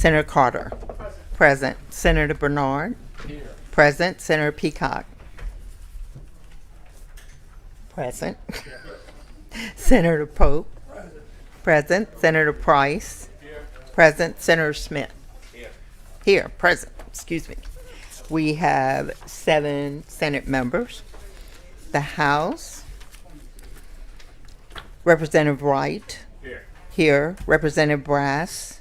Senator Carter. Present. Senator Bernard. Here. Present. Senator Peacock. Present. Senator Pope. Present. Senator Price. Here. Present. Senator Smith. Here. Here. Present. Excuse me. We have 7 Senate members. The House. Representative Wright. Here. Here. Representative Brass.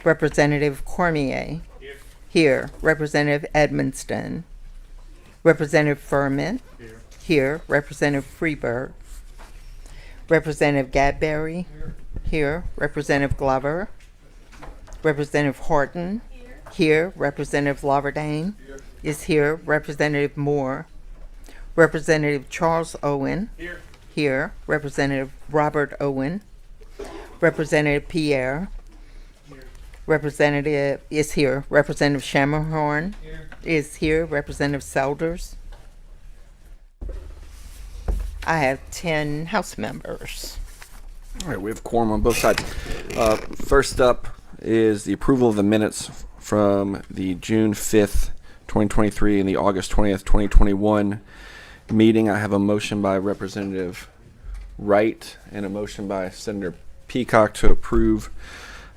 Representative Cormier. Here. Here. Representative Edmonston. Representative Furman. Here. Here. Representative Freeberg. Representative Gadberry. Here. Representative Glover. Representative Horton. Here. Representative Laverdane is here. Representative Moore. Representative Charles Owen. Here. Here. Representative Robert Owen. Representative Pierre. Representative is here. Representative Shammerhorn Here. is here. Representative Selders. I have 10 House members. All right, we have quorum on both sides. First up is the approval of the minutes from the June 5th, 2023 and the August 20th, 2021 meeting. I have a motion by Representative Wright and a motion by Senator Peacock to approve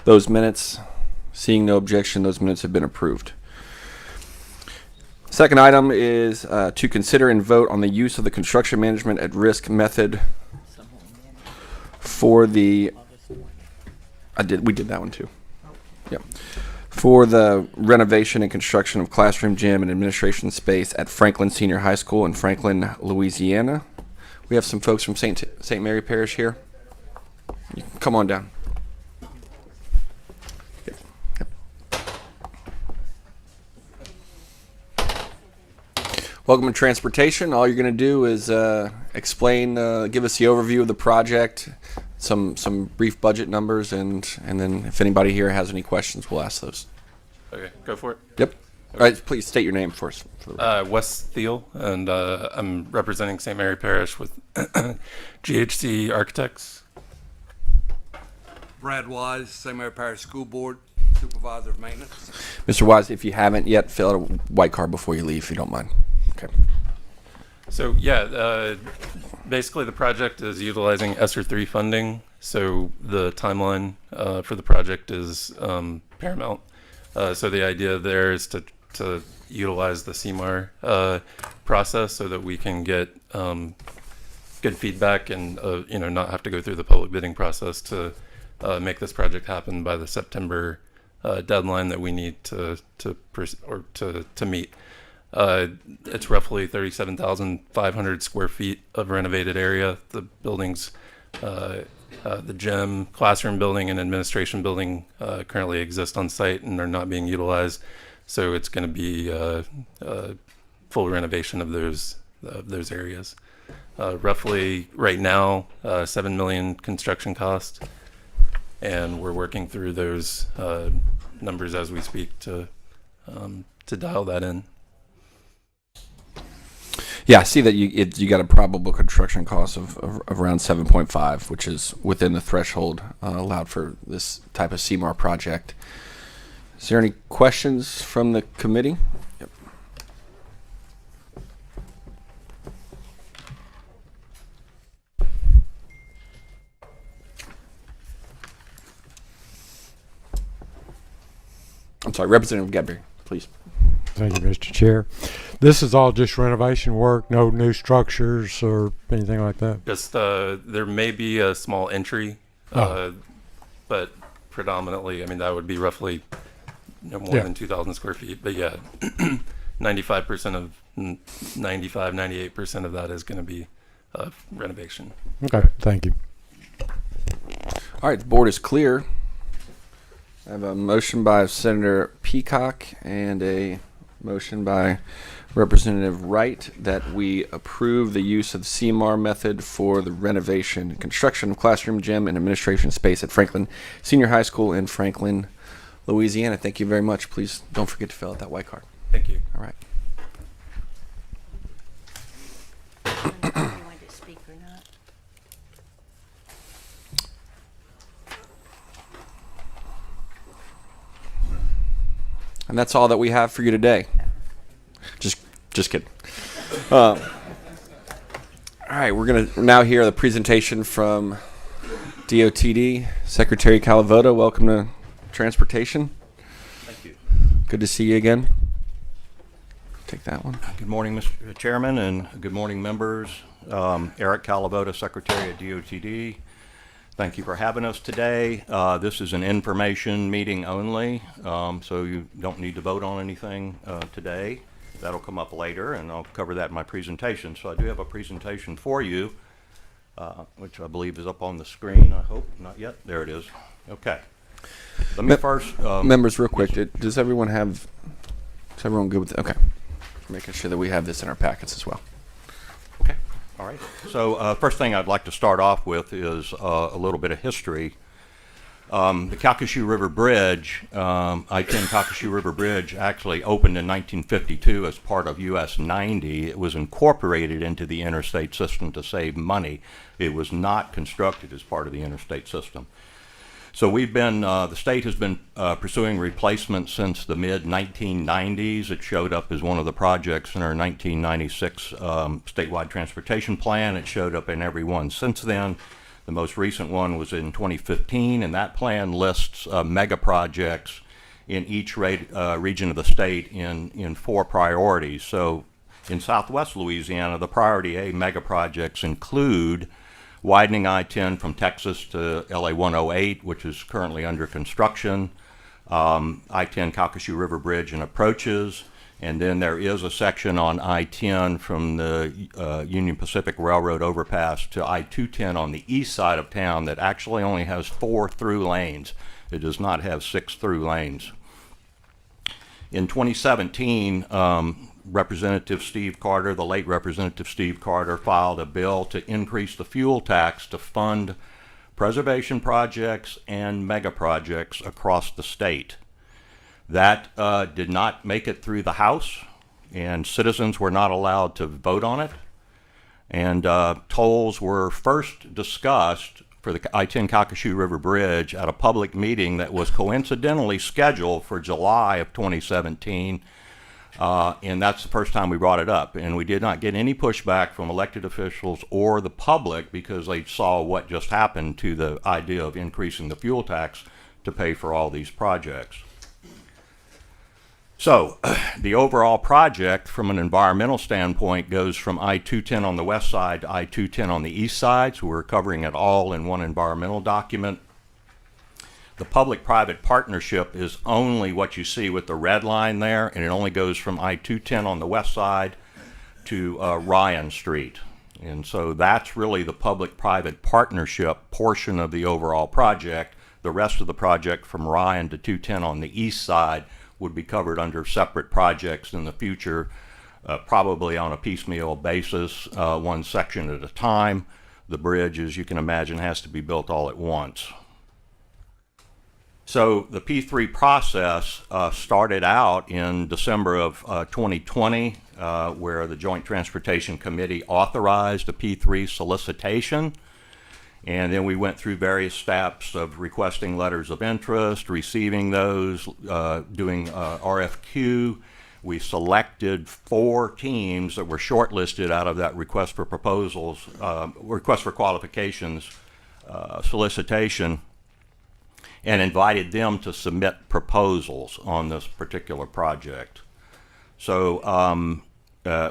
those minutes. Seeing no objection, those minutes have been approved. Second item is to consider and vote on the use of the construction management at risk method for the we did that one too. Yep. For the renovation and construction of classroom, gym, and administration space at Franklin Senior High School in Franklin, Louisiana. We have some folks from St. Mary Parish here. You can come on down. Welcome to Transportation. All you're going to do is explain, give us the overview of the project, some brief budget numbers, and then if anybody here has any questions, we'll ask those. Okay, go for it. Yep. All right, please state your name first. For the Wes Thiel, and I'm representing St. Mary Parish with GHC Architects. Brad Wise, St. Mary Parish School Board, Supervisor of Maintenance. Mr. Wise, if you haven't yet, fill out a white card before you leave, if you don't mind. Okay. So yeah, basically the project is utilizing ESSER 3 funding. So the timeline for the project is paramount. So the idea there is to utilize the CMAR process so that we can get good feedback and not have to go through the public bidding process to make this project happen by the September deadline that we need to meet. It's roughly 37,500 square feet of renovated area. The buildings, the gym, classroom building, and administration building currently exist on site and are not being utilized. So it's going to be full renovation of those areas. Roughly right now, $7 million construction cost, and we're working through those numbers as we speak to dial that in. Yeah, I see that you got a probable construction cost of around 7.5, which is within the threshold allowed for this type of CMAR project. Is there any questions from the committee? Yep. I'm sorry, Representative Gadberry, please. Thank you, Mr. Chair. This is all just renovation work, no new structures or anything like that? Just there may be a small entry, but predominantly, I mean, that would be roughly more than 2,000 square feet. But yeah, 95% of 98% of that is going to be renovation. Okay, thank you. All right, the board is clear. I have a motion by Senator Peacock and a motion by Representative Wright that we approve the use of the CMAR method for the renovation and construction of classroom, gym, and administration space at Franklin Senior High School in Franklin, Louisiana. Thank you very much. Please don't forget to fill out that white card. Thank you. All right. Want to speak or not? And that's all that we have for you today. Just kidding. All right, we're going to now hear the presentation from DOTD. Secretary Calavota, welcome to Transportation. Thank you. Good to see you again. Take that one. Good morning, Mr. Chairman, and good morning, members. Eric Calavota, Secretary at DOTD. Thank you for having us today. This is an information meeting only, so you don't need to vote on anything today. That'll come up later, and I'll cover that in my presentation. So I do have a presentation for you, which I believe is up on the screen. I hope not yet. There it is. Okay. Let me first. Members, real quick, is everyone good with it? Okay. Making sure that we have this in our packets as well. Okay. All right. So first thing I'd like to start off with is a little bit of history. The Calcasieu River Bridge, I-10 Calcasieu River Bridge, actually opened in 1952 as part of US 90. It was incorporated into the interstate system to save money. It was not constructed as part of the interstate system. So we've been, the state has been pursuing replacement since the mid-1990s. It showed up as one of the projects in our 1996 statewide transportation plan. It showed up in every one since then. The most recent one was in 2015, and that plan lists mega projects in each region of the state in 4 priorities. So in Southwest Louisiana, the Priority A mega projects include widening I-10 from Texas to LA 108, which is currently under construction, I-10 Calcasieu River Bridge and approaches, and then there is a section on I-10 from the Union Pacific Railroad overpass to I-210 on the east side of town that actually only has 4 through lanes. It does not have 6 through lanes. In 2017, Representative Steve Carter, the late Representative Steve Carter, filed a bill to increase the fuel tax to fund preservation projects and mega projects across the state. That did not make it through the House, and citizens were not allowed to vote on it. And tolls were first discussed for the I-10 Calcasieu River Bridge at a public meeting that was coincidentally scheduled for July of 2017. And that's the first time we brought it up. And we did not get any pushback from elected officials or the public because they saw what just happened to the idea of increasing the fuel tax to pay for all these projects. So the overall project from an environmental standpoint goes from I-210 on the west side to I-210 on the east side. So we're covering it all in one environmental document. The public-private partnership is only what you see with the red line there, and it only goes from I-210 on the west side to Ryan Street. And so that's really the public-private partnership portion of the overall project. The rest of the project from Ryan to 210 on the east side would be covered under separate projects in the future, probably on a piecemeal basis, one section at a time. The bridge, as you can imagine, has to be built all at once. So the P3 process started out in December of 2020, where the Joint Transportation Committee authorized a P3 solicitation. And then we went through various steps of requesting letters of interest, receiving those, doing RFQ. We selected 4 teams that were shortlisted out of that request for proposals, request for qualifications solicitation, and invited them to submit proposals on this particular project. So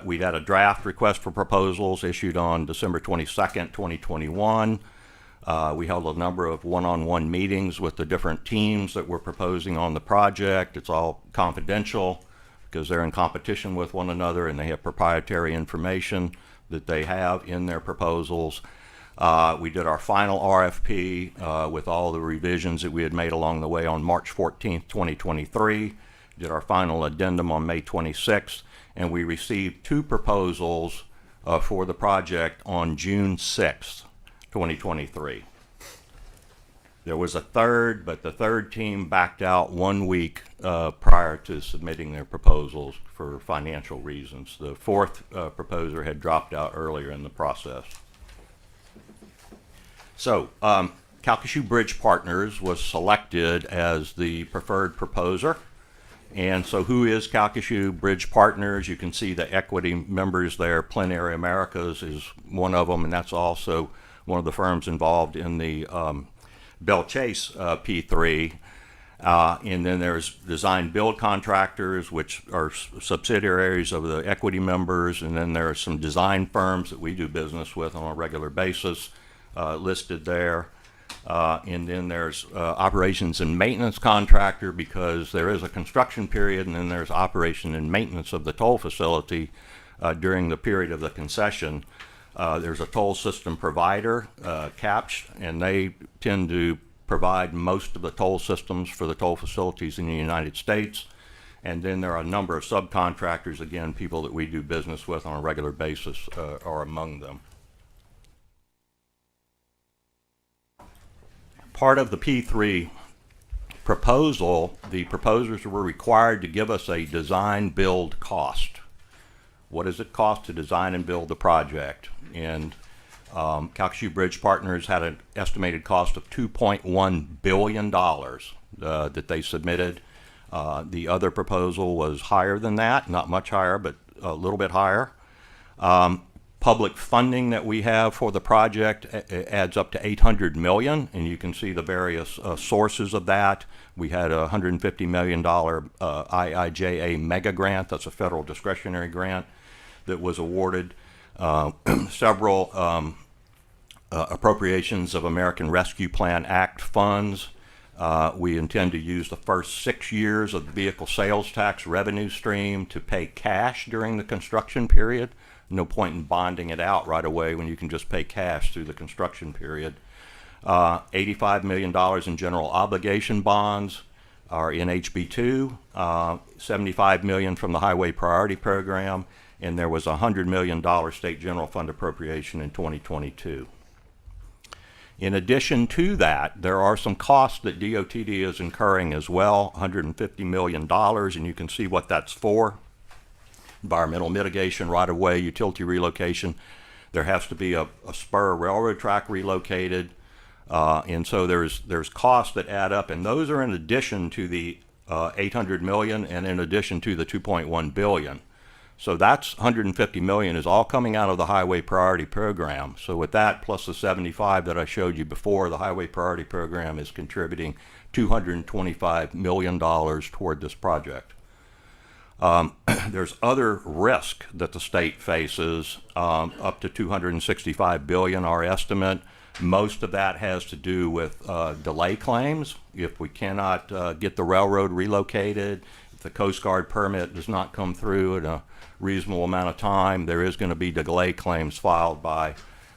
we had a draft request for proposals issued on December 22nd, 2021. We held a number of one-on-one meetings with the different teams that were proposing on the project. It's all confidential because they're in competition with one another and they have proprietary information that they have in their proposals. We did our final RFP with all the revisions that we had made along the way on March 14th, 2023. Did our final addendum on May 26th, and we received 2 proposals for the project on June 6th, 2023. There was a third, but the third team backed out 1 week prior to submitting their proposals for financial reasons. The 4th proposer had dropped out earlier in the process. So, Calcasieu Bridge Partners was selected as the preferred proposer, And so who is Calcasieu Bridge Partners? You can see the equity members there. Plenary Americas is one of them, and that's also one of the firms involved in the Bell Chase P3. And then there's design build contractors, which are subsidiaries of the equity members. And then there are some design firms that we do business with on a regular basis listed there. And then there's operations and maintenance contractor, because there is a construction period, and then there's operation and maintenance of the toll facility during the period of the concession. There's a toll system provider, CAPS, and they tend to provide most of the toll systems for the toll facilities in the United States. And then there are a number of subcontractors, again, people that we do business with on a regular basis are among them. Part of the P3 proposal, the proposers were required to give us a design build cost. What does it cost to design and build the project? And Calcasieu Bridge Partners had an estimated cost of $2.1 billion that they submitted. The other proposal was higher than that, not much higher, but a little bit higher. Public funding that we have for the project adds up to $800 million, and you can see the various sources of that. We had a $150 million IIJA mega grant. That's a federal discretionary grant that was awarded. Several appropriations of American Rescue Plan Act funds. We intend to use the first 6 years of the vehicle sales tax revenue stream to pay cash during the construction period. No point in bonding it out right away when you can just pay cash through the construction period. $85 million in general obligation bonds are in HB2, $75 million from the Highway Priority Program, and there was a $100 million state general fund appropriation in 2022. In addition to that, there are some costs that DOTD is incurring as well, $150 million, and you can see what that's for. Environmental mitigation, right-of-way, utility relocation. There has to be a spur railroad track relocated, and so there's costs that add up, and those are in addition to the $800 million and in addition to the $2.1 billion. So that's $150 million is all coming out of the Highway Priority Program. So with that plus the 75 that I showed you before, the Highway Priority Program is contributing $225 million toward this project. There's other risk that the state faces, up to $265 billion, our estimate. Most of that has to do with delay claims. If we cannot get the railroad relocated, if the Coast Guard permit does not come through in a reasonable amount of time, there is going to be delay claims filed by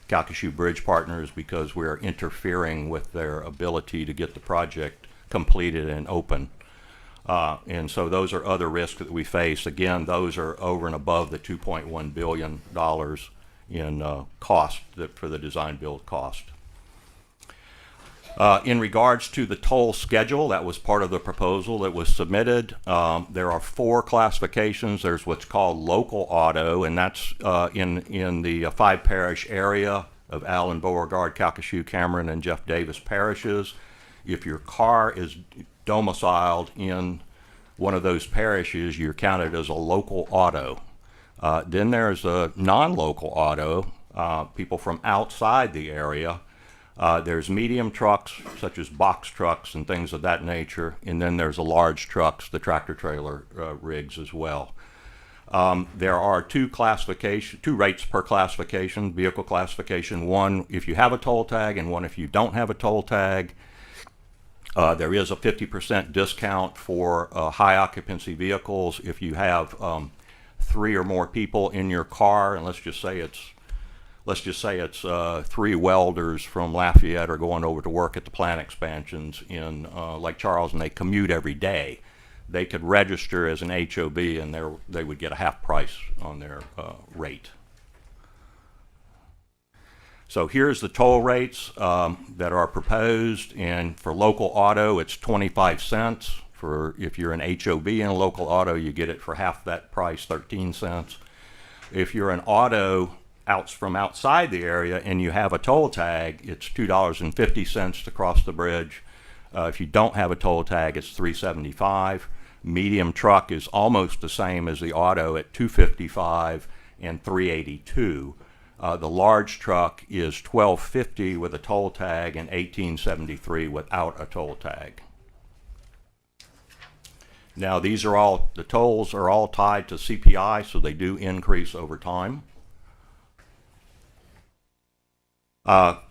Calcasieu Bridge Partners because we're interfering with their ability to get the project completed and open. And so those are other risks that we face. Again, those are over and above the $2.1 billion in cost for the design build cost. In regards to the toll schedule, that was part of the proposal that was submitted. There are 4 classifications. There's what's called local auto, and that's in the 5 parish area of Allen, Beauregard, Calcasieu, Cameron, and Jeff Davis parishes. If your car is domiciled in one of those parishes, you're counted as a local auto. Then there's a non-local auto, people from outside the area. There's medium trucks, such as box trucks and things of that nature, and then there's the large trucks, the tractor trailer rigs as well. There are 2 rates per classification, vehicle classification. One if you have a toll tag, and one if you don't have a toll tag. There is a 50% discount for high occupancy vehicles if you have 3 or more people in your car, and let's just say it's 3 welders from Lafayette are going over to work at the plant expansions in Lake Charles, and they commute every day. They could register as an HOV, and they would get a half price on their rate. So here's the toll rates that are proposed, and for local auto, it's 25 cents. If you're an HOV in a local auto, you get it for half that price, 13 cents. If you're an auto from outside the area and you have a toll tag, it's $2.50 to cross the bridge. If you don't have a toll tag, it's $3.75. Medium truck is almost the same as the auto at $255 and $382. The large truck is $1,250 with a toll tag and $1,873 without a toll tag. Now, the tolls are all tied to CPI, so they do increase over time.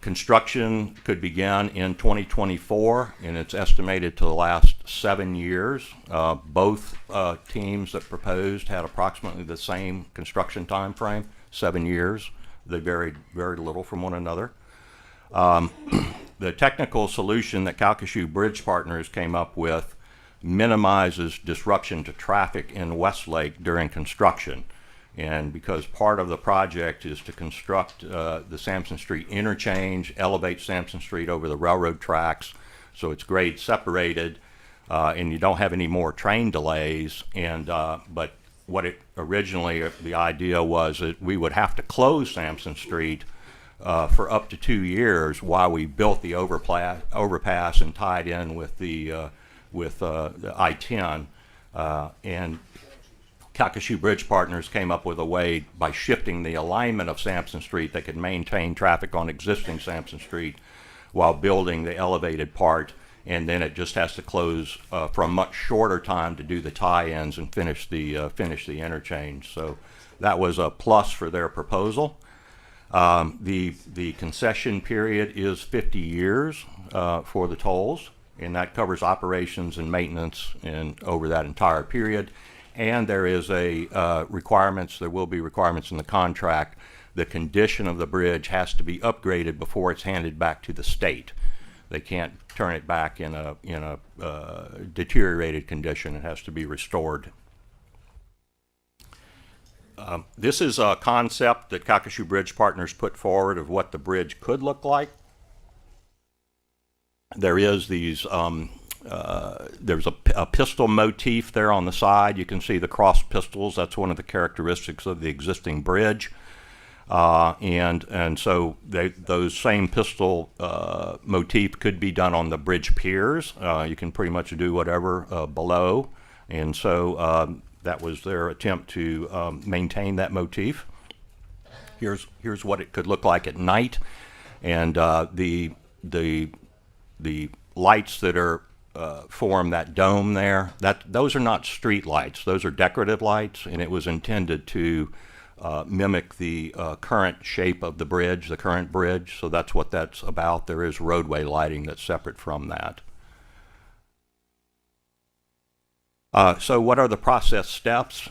Construction could begin in 2024, and it's estimated to last 7 years. Both teams that proposed had approximately the same construction time frame, 7 years. They varied very little from one another. The technical solution that Calcasieu Bridge Partners came up with minimizes disruption to traffic in Westlake during construction. And because part of the project is to construct the Sampson Street interchange, elevate Sampson Street over the railroad tracks, so it's grade separated, and you don't have any more train delays. And but what it originally, the idea was that we would have to close Sampson Street for up to 2 years while we built the overpass and tied in with the I-10, and Calcasieu Bridge Partners came up with a way by shifting the alignment of Sampson Street they could maintain traffic on existing Sampson Street while building the elevated part, and then it just has to close for a much shorter time to do the tie-ins and finish the interchange. So that was a plus for their proposal. The concession period is 50 years for the tolls, and that covers operations and maintenance and over that entire period. And there is there will be requirements in the contract. The condition of the bridge has to be upgraded before it's handed back to the state. They can't turn it back in a deteriorated condition. It has to be restored. This is a concept that Calcasieu Bridge Partners put forward of what the bridge could look like. There is these there's a pistol motif there on the side. You can see the cross pistols. That's one of the characteristics of the existing bridge. And so those same pistol motif could be done on the bridge piers. You can pretty much do whatever below. And so that was their attempt to maintain that motif. Here's what it could look like at night. And the lights that are form that dome there, those are not street lights. Those are decorative lights, and it was intended to mimic the current shape of the bridge, the current bridge. So that's what that's about. There is roadway lighting that's separate from that. So what are the process steps?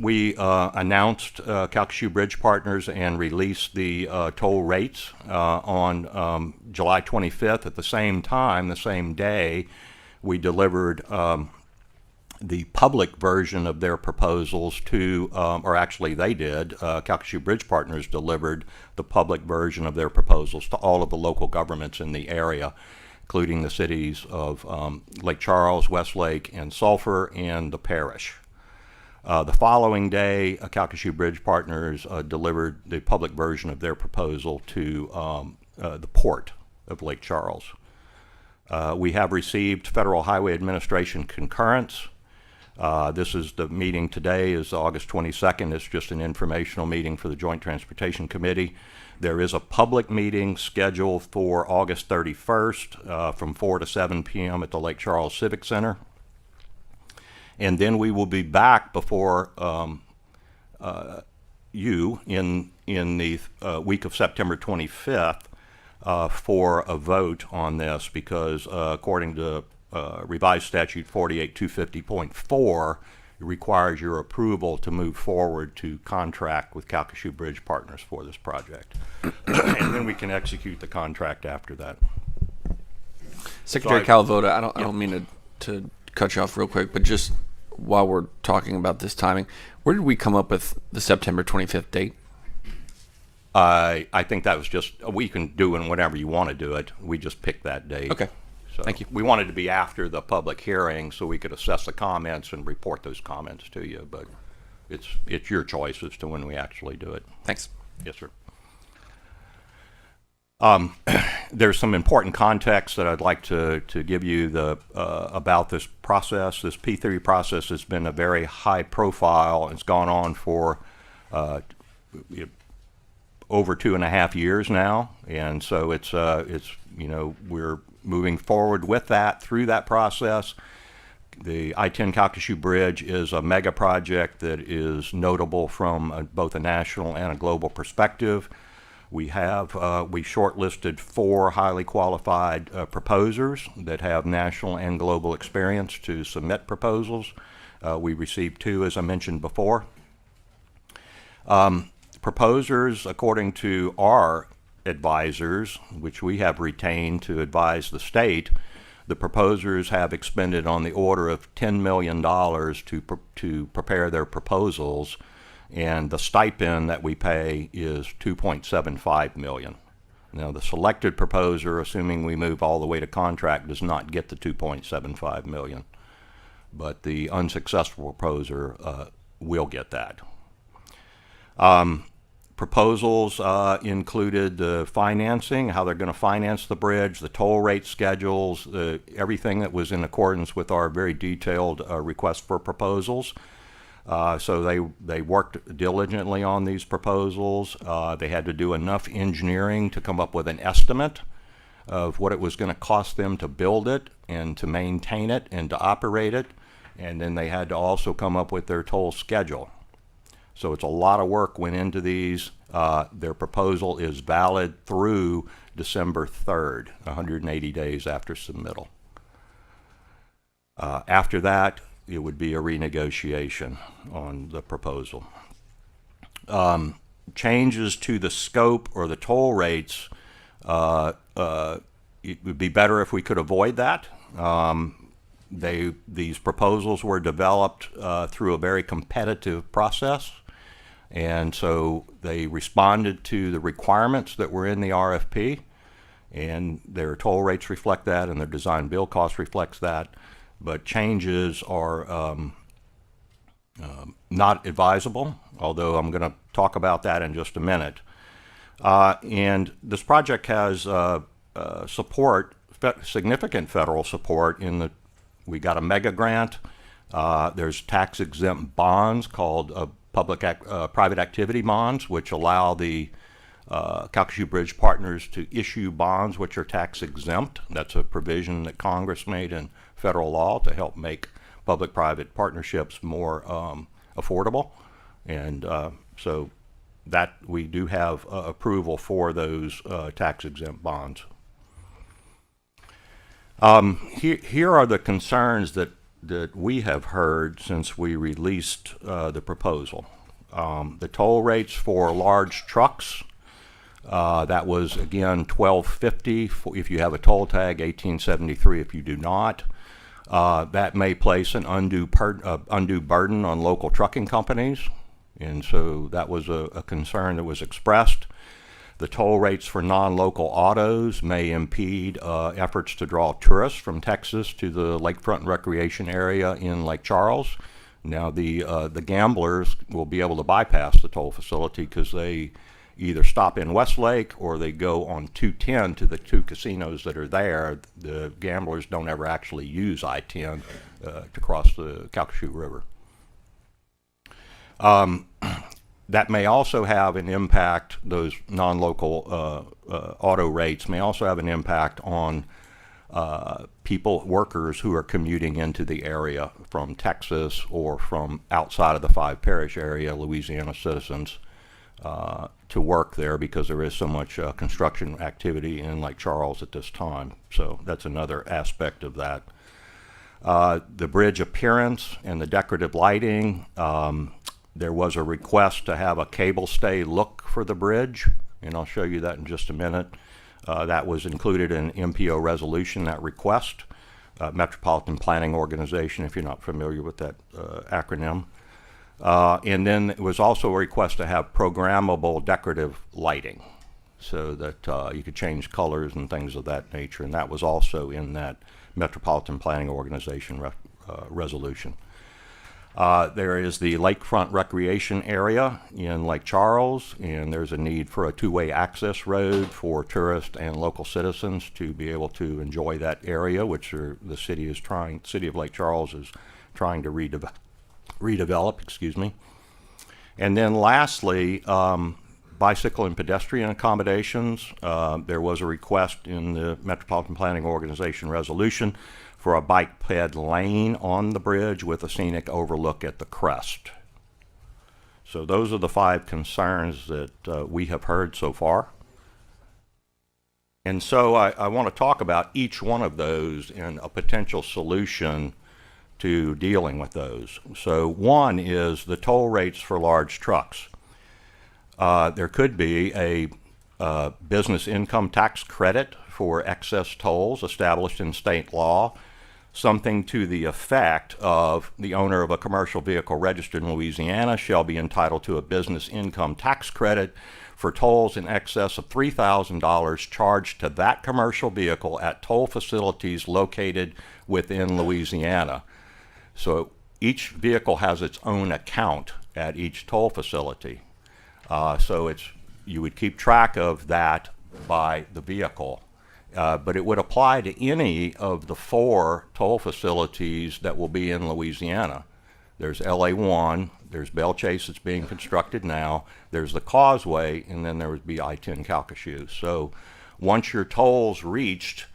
We announced Calcasieu Bridge Partners and released the toll rates on July 25th. At the same time, the same day, we delivered the public version of their proposals to, or actually they did, Calcasieu Bridge Partners delivered the public version of their proposals to all of the local governments in the area, including the cities of Lake Charles, Westlake, and Sulphur, and the parish. The following day, Calcasieu Bridge Partners delivered the public version of their proposal to the port of Lake Charles. We have received Federal Highway Administration concurrence. This is the meeting today is August 22nd. It's just an informational meeting for the Joint Transportation Committee. There is a public meeting scheduled for August 31st from 4 to 7 p.m. at the Lake Charles Civic Center. And then we will be back before you in the week of September 25th for a vote on this, because according to revised statute 48250.4, it requires your approval to move forward to contract with Calcasieu Bridge Partners for this project. And then we can execute the contract after that. Secretary Calavoda, I don't mean to cut you off real quick, but just while we're talking about this timing, where did we come up with the September 25th date? I think that was just, we can do it whenever you want to do it. We just picked that date. Okay. So Thank you. We wanted to be after the public hearing so we could assess the comments and report those comments to you, but it's your choice as to when we actually do it. Thanks. Yes, sir. There's some important context that I'd like to give you about this process. This P3 process has been a very high profile. It's gone on for over 2.5 years now, and so it's we're moving forward with that through that process. The I-10 Calcasieu Bridge is a mega project that is notable from both a national and a global perspective. We shortlisted 4 highly qualified proposers that have national and global experience to submit proposals. We received 2, as I mentioned before. Proposers, according to our advisors, which we have retained to advise the state, the proposers have expended on the order of $10 million to prepare their proposals, and the stipend that we pay is $2.75 million. Now, the selected proposer, assuming we move all the way to contract, does not get the $2.75 million, but the unsuccessful proposer will get that. Proposals included the financing, how they're going to finance the bridge, the toll rate schedules, everything that was in accordance with our very detailed request for proposals. So they worked diligently on these proposals. They had to do enough engineering to come up with an estimate of what it was going to cost them to build it and to maintain it and to operate it. And then they had to also come up with their toll schedule. So it's a lot of work went into these. Their proposal is valid through December 3rd, 180 days after submittal. After that, it would be a renegotiation on the proposal. Changes to the scope or the toll rates, it would be better if we could avoid that. These proposals were developed through a very competitive process. And so they responded to the requirements that were in the RFP, and their toll rates reflect that, and their design build cost reflects that. But changes are not advisable, although I'm going to talk about that in just a minute. And this project has support, significant federal support. We got a mega grant. There's tax-exempt bonds called private activity bonds, which allow the Calcasieu Bridge partners to issue bonds which are tax exempt. That's a provision that Congress made in federal law to help make public-private partnerships more affordable. And so that we do have approval for those tax exempt bonds. Here are the concerns that we have heard since we released the proposal. The toll rates for large trucks, that was again $12.50 if you have a toll tag, $18.73 if you do not. That may place an undue burden on local trucking companies, and so that was a concern that was expressed. The toll rates for non-local autos may impede efforts to draw tourists from Texas to the lakefront recreation area in Lake Charles. Now the gamblers will be able to bypass the toll facility because they either stop in Westlake or they go on 210 to the 2 casinos that are there. The gamblers don't ever actually use I-10 to cross the Calcasieu River. That may also have an impact, those non-local auto rates may also have an impact on workers who are commuting into the area from Texas or from outside of the 5 parish area, Louisiana citizens, to work there because there is so much construction activity in Lake Charles at this time. So that's another aspect of that. The bridge appearance and the decorative lighting, there was a request to have a cable stay look for the bridge, and I'll show you that in just a minute. That was included in MPO resolution, that request, Metropolitan Planning Organization, if you're not familiar with that acronym. And then it was also a request to have programmable decorative lighting so that you could change colors and things of that nature, and that was also in that Metropolitan Planning Organization resolution. There is the lakefront recreation area in Lake Charles, and there's a need for a two-way access road for tourists and local citizens to be able to enjoy that area, which the city of Lake Charles is trying to redevelop, excuse me. And then lastly, bicycle and pedestrian accommodations. There was a request in the Metropolitan Planning Organization resolution for a bike ped lane on the bridge with a scenic overlook at the crest. So those are the 5 concerns that we have heard so far. And so I want to talk about each one of those and a potential solution to dealing with those. So one is the toll rates for large trucks. There could be a business income tax credit for excess tolls established in state law, something to the effect of the owner of a commercial vehicle registered in Louisiana shall be entitled to a business income tax credit for tolls in excess of $3,000 charged to that commercial vehicle at toll facilities located within Louisiana. So each vehicle has its own account at each toll facility. So you would keep track of that by the vehicle. But it would apply to any of the 4 toll facilities that will be in Louisiana. There's LA1, there's Belle Chase that's being constructed now, there's the Causeway, and then there would be I-10 Calcasieu. So once your tolls reached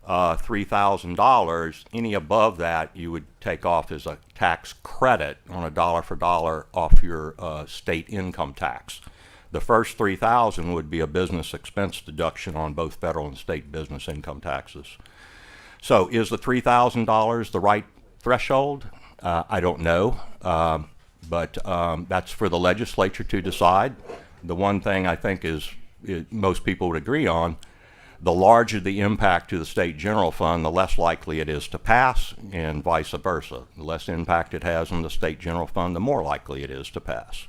$3,000, any above that you would take off as a tax credit on a dollar for dollar off your state income tax. The first $3,000 would be a business expense deduction on both federal and state business income taxes. So is the $3,000 the right threshold? I don't know, but that's for the legislature to decide. The one thing I think most people would agree on, the larger the impact to the state general fund, the less likely it is to pass, and vice versa. The less impact it has on the state general fund, the more likely it is to pass.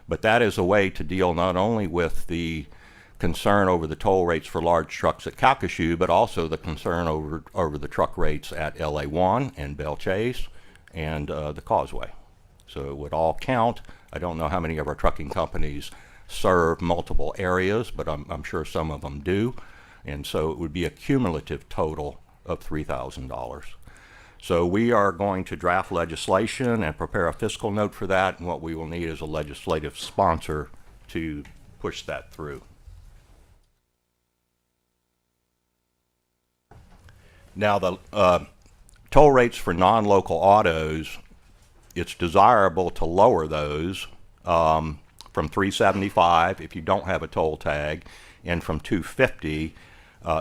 But that is a way to deal not only with the concern over the toll rates for large trucks at Calcasieu, but also the concern over the truck rates at LA1 and Belle Chase and the Causeway. So it would all count. I don't know how many of our trucking companies serve multiple areas, but I'm sure some of them do. And so it would be a cumulative total of $3,000. So we are going to draft legislation and prepare a fiscal note for that, and what we will need is a legislative sponsor to push that through. Now, the toll rates for non-local autos, it's desirable to lower those from $3.75 if you don't have a toll tag, and from $2.50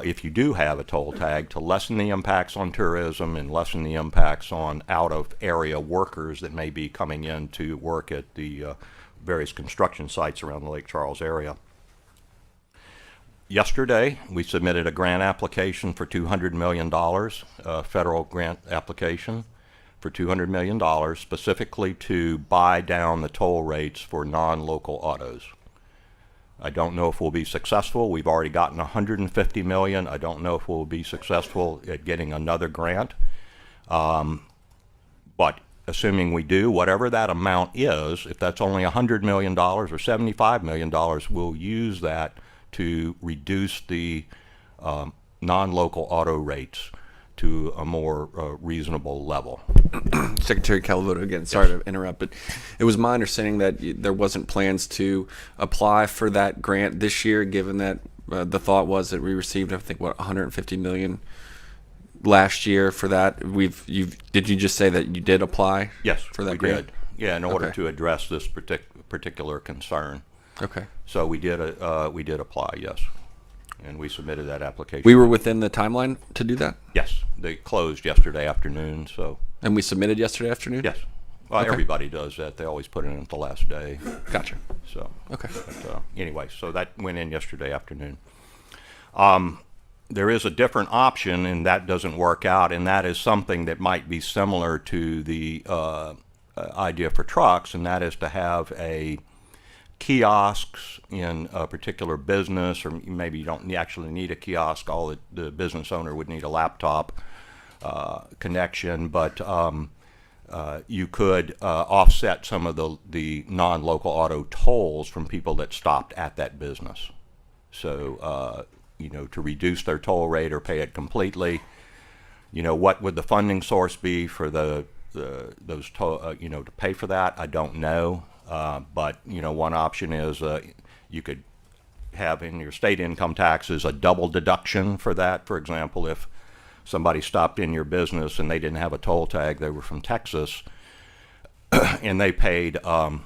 if you do have a toll tag, to lessen the impacts on tourism and lessen the impacts on out-of-area workers that may be coming in to work at the various construction sites around the Lake Charles area. Yesterday, we submitted a grant application for $200 million, a federal grant application for $200 million, specifically to buy down the toll rates for non-local autos. I don't know if we'll be successful. We've already gotten $150 million. I don't know if we'll be successful at getting another grant. But assuming we do, whatever that amount is, if that's only $100 million or $75 million, we'll use that to reduce the non-local auto rates to a more reasonable level. Secretary Calavoto, again, sorry to interrupt, but it was my understanding that there wasn't plans to apply for that grant this year, given that the thought was that we received, I think, what, $150 million last year for that. Did you just say that you did apply? Yes, for that we grant? did. Yeah, in order Okay. to address this particular concern. Okay. So we did apply, yes, and we submitted that application. We were within the timeline to do that? Yes, they closed yesterday afternoon. So And we submitted yesterday afternoon? yes, well, Okay. everybody does that. They always put it in at the last day. Gotcha. So Okay. but, anyway, so that went in yesterday afternoon. There is a different option, and that doesn't work out, and that is something that might be similar to the idea for trucks, and that is to have kiosks in a particular business, or maybe you don't actually need a kiosk. All the business owner would need a laptop connection, but you could offset some of the non-local auto tolls from people that stopped at that business. So, to reduce their toll rate or pay it completely, what would the funding source be for those toll, to pay for that? I don't know. But, one option is you could have in your state income taxes a double deduction for that. For example, if somebody stopped in your business and they didn't have a toll tag, they were from Texas, and they paid, and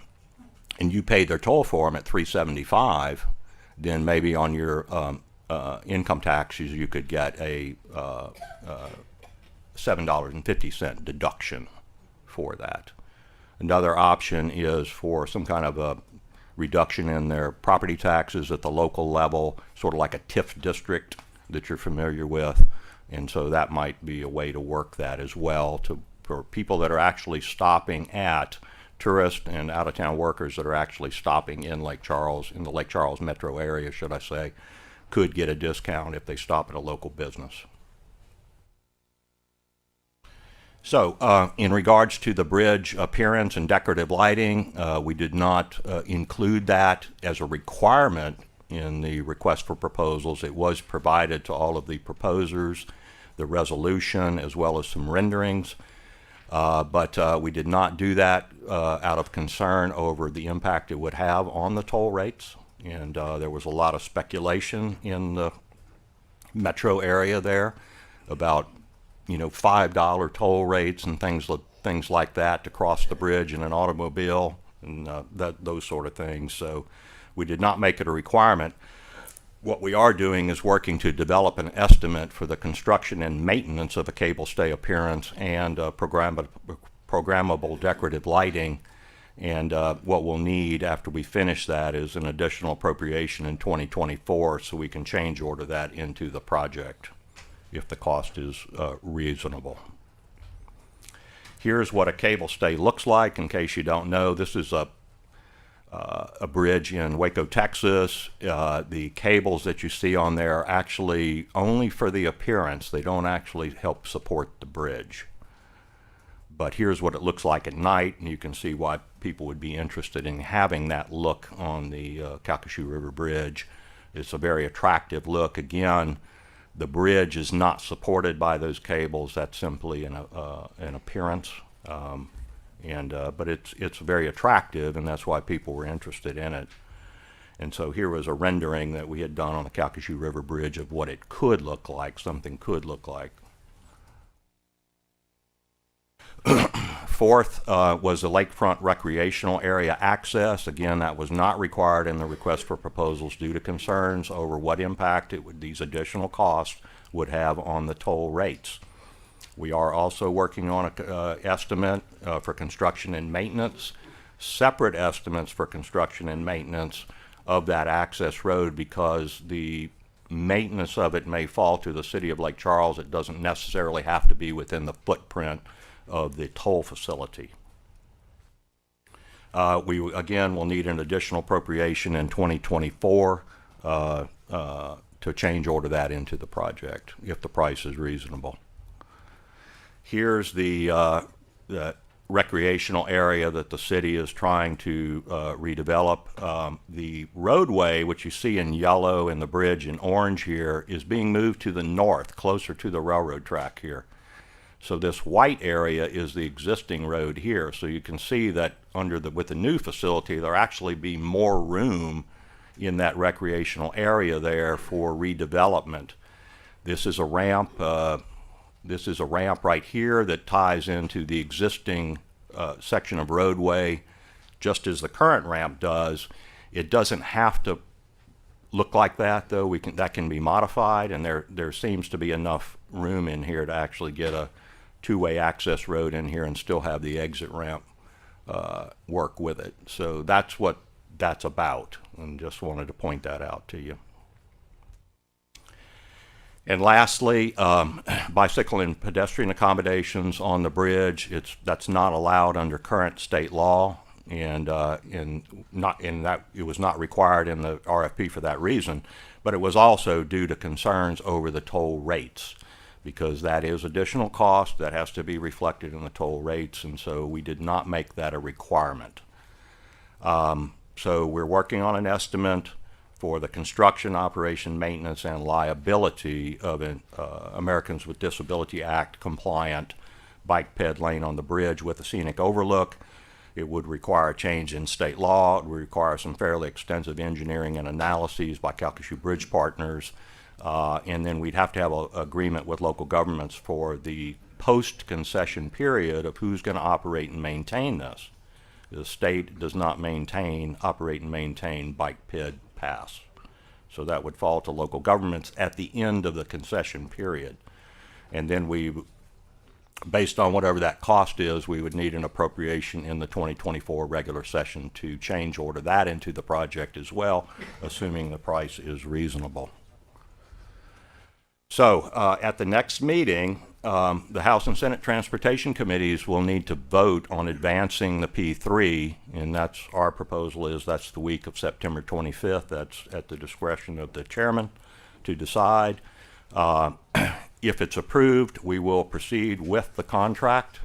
you paid their toll for them at $3.75, then maybe on your income taxes you could get a $7.50 deduction for that. Another option is for some kind of a reduction in their property taxes at the local level, sort of like a TIF district that you're familiar with. And so that might be a way to work that as well for people that are actually stopping at tourists and out-of-town workers that are actually stopping in Lake Charles, in the Lake Charles metro area, should I say, could get a discount if they stop at a local business. So, in regards to the bridge appearance and decorative lighting, we did not include that as a requirement in the request for proposals. It was provided to all of the proposers, the resolution, as well as some renderings. But we did not do that out of concern over the impact it would have on the toll rates. And there was a lot of speculation in the metro area there about $5 toll rates and things like that to cross the bridge in an automobile and those sort of things. So we did not make it a requirement. What we are doing is working to develop an estimate for the construction and maintenance of a cable stay appearance and programmable decorative lighting. And what we'll need after we finish that is an additional appropriation in 2024 so we can change order that into the project if the cost is reasonable. Here's what a cable stay looks like. In case you don't know, this is a bridge in Waco, Texas. The cables that you see on there are actually only for the appearance. They don't actually help support the bridge. But here's what it looks like at night, and you can see why people would be interested in having that look on the Calcasieu River Bridge. It's a very attractive look. Again, the bridge is not supported by those cables. That's simply an appearance. But it's very attractive, and that's why people were interested in it. And so here was a rendering that we had done on the Calcasieu River Bridge of what it could look like, something could look like. Fourth was the lakefront recreational area access. Again, that was not required in the request for proposals due to concerns over what impact these additional costs would have on the toll rates. We are also working on an estimate for construction and maintenance, separate estimates for construction and maintenance of that access road because the maintenance of it may fall to the city of Lake Charles. It doesn't necessarily have to be within the footprint of the toll facility. We again will need an additional appropriation in 2024 to change order that into the project if the price is reasonable. Here's the recreational area that the city is trying to redevelop. The roadway, which you see in yellow and the bridge in orange here, is being moved to the north, closer to the railroad track here. So this white area is the existing road here. So you can see that with the new facility, there'll actually be more room in that recreational area there for redevelopment. This is a ramp. This is a ramp right here that ties into the existing section of roadway, just as the current ramp does. It doesn't have to look like that, though. That can be modified, and there seems to be enough room in here to actually get a two-way access road in here and still have the exit ramp work with it. So that's what that's about, and just wanted to point that out to you. And lastly, bicycle and pedestrian accommodations on the bridge. That's not allowed under current state law, and that it was not required in the RFP for that reason. But it was also due to concerns over the toll rates. because that is additional cost that has to be reflected in the toll rates, and so we did not make that a requirement. So we're working on an estimate for the construction, operation, maintenance, and liability of an Americans with Disability Act compliant bike ped lane on the bridge with a scenic overlook. It would require a change in state law. It would require some fairly extensive engineering and analyses by Calcasieu Bridge Partners. And then we'd have to have an agreement with local governments for the post-concession period of who's going to operate and maintain this. The state does not operate and maintain bike ped paths. So that would fall to local governments at the end of the concession period. And then based on whatever that cost is, we would need an appropriation in the 2024 regular session to change order that into the project as well, assuming the price is reasonable. So at the next meeting, the House and Senate Transportation Committees will need to vote on advancing the P3, and that's our proposal is that's the week of September 25th. That's at the discretion of the chairman to decide. If it's approved, we will proceed with the contract.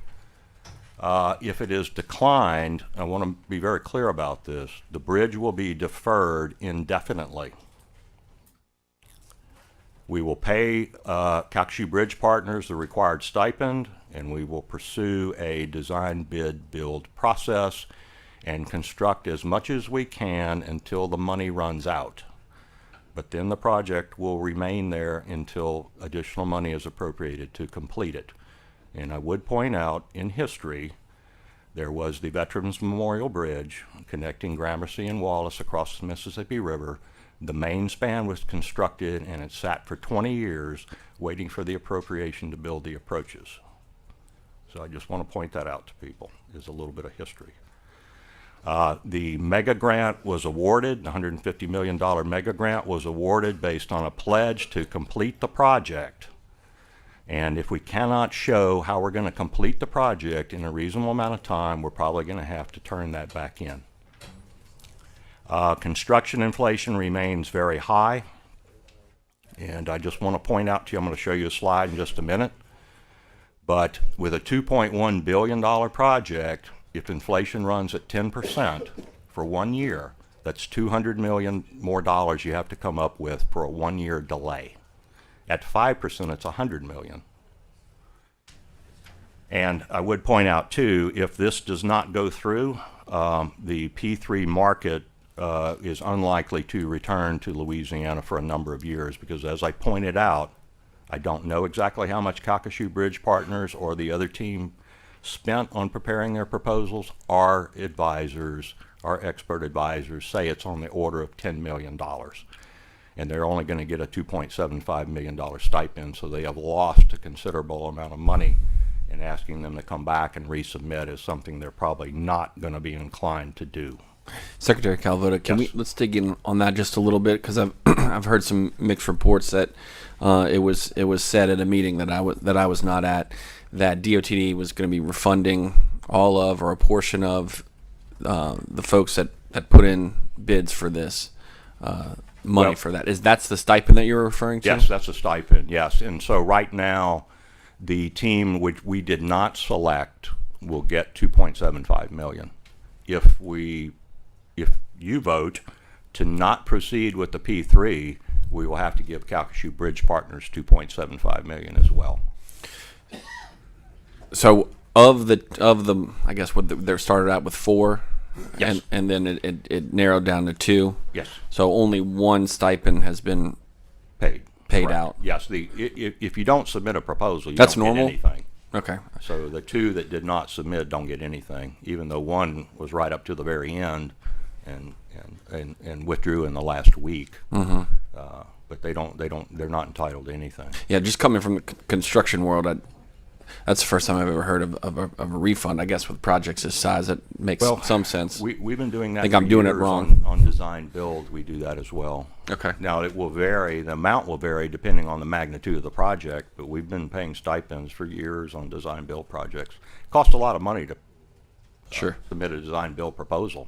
If it is declined, I want to be very clear about this, the bridge will be deferred indefinitely. We will pay Calcasieu Bridge Partners the required stipend, and we will pursue a design bid build process and construct as much as we can until the money runs out. But then the project will remain there until additional money is appropriated to complete it. And I would point out, in history, there was the Veterans Memorial Bridge connecting Gramercy and Wallace across the Mississippi River. The main span was constructed and it sat for 20 years waiting for the appropriation to build the approaches. So I just want to point that out to people. There's a little bit of history. The mega grant was awarded, the $150 million mega grant was awarded based on a pledge to complete the project. And if we cannot show how we're going to complete the project in a reasonable amount of time, we're probably going to have to turn that back in. Construction inflation remains very high, and I just want to point out to you, I'm going to show you a slide in just a minute, but with a $2.1 billion project, if inflation runs at 10% for 1 year, that's $200 million more dollars you have to come up with for a 1 year delay. At 5%, it's $100 million. And I would point out too, if this does not go through, the P3 market is unlikely to return to Louisiana for a number of years because, as I pointed out, I don't know exactly how much Calcasieu Bridge Partners or the other team spent on preparing their proposals. Our advisors, our expert advisors, say it's on the order of $10 million. And they're only going to get a $2.75 million stipend, so they have lost a considerable amount of money, and asking them to come back and resubmit is something they're probably not going to be inclined to do. Secretary Calvoda, let's dig in on that just a little bit, because I've heard some mixed reports that it was said at a meeting that I was not at that DOTD was going to be refunding all of or a portion of the folks that put in bids for this money for that. That's the stipend that you're referring to? Yes, that's a stipend. Yes, and so right now, the team which we did not select will get $2.75 million. If you vote to not proceed with the P3, we will have to give Calcasieu Bridge Partners $2.75 million as well. So of the I guess they started out with 4, yes, and then it narrowed down to 2. Yes. So only one stipend has been paid Correct. out. Yes. If you don't submit a proposal, you That's don't normal? get anything. Okay. So the 2 that did not submit don't get anything, even though one was right up to the very end and withdrew in the last week. Mm-hmm. But they're not entitled to anything. Yeah, just coming from the construction world, that's the first time I've ever heard of a refund. I guess with projects this size, that makes some sense. We've been doing that. I think for I'm doing it years wrong. on design build. We do that as well. Okay. Now it will vary. The amount will vary depending on the magnitude of the project. But we've been paying stipends for years on design build projects. It costs a lot of money to submit a design build proposal.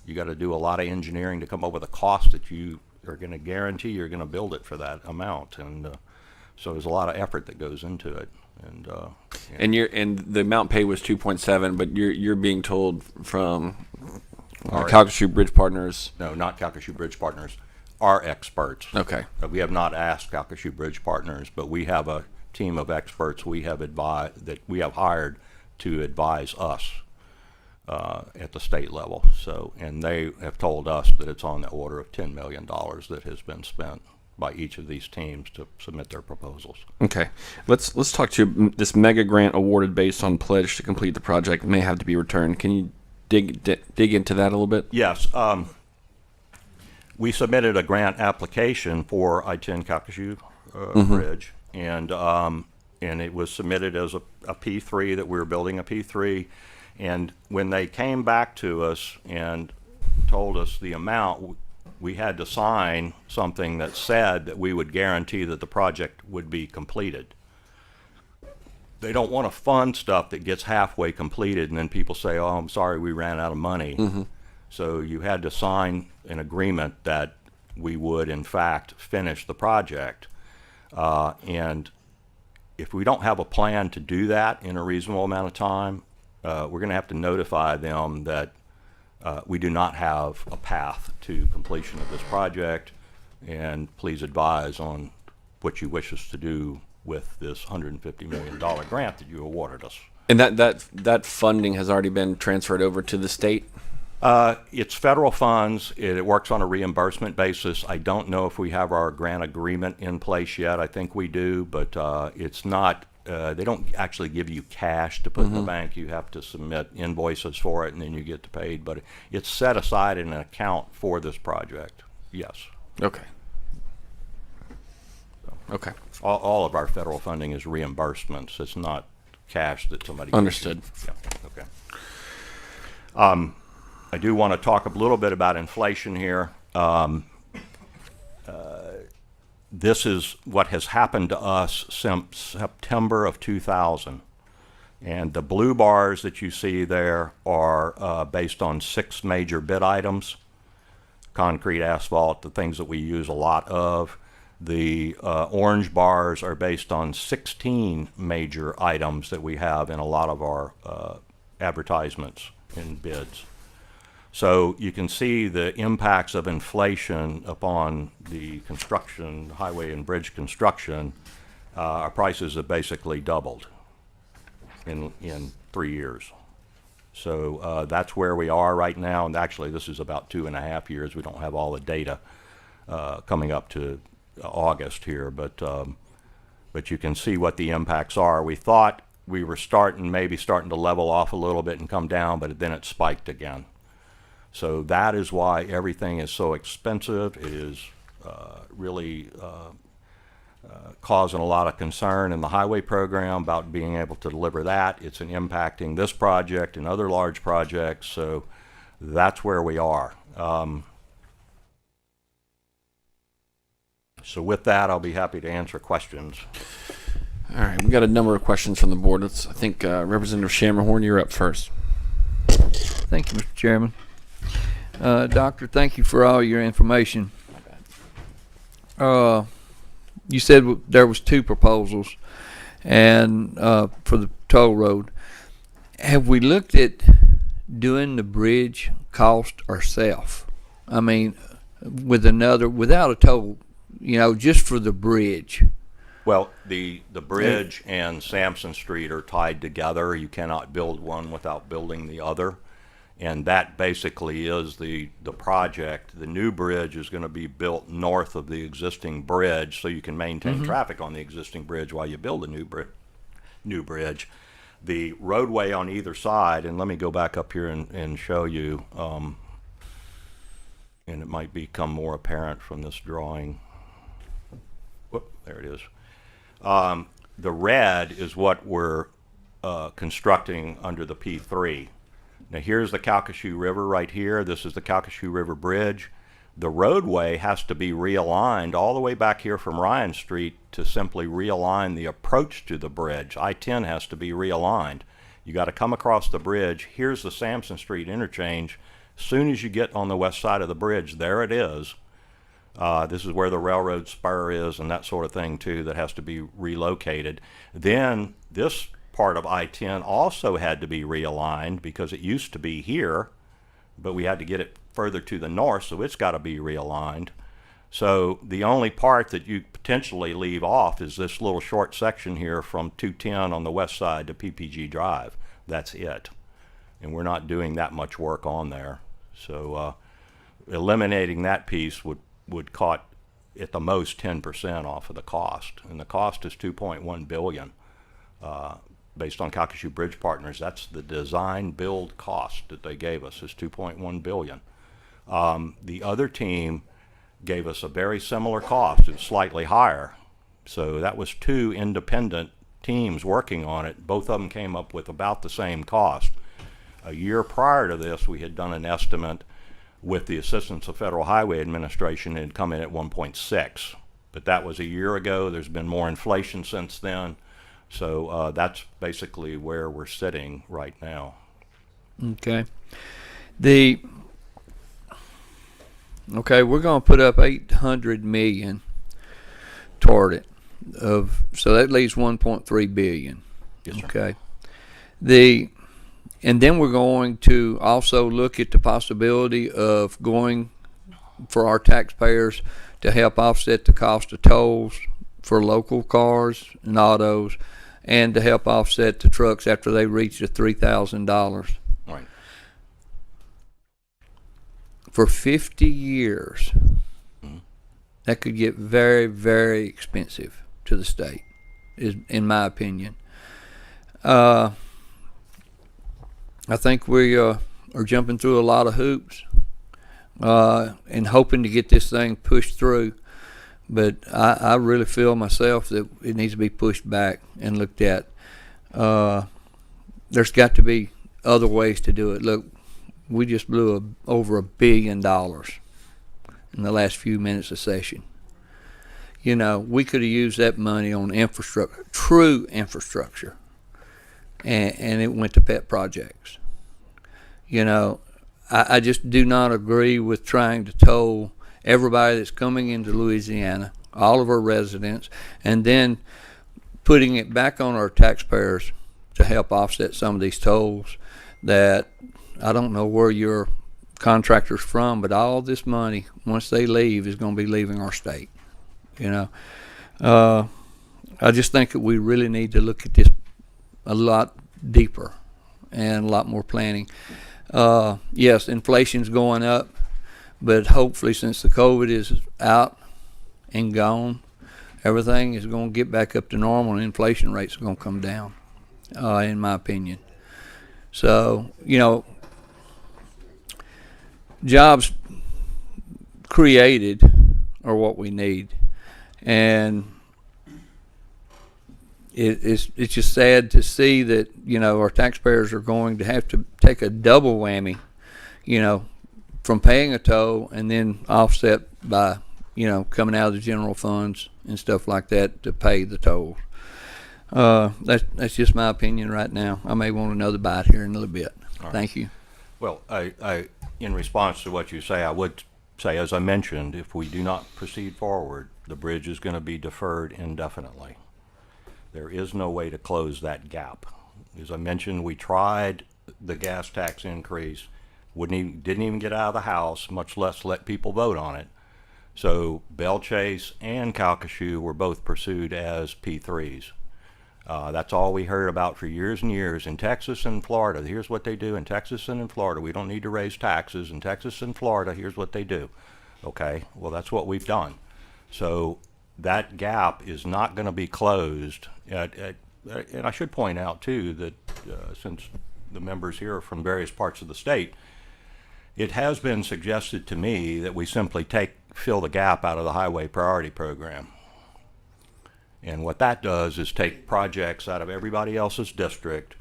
You got to do a lot of engineering to come up with a cost that you are going to guarantee you're going to build it for that amount. And So there's a lot of effort that goes into it. And And the amount paid was 2.7, but you're being told from Our- Calcasieu Bridge Partners. no, not Calcasieu Bridge Partners, our experts. Okay. We have not asked Calcasieu Bridge Partners, but we have a team of experts we have hired to advise us at the state level. So, and they have told us that it's on the order of $10 million that has been spent by each of these teams to submit their proposals. Okay, let's talk to you. This mega grant awarded based on pledge to complete the project may have to be returned. Can you dig into that a little bit? Yes, we submitted a grant application for I-10 Calcasieu Bridge, and it was submitted as a P3, that we were building a P3. And when they came back to us and told us the amount, we had to sign something that said that we would guarantee that the project would be completed. They don't want to fund stuff that gets halfway completed and then people say, oh, I'm sorry, we ran out of money. So you had to sign an agreement that we would, in fact, finish the project. And if we don't have a plan to do that in a reasonable amount of time, we're going to have to notify them that we do not have a path to completion of this project, and please advise on what you wish us to do with this $150 million grant that you awarded us. And that funding has already been transferred over to the state? It's federal funds. It works on a reimbursement basis. I don't know if we have our grant agreement in place yet. I think we do, but it's not. They don't actually give you cash to put in the bank. You have to submit invoices for it, and then you get paid. But it's set aside in an account for this project. Yes. Okay. Okay. All of our federal funding is reimbursements. It's not cash that somebody gives you. Understood. Yeah. Okay. I do want to talk a little bit about inflation here. This is what has happened to us since September of 2000. And the blue bars that you see there are based on 6 major bid items: concrete, asphalt, the things that we use a lot of. The orange bars are based on 16 major items that we have in a lot of our advertisements and bids. So you can see the impacts of inflation upon the construction, highway and bridge construction. Our prices have basically doubled in 3 years. So that's where we are right now. And actually, this is about 2.5 years. We don't have all the data coming up to August here, but you can see what the impacts are. We thought we were maybe starting to level off a little bit and come down, but then it spiked again. So that is why everything is so expensive. It is really causing a lot of concern in the highway program about being able to deliver that. It's impacting this project and other large projects. So that's where we are. So with that, I'll be happy to answer questions. All right, we've got a number of questions from the board. I think Representative Shammerhorn, you're up first. Thank you, Mr. Chairman. Doctor, thank you for all your information. You said there was 2 proposals, and for the toll road. Have we looked at doing the bridge cost ourselves? I mean, without a toll, just for the bridge. Well, the bridge and Sampson Street are tied together. You cannot build one without building the other. And that basically is the project. The new bridge is going to be built north of the existing bridge, so you can maintain traffic on the existing bridge while you build a new bridge. The roadway on either side, and let me go back up here and show you, and it might become more apparent from this drawing. Whoop, there it is. The red is what we're constructing under the P3. Now here's the Calcasieu River right here. This is the Calcasieu River Bridge. The roadway has to be realigned all the way back here from Ryan Street to simply realign the approach to the bridge. I-10 has to be realigned. You got to come across the bridge. Here's the Sampson Street interchange. As soon as you get on the west side of the bridge, there it is. This is where the railroad spur is and that sort of thing too, that has to be relocated. Then this part of I-10 also had to be realigned because it used to be here, but we had to get it further to the north, so it's got to be realigned. So the only part that you potentially leave off is this little short section here from 210 on the west side to PPG Drive. That's it. And we're not doing that much work on there. So eliminating that piece would cut at the most 10% off of the cost. And the cost is $2.1 billion. Based on Calcasieu Bridge Partners, that's the design build cost that they gave us, is $2.1 billion. The other team gave us a very similar cost. It's slightly higher. So that was two independent teams working on it. Both of them came up with about the same cost. A year prior to this, we had done an estimate with the assistance of Federal Highway Administration and come in at 1.6. But that was a year ago. There's been more inflation since then. So that's basically where we're sitting right now. Okay. Okay, we're going to put up 800 million toward it. So that leaves 1.3 billion. Yes, sir. Okay. And then we're going to also look at the possibility of going for our taxpayers to help offset the cost of tolls for local cars and autos, and to help offset the trucks after they reach the $3,000. Right. For 50 years, that could get very, very expensive to the state, is in my opinion. I think we are jumping through a lot of hoops and hoping to get this thing pushed through. But I really feel myself that it needs to be pushed back and looked at. There's got to be other ways to do it. Look, we just blew over $1 billion in the last few minutes of session. You know, we could have used that money on infrastructure, true infrastructure, and it went to pet projects. You know, I just do not agree with trying to toll everybody that's coming into Louisiana, all of our residents, and then putting it back on our taxpayers to help offset some of these tolls that I don't know where your contractor's from, but all this money, once they leave, is going to be leaving our state. You know, I just think that we really need to look at this a lot deeper and a lot more planning. Yes, inflation's going up, but hopefully since the COVID is out and gone, everything is going to get back up to normal and inflation rates are going to come down, in my opinion. So, you know, jobs created are what we need. And it's just sad to see that, you know, our taxpayers are going to have to take a double whammy, you know, from paying a toll and then offset by, you know, coming out of the general funds and stuff like that to pay the tolls. That's just my opinion right now. I may want another bite here in a little bit. All right. Thank you. Well, I in response to what you say, I would say, as I mentioned, if we do not proceed forward, the bridge is going to be deferred indefinitely. There is no way to close that gap. As I mentioned, we tried the gas tax increase, didn't even get out of the House, much less let people vote on it. So Belle Chase and Calcasieu were both pursued as P3s. That's all we heard about for years and years. In Texas and Florida, here's what they do. In Texas and in Florida, we don't need to raise taxes. In Texas and Florida, here's what they do. Okay, well, that's what we've done. So that gap is not going to be closed. And I should point out, too, that since the members here are from various parts of the state, it has been suggested to me that we simply fill the gap out of the highway priority program. And what that does is take projects out of everybody else's district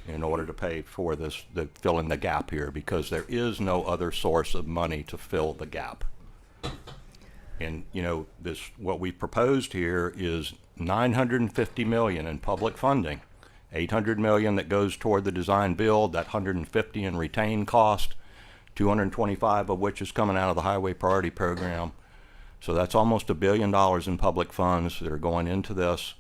in order to pay for fill in the gap here, because there is no other source of money to fill the gap. And you know, what we proposed here is $950 million in public funding, $800 million that goes toward the design build, that $150 in retained cost, $225 of which is coming out of the highway priority program. So that's almost $1 billion in public funds that are going into this.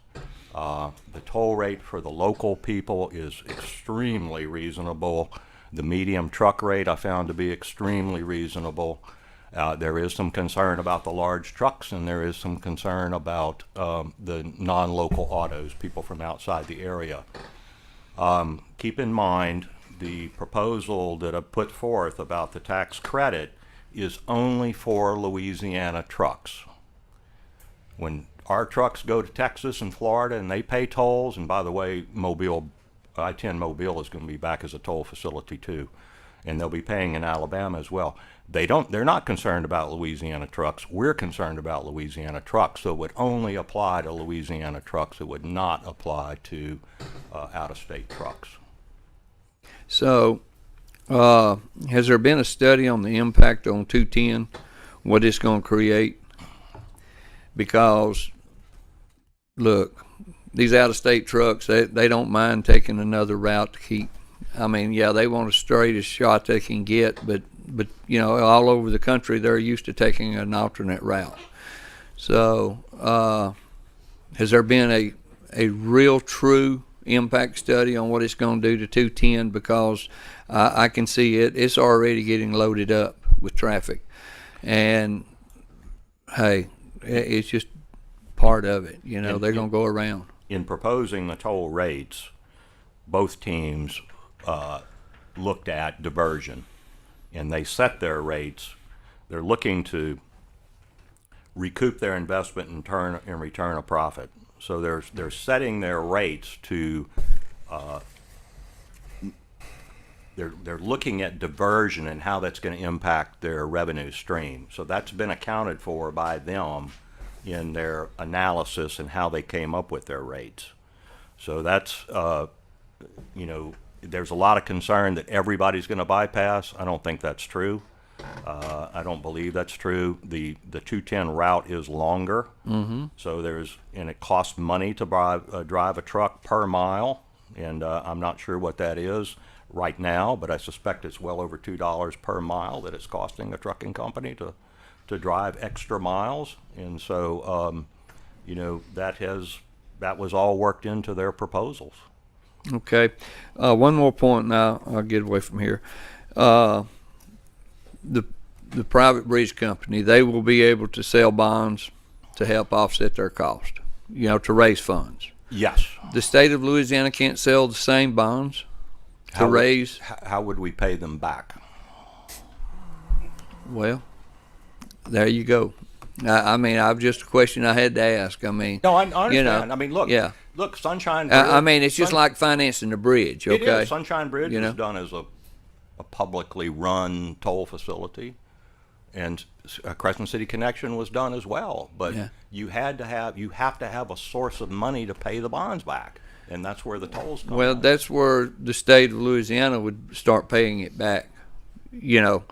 The toll rate for the local people is extremely reasonable. The medium truck rate I found to be extremely reasonable. There is some concern about the large trucks, and there is some concern about the non-local autos, people from outside the area. Keep in mind, the proposal that I put forth about the tax credit is only for Louisiana trucks. When our trucks go to Texas and Florida and they pay tolls, and by the way, Mobile, I-10 Mobile is going to be back as a toll facility too, and they'll be paying in Alabama as well. They're not concerned about Louisiana trucks. We're concerned about Louisiana trucks, so it would only apply to Louisiana trucks. It would not apply to out-of-state trucks. So, has there been a study on the impact on 210, what it's going to create? Because, look, these out-of-state trucks, they don't mind taking another route to keep. I mean, yeah, they want as straight a shot they can get, but you know, all over the country, they're used to taking an alternate route. So, has there been a real true impact study on what it's going to do to 210? Because I can see it's already getting loaded up with traffic, and hey, it's just part of it. You know, they're going to go around. In proposing the toll rates, both teams looked at diversion, and they set their rates. They're looking to recoup their investment and return a profit. So they're setting their rates to they're looking at diversion and how that's going to impact their revenue stream. So that's been accounted for by them in their analysis and how they came up with their rates. So that's you know, there's a lot of concern that everybody's going to bypass. I don't think that's true. I don't believe that's true. The 210 route is longer, so and it costs money to drive a truck per mile, and I'm not sure what that is right now, but I suspect it's well over $2 per mile that it's costing a trucking company to drive extra miles, and so you know, that was all worked into their proposals. Okay. One more point, now I'll get away from here. The private bridge company, they will be able to sell bonds to help offset their cost, you know, to raise funds. Yes. The state of Louisiana can't sell the same bonds to raise. How would we pay them back? Well, there you go. I mean, I've just a question I had to ask. I mean, No, I understand. You know, I mean, look, yeah. look, Sunshine Bridge. I mean, it's just like financing the bridge. Okay. It is. Sunshine Bridge You know? was done as a publicly run toll facility, and Crescent City Connection was done as well. But Yeah. you have to have a source of money to pay the bonds back, and that's where the tolls come. Well, in. that's where the state of Louisiana would start paying it back. You know,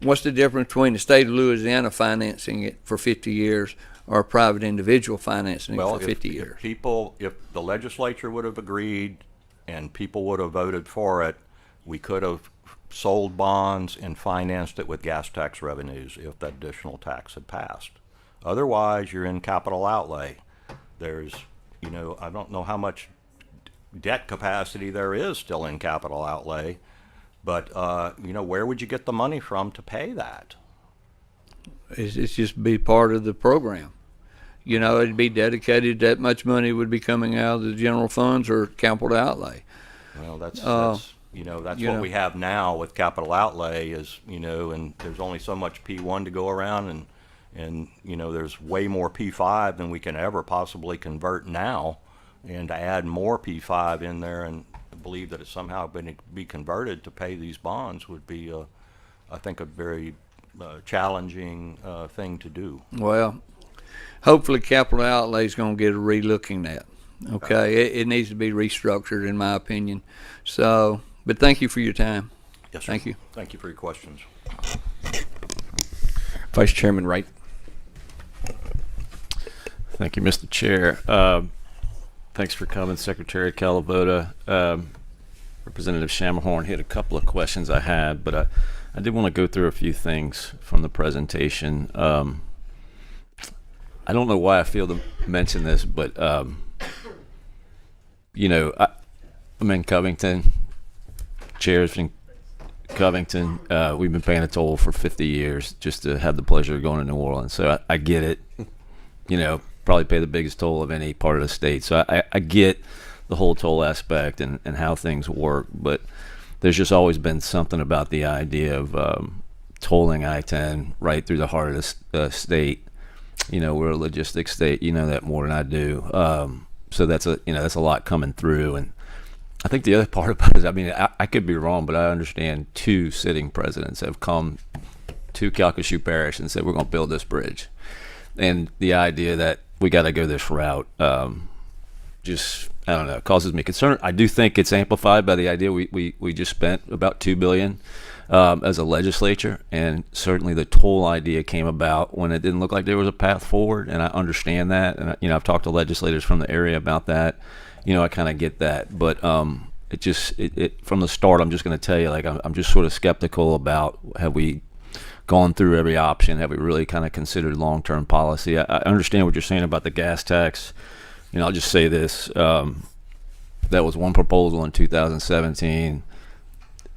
what's the difference between the state of Louisiana financing it for 50 years or a private individual financing it for 50 years? If the legislature would have agreed and people would have voted for it, we could have sold bonds and financed it with gas tax revenues if that additional tax had passed. Otherwise, you're in capital outlay. There's, you know, I don't know how much debt capacity there is still in capital outlay, but, you know, where would you get the money from to pay that? It's just be part of the program. You know, it'd be dedicated. That much money would be coming out of the general funds or capital outlay. Well, that's you what know. we have now with capital outlay is, you know, and there's only so much P1 to go around, and you know, there's way more P5 than we can ever possibly convert now, and to add more P5 in there and believe that it's somehow going to be converted to pay these bonds would be, I think, a very challenging thing to do. Well, hopefully capital outlay is going to get a relooking at. Okay, it needs to be restructured, in my opinion. So, but thank you for your time. Yes, sir. Thank you. Thank you for your questions. Vice Chairman Wright. Thank you, Mr. Chair. Thanks for coming, Secretary Calavota. Representative Shammerhorn hit a couple of questions I had, but I did want to go through a few things from the presentation. I don't know why I feel to mention this, but you know, I'm in Covington. Chair's in Covington. We've been paying a toll for 50 years just to have the pleasure of going to New Orleans. So I get it. You know, probably pay the biggest toll of any part of the state. So I get the whole toll aspect and how things work. But there's just always been something about the idea of tolling I-10 right through the heart of the state. You know, we're a logistics state. You know that more than I do. So that's a lot coming through. And I think the other part about it is, I mean, I could be wrong, but I understand 2 sitting presidents have come to Calcasieu Parish and said, we're going to build this bridge. And the idea that we got to go this route just, I don't know, causes me concern. I do think it's amplified by the idea we just spent about $2 billion as a legislature, and certainly the toll idea came about when it didn't look like there was a path forward, and I understand that. And you know, I've talked to legislators from the area about that. You know, I kind of get that, but it from the start, I'm just going to tell you, like, I'm just sort of skeptical about, have we gone through every option? Have we really kind of considered long-term policy? I understand what you're saying about the gas tax. You know, I'll just say this: that was one proposal in 2017.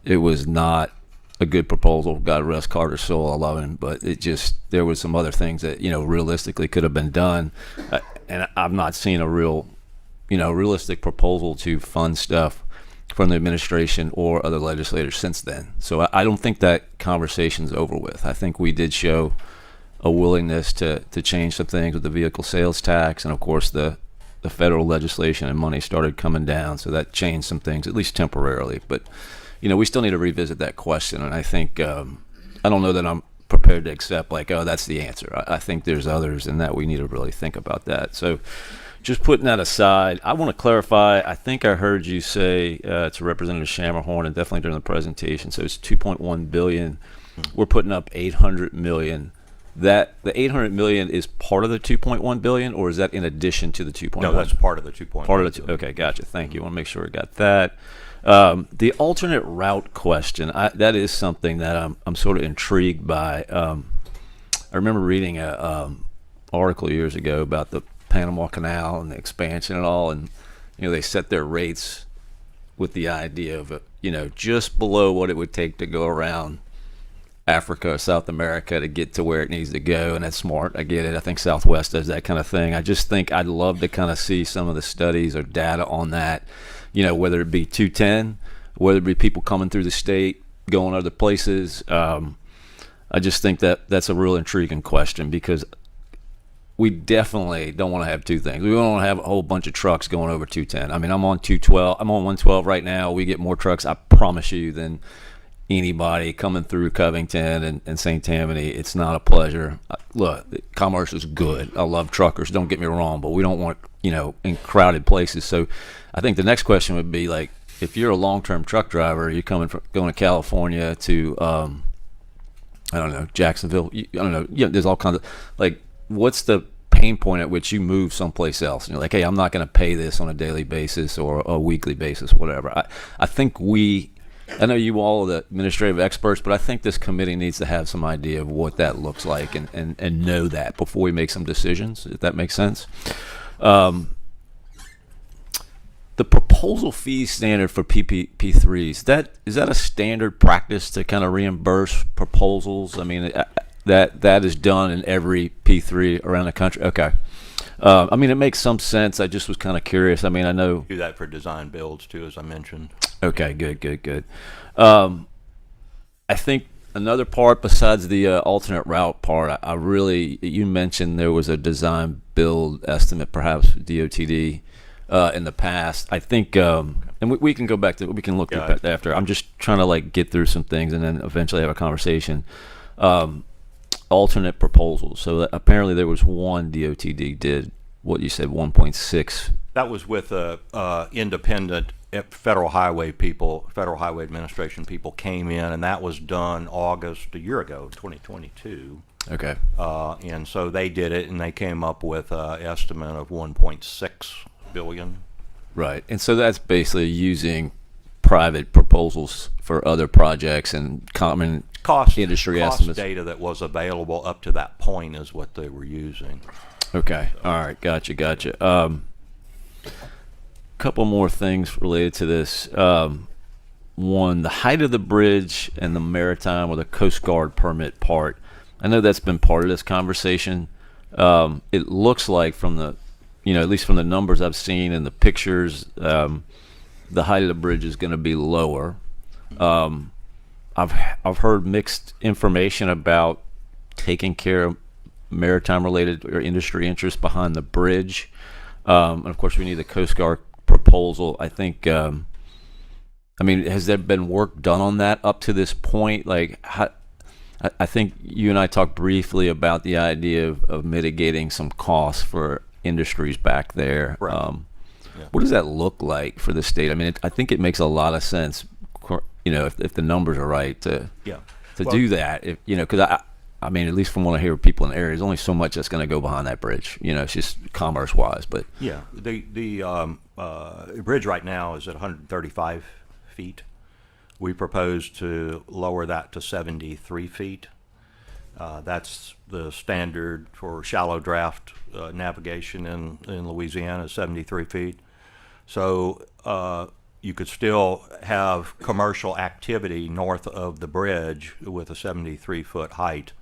It was not a good proposal. God rest Carter's soul, I love him, but there was some other things that, you know, realistically could have been done, and I've not seen a realistic proposal to fund stuff from the administration or other legislators since then. So I don't think that conversation's over with. I think we did show a willingness to change some things with the vehicle sales tax, and of course the federal legislation and money started coming down, so that changed some things, at least temporarily. But you know, we still need to revisit that question, and I think I don't know that I'm prepared to accept, like, oh, that's the answer. I think there's others, and that we need to really think about that. So just putting that aside, I want to clarify. I think I heard you say to Representative Shammerhorn, and definitely during the presentation, so it's $2.1 billion. We're putting up $800 million. That the $800 million is part of the $2.1 billion, or is that in addition to the 2.1? No, that's part of the 2.1. Part of the okay, gotcha. Thank you. I want to make sure we got that. The alternate route question, that is something that I'm sort of intrigued by. I remember reading a article years ago about the Panama Canal and the expansion and all, and you know, they set their rates with the idea of just below what it would take to go around Africa or South America to get to where it needs to go, and that's smart. I get it. I think Southwest does that kind of thing. I just think I'd love to kind of see some of the studies or data on that, whether it be 210, whether it be people coming through the state, going other places. I just think that's a real intriguing question, because we definitely don't want to have two things. We don't want to have a whole bunch of trucks going over 210. I mean, I'm on 212. I'm on 112 right now. We get more trucks, I promise you, than anybody coming through Covington and St. Tammany. It's not a pleasure. Look, commerce is good. I love truckers, don't get me wrong, but we don't want, in crowded places. So I think the next question would be, like, if you're a long-term truck driver, you're going to California to, I don't know, Jacksonville. I don't know. There's all kinds of, like, what's the pain point at which you move someplace else? And you're like, hey, I'm not going to pay this on a daily basis or a weekly basis, whatever. I think I know you all are the administrative experts, but I think this committee needs to have some idea of what that looks like and know that before we make some decisions, if that makes sense. The proposal fee standard for P3s, is that a standard practice to kind of reimburse proposals? I mean, that is done in every P3 around the country. Okay. I mean, it makes some sense. I just was kind of curious. I mean, I know Do that for design builds too, as I mentioned. Okay, good. I think another part besides the alternate route part, you mentioned there was a design build estimate, perhaps DOTD, in the past. I think, and we can go back to, we can look at that after. I'm just trying to get through some things and then eventually have a conversation. Alternate proposals. So apparently there was one DOTD did what you said, 1.6. That was with independent Federal Highway Administration people came in, and that was done August a year ago, 2022. Okay. And so they did it, and they came up with an estimate of $1.6 billion. Right. And so that's basically using private proposals for other projects and common industry cost estimates? data that was available up to that point is what they were using. Okay. All right. Gotcha. Couple more things related to this. One, the height of the bridge and the maritime or the Coast Guard permit part. I know that's been part of this conversation. It looks like from the, at least from the numbers I've seen and the pictures, the height of the bridge is going to be lower. I've heard mixed information about taking care of maritime related or industry interests behind the bridge. And of course, we need the Coast Guard proposal. I think, has there been work done on that up to this point? I think you and I talked briefly about the idea of mitigating some costs for industries back there. Right. What does that look like for the state? I think it makes a lot of sense, if the numbers are right to do that. Because at least from what I hear people in the area, there's only so much that's going to go behind that bridge. It's just commerce-wise. But yeah, the bridge right now is at 135 feet. We propose to lower that to 73 feet. That's the standard for shallow draft navigation in Louisiana, 73 feet. So you could still have commercial activity north of the bridge with a 73-foot height.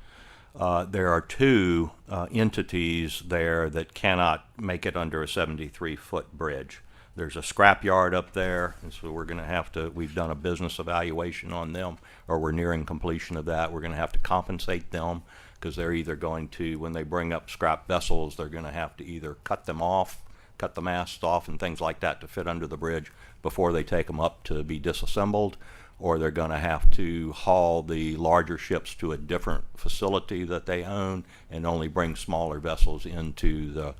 There are two entities there that cannot make it under a 73-foot bridge. There's a scrap yard up there, and so we're going to have to, we've done a business evaluation on them, or we're nearing completion of that. We're going to have to compensate them because they're either going to, when they bring up scrap vessels, they're going to have to either cut them off, cut the masts off and things like that to fit under the bridge before they take them up to be disassembled, or they're going to have to haul the larger ships to a different facility that they own and only bring smaller vessels into the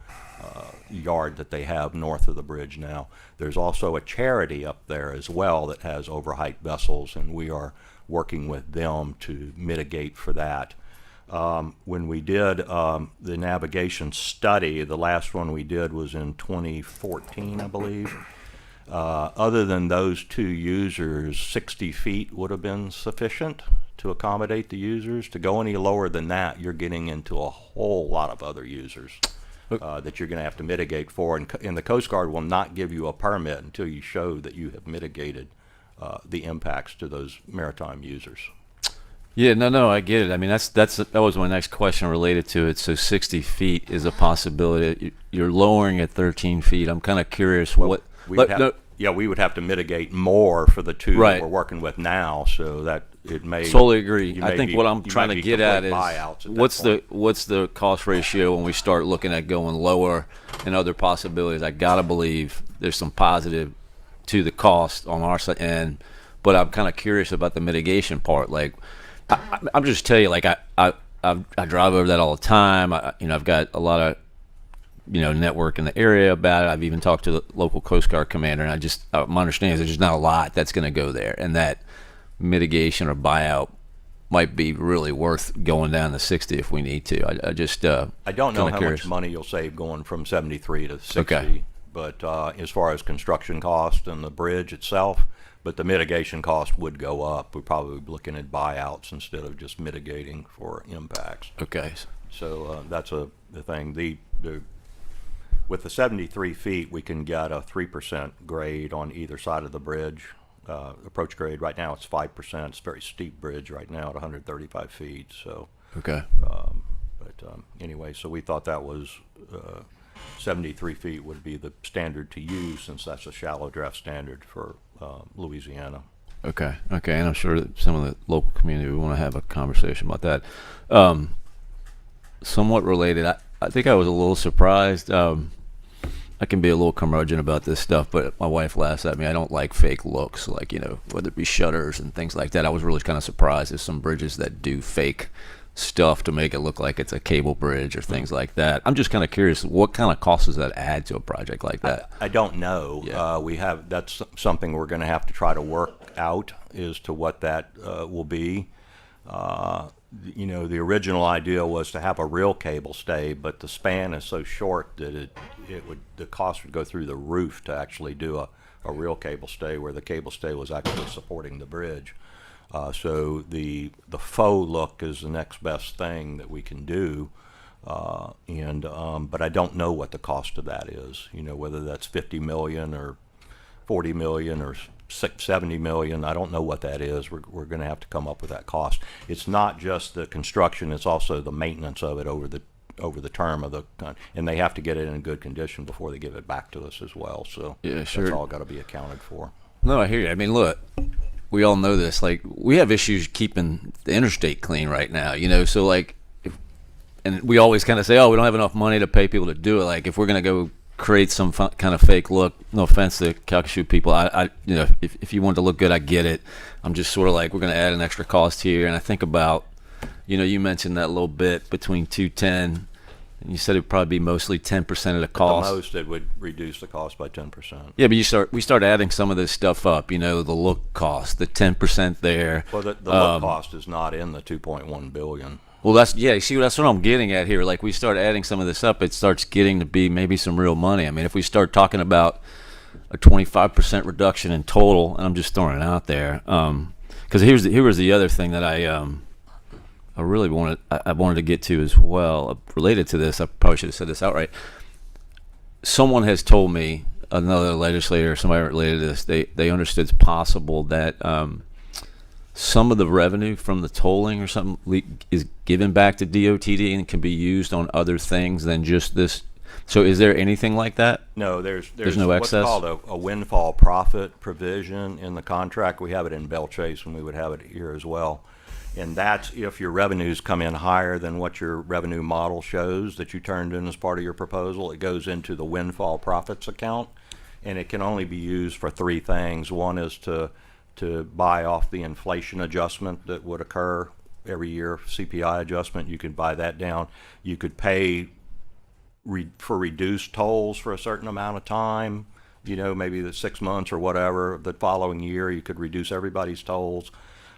yard that they have north of the bridge now. There's also a charity up there as well that has overheight vessels, and we are working with them to mitigate for that. When we did the navigation study, the last one we did was in 2014, I believe. Other than those two users, 60 feet would have been sufficient to accommodate the users. To go any lower than that, you're getting into a whole lot of other users that you're going to have to mitigate for. And the Coast Guard will not give you a permit until you show that you have mitigated the impacts to those maritime users. Yeah, no, I get it. That was my next question related to it. So 60 feet is a possibility. You're lowering at 13 feet. I'm kind of curious what. We would have to mitigate more for the two that we're working with now, so that it may. Totally agree. I think what I'm trying to get at is what's the cost ratio when we start looking at going lower and other possibilities. I gotta believe there's some positive to the cost on our side end, but I'm kind of curious about the mitigation part. I'm just tell you, I drive over that all the time. I've got a lot of network in the area about it. I've even talked to the local Coast Guard commander, and my understanding is there's just not a lot that's going to go there, and that mitigation or buyout might be really worth going down to 60 if we need to. I don't know how much money you'll save going from 73 to 60, okay. But as far as construction cost and the bridge itself, but the mitigation cost would go up. We're probably looking at buyouts instead of just mitigating for impacts. Okay. So that's the thing. With the 73 feet, we can get a 3% grade on either side of the bridge. Approach grade right now it's 5%. It's a very steep bridge right now at 135 feet. So okay. Anyway, so we thought that was 73 feet would be the standard to use, since that's a shallow draft standard for Louisiana. Okay, and I'm sure that some of the local community would want to have a conversation about that. Somewhat related, I think I was a little surprised. I can be a little curmudgeon about this stuff, but my wife laughs at me. I don't like fake looks, whether it be shutters and things like that. I was really kind of surprised. There's some bridges that do fake stuff to make it look like it's a cable bridge or things like that. I'm just kind of curious, what kind of cost does that add to a project like that? I don't know. Yeah. That's something we're going to have to try to work out as to what that will be. The original idea was to have a real cable stay, but the span is so short that the cost would go through the roof to actually do a real cable stay where the cable stay was actually supporting the bridge. So the faux look is the next best thing that we can do. But I don't know what the cost of that is, whether that's 50 million or 40 million or 70 million. I don't know what that is. We're going to have to come up with that cost. It's not just the construction, it's also the maintenance of it over the term of and they have to get it in good condition before they give it back to us as well. So Yeah, sure. that's all got to be accounted for. No, I hear you. I mean, look, we all know this. Like, we have issues keeping the interstate clean right now, so like, and we always kind of say, oh, we don't have enough money to pay people to do it. Like, if we're going to go create some kind of fake look, no offense to Calcasieu people, if you want to look good, I get it. I'm just sort of like, we're going to add an extra cost here. And I think about, you mentioned that little bit between 210, and you said it would probably be mostly 10% of the cost. At the most, it would reduce the cost by 10%. Yeah, but we start adding some of this stuff up, the look cost, the 10% there. Well, the look cost is not in the 2.1 billion. Well, that's what I'm getting at here. Like, we start adding some of this up, it starts getting to be maybe some real money. I mean, if we start talking about a 25% reduction in total, and I'm just throwing it out there, because here was the other thing that I really wanted to get to as well, related to this. I probably should have said this outright. Someone has told me, another legislator, somebody related to this, they understood it's possible that some of the revenue from the tolling or something is given back to DOTD and can be used on other things than just this. So is there anything like that? No, there's no what's excess? called a windfall profit provision in the contract. We have it in Bell Chase, and we would have it here as well. And that's if your revenues come in higher than what your revenue model shows that you turned in as part of your proposal. It goes into the windfall profits account, and it can only be used for three things. One is to buy off the inflation adjustment that would occur every year, CPI adjustment. You could buy that down. You could pay for reduced tolls for a certain amount of time, maybe the 6 months or whatever. The following year, you could reduce everybody's tolls.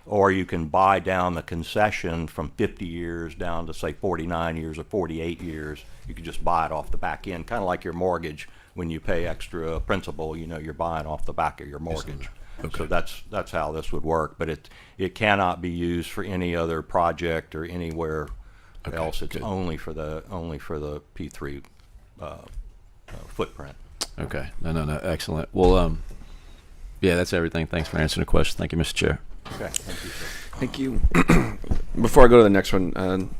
Or you can buy down the concession from 50 years down to, say, 49 years or 48 years. You could just buy it off the back end, kind of like your mortgage. When you pay extra principal, you're buying off the back of your mortgage. Okay. So that's how this would work. But it cannot be used for any other project or anywhere else. It's only for the P3 footprint. Okay. No. Excellent. Well, yeah, that's everything. Thanks for answering the question. Thank you, Mr. Chair. Okay. Thank you, sir. Thank you. Before I go to the next one,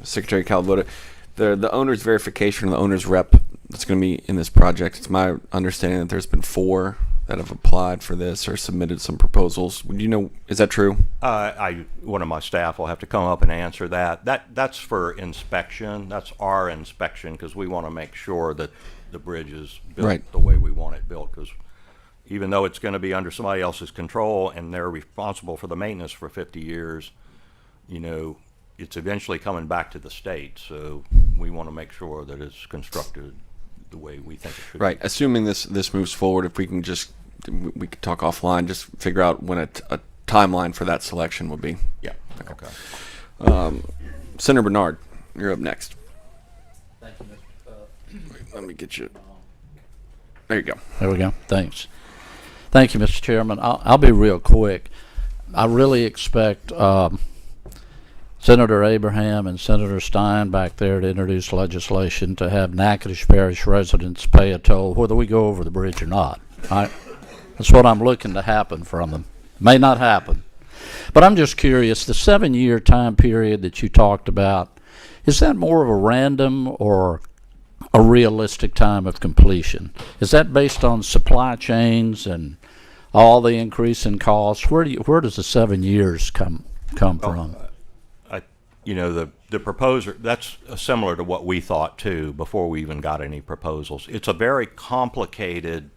Secretary Calabota, the owner's verification, the owner's rep that's going to be in this project, it's my understanding that there's been 4 that have applied for this or submitted some proposals. Would you know, is that true? One of my staff will have to come up and answer that. That's for inspection. That's our inspection, because we want to make sure that the bridge is built the way we want it built, because even though it's going to be under somebody else's control and they're responsible for the maintenance for 50 years, it's eventually coming back to the state. So we want to make sure that it's constructed the way we think it should be. be. Assuming this moves forward, if we can we could talk offline, just figure out when a timeline for that selection would be. Yeah. Okay. Senator Bernard, you're up next. Thank you, Mr. Let me get you. There you go. There we go. Thanks. Thank you, Mr. Chairman. I'll be real quick. I really expect Senator Abraham and Senator Stein back there to introduce legislation to have Natchitoches Parish residents pay a toll whether we go over the bridge or not. That's what I'm looking to happen from them. May not happen. But I'm just curious, the 7-year time period that you talked about, is that more of a random or a realistic time of completion? Is that based on supply chains and all the increase in costs? Where does the 7 years come from? The proposer, that's similar to what we thought too before we even got any proposals. It's a very complicated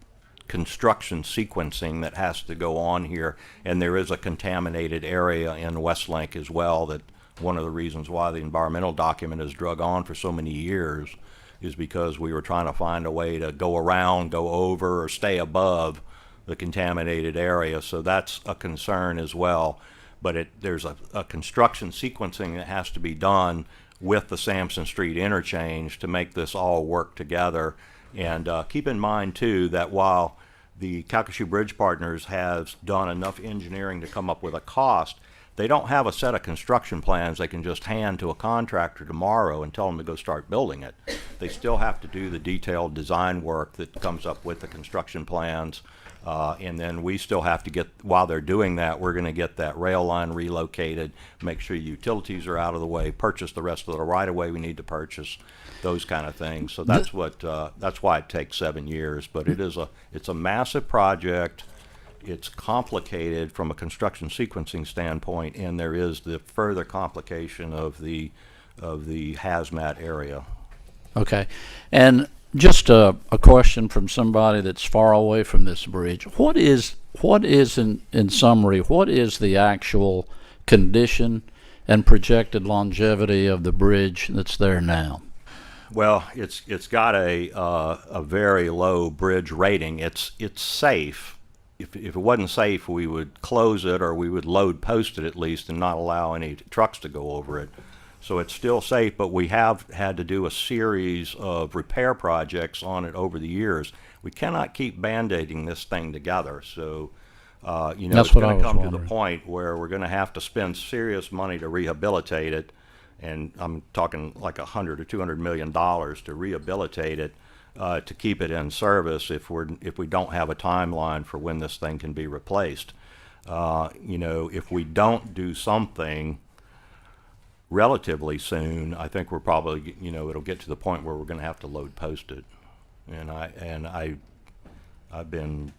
construction sequencing that has to go on here, and there is a contaminated area in Westlake as well. That one of the reasons why the environmental document has drug on for so many years is because we were trying to find a way to go around, go over, or stay above the contaminated area. So that's a concern as well. But there's a construction sequencing that has to be done with the Sampson Street interchange to make this all work together. And keep in mind too that while the Calcasieu Bridge Partners has done enough engineering to come up with a cost. They don't have a set of construction plans they can just hand to a contractor tomorrow and tell them to go start building it. They still have to do the detailed design work that comes up with the construction plans. And then we still have to get, while they're doing that, we're going to get that rail line relocated, make sure utilities are out of the way, purchase the rest of the right-of-way we need to purchase, those kind of things. So that's that's why it takes 7 years. But it's a massive project. It's complicated from a construction sequencing standpoint, and there is the further complication of the hazmat area. Okay. And just a question from somebody that's far away from this bridge. What is in summary, what is the actual condition and projected longevity of the bridge that's there now? Well, it's got a very low bridge rating. It's safe. If it wasn't safe, we would close it, or we would load post it at least and not allow any trucks to go over it. So it's still safe, but we have had to do a series of repair projects on it over the years. We cannot keep band-aiding this thing together. So, it's going to come to the point where we're going to have to spend serious money to rehabilitate it. And I'm talking like $100 or $200 million to rehabilitate it, to keep it in service if we don't have a timeline for when this thing can be replaced. If we don't do something relatively soon, I think we're probably, it'll get to the point where we're going to have to load post it. And I've been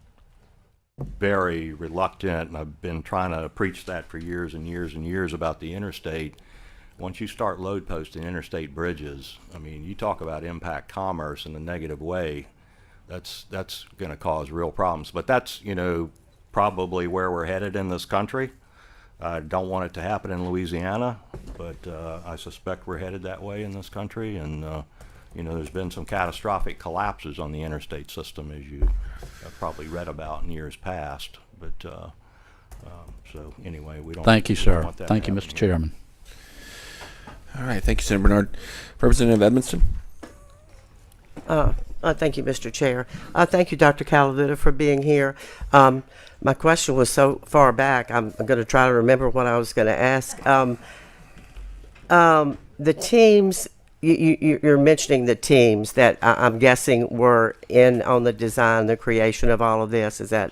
very reluctant, and I've been trying to preach that for years and years and years about the interstate. Once you start load posting interstate bridges, I mean, you talk about impact commerce in a negative way, that's going to cause real problems. But that's, probably where we're headed in this country. I don't want it to happen in Louisiana, but I suspect we're headed that way in this country. And, there's been some catastrophic collapses on the interstate system, as you have probably read about in years past. But so anyway, we don't. Thank you, we don't sir. want that Thank you, happening Mr. here. Chairman. All right, thank you, Senator Bernard. Representative Edmondson. Thank you, Mr. Chair. Thank you, Dr. Calavita, for being here. My question was so far back, I'm going to try to remember what I was going to ask. The teams, you're mentioning the teams that I'm guessing were in on the design, the creation of all of this. Is that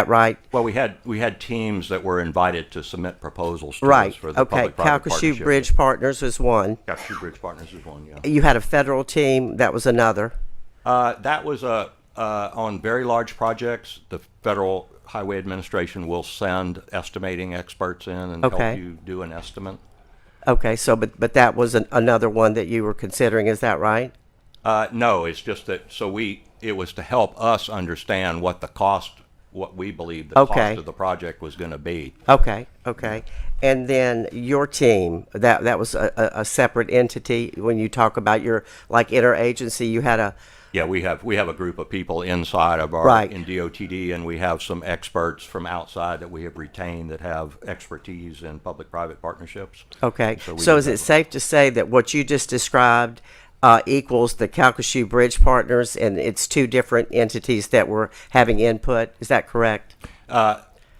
right? Well, we had teams that were invited to submit proposals to Right. us for the Okay. public-private Calcasieu partnership. Bridge Partners was one. Calcasieu Bridge Partners is one, yeah. You had a federal team. That was another. That was on very large projects. The Federal Highway Administration will send estimating experts in and Okay. help you do an estimate. Okay. So, but that was another one that you were considering. Is that right? No, it's just that it was to help us understand what we believe the Okay. cost of the project was going to be. Okay, okay. And then your team, that was a separate entity. When you talk about your interagency, you had a Yeah, we have a group of people inside of our Right. in DOTD, and we have some experts from outside that we have retained that have expertise in public-private partnerships. okay. So we So do is it have- safe to say that what you just described equals the Calcasieu Bridge Partners, and it's two different entities that were having input? Is that correct?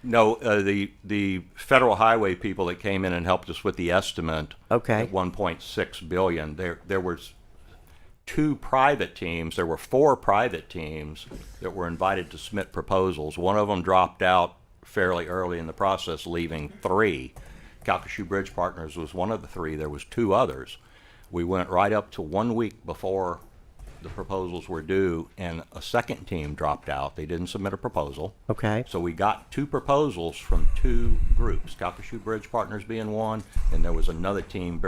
No, the federal highway people that came in and helped us with the estimate. Okay. At 1.6 billion. There was two private teams. There were four private teams that were invited to submit proposals. One of them dropped out fairly early in the process, leaving three. Calcasieu Bridge Partners was one of the three. There was two others. We went right up to 1 week before the proposals were due, and a second team dropped out. They didn't submit a proposal. Okay. So we got two proposals from two groups, Calcasieu Bridge Partners being one, and there was another team,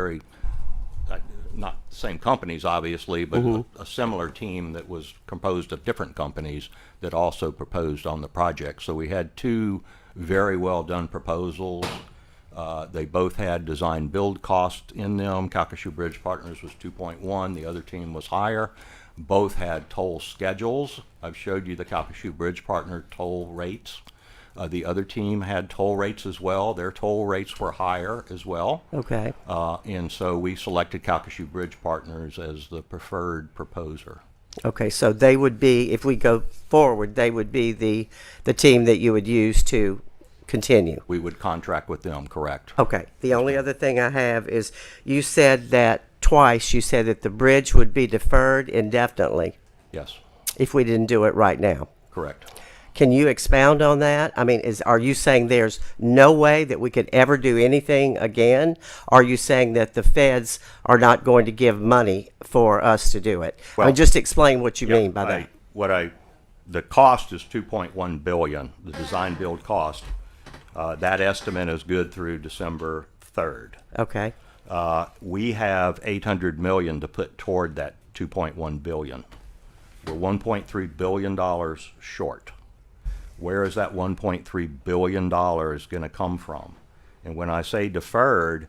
not the same companies obviously, but a similar team that was composed of different companies that also proposed on the project. So we had two very well done proposals. They both had design build cost in them. Calcasieu Bridge Partners was 2.1, the other team was higher. Both had toll schedules. I've showed you the Calcasieu Bridge Partner toll rates. The other team had toll rates as well. Their toll rates were higher as well. Okay. And so we selected Calcasieu Bridge Partners as the preferred proposer. Okay, so they would be, if we go forward, they would be the team that you would use to continue. We would contract with them, correct? Okay, the only other thing I have is, you said that twice, you said that the bridge would be deferred indefinitely Yes, if we didn't do it right now. correct. Can you expound on that? I mean, are you saying there's no way that we could ever do anything again? Are you saying that the feds are not going to give money for us to do it? I Well, mean, just explain what you Yeah, mean by that. The cost is 2.1 billion, the design build cost. That estimate is good through December 3rd. Okay, We have 800 million to put toward that 2.1 billion. We're 1.3 billion dollars short. Where is that 1.3 billion dollars going to come from? And when I say deferred,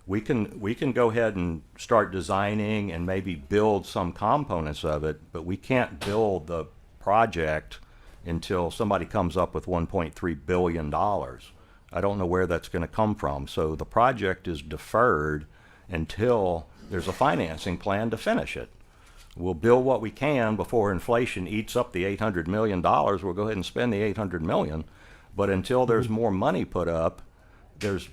we can go ahead and start designing and maybe build some components of it, but we can't build the project until somebody comes up with 1.3 billion dollars. I don't know where that's going to come from. So the project is deferred until there's a financing plan to finish it. We'll build what we can before inflation eats up the $800 million. We'll go ahead and spend the $800 million. But until there's more money put up, there's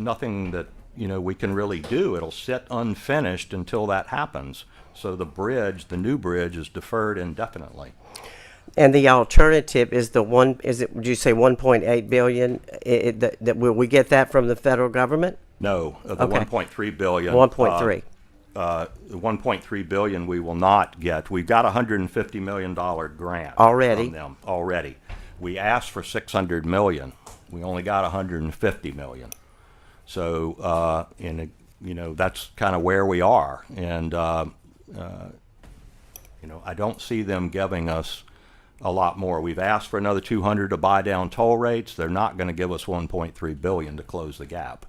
nothing that, we can really do. It'll sit unfinished until that happens. So the new bridge is deferred indefinitely. and the alternative is would you say 1.8 billion? Will we get that from the federal government? No, the Okay. 1.3 billion. 1.3. The 1.3 billion we will not get. We've got a $150 million grant Already? from them already. We asked for 600 million. We only got 150 million. So, that's kind of where we are. And, I don't see them giving us a lot more. We've asked for another 200 to buy down toll rates. They're not going to give us 1.3 billion to close the gap.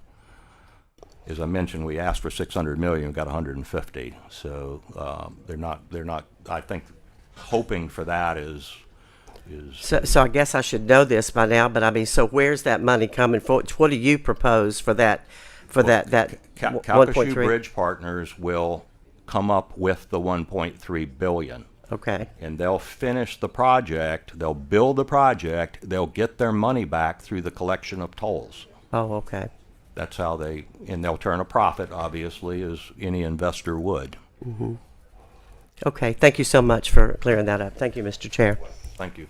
As I mentioned, we asked for 600 million, we got 150. So they're not. I think hoping for that is. So I guess I should know this by now, but I mean, so where's that money coming from? What do you propose for that? That Calcasieu 1.3? Bridge Partners will come up with the 1.3 billion. Okay. And they'll finish the project. They'll build the project. They'll get their money back through the collection of tolls. Oh, okay. That's how and they'll turn a profit, obviously, as any investor would. Okay. Thank you so much for clearing that up. Thank you, Mr. Chair. Thank you.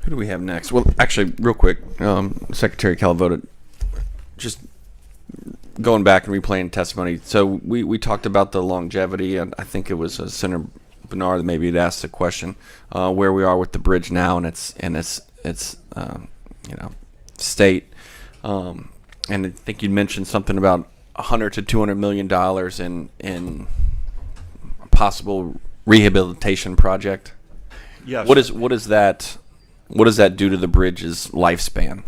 Who do we have next? Well, actually, real quick, Secretary Calavoda, just going back and replaying testimony. So we talked about the longevity, and I think it was Senator Bernard that maybe had asked the question where we are with the bridge now and its state. And I think you mentioned something about $100 to $200 million in a possible rehabilitation project. Yes. What does that do to the bridge's lifespan?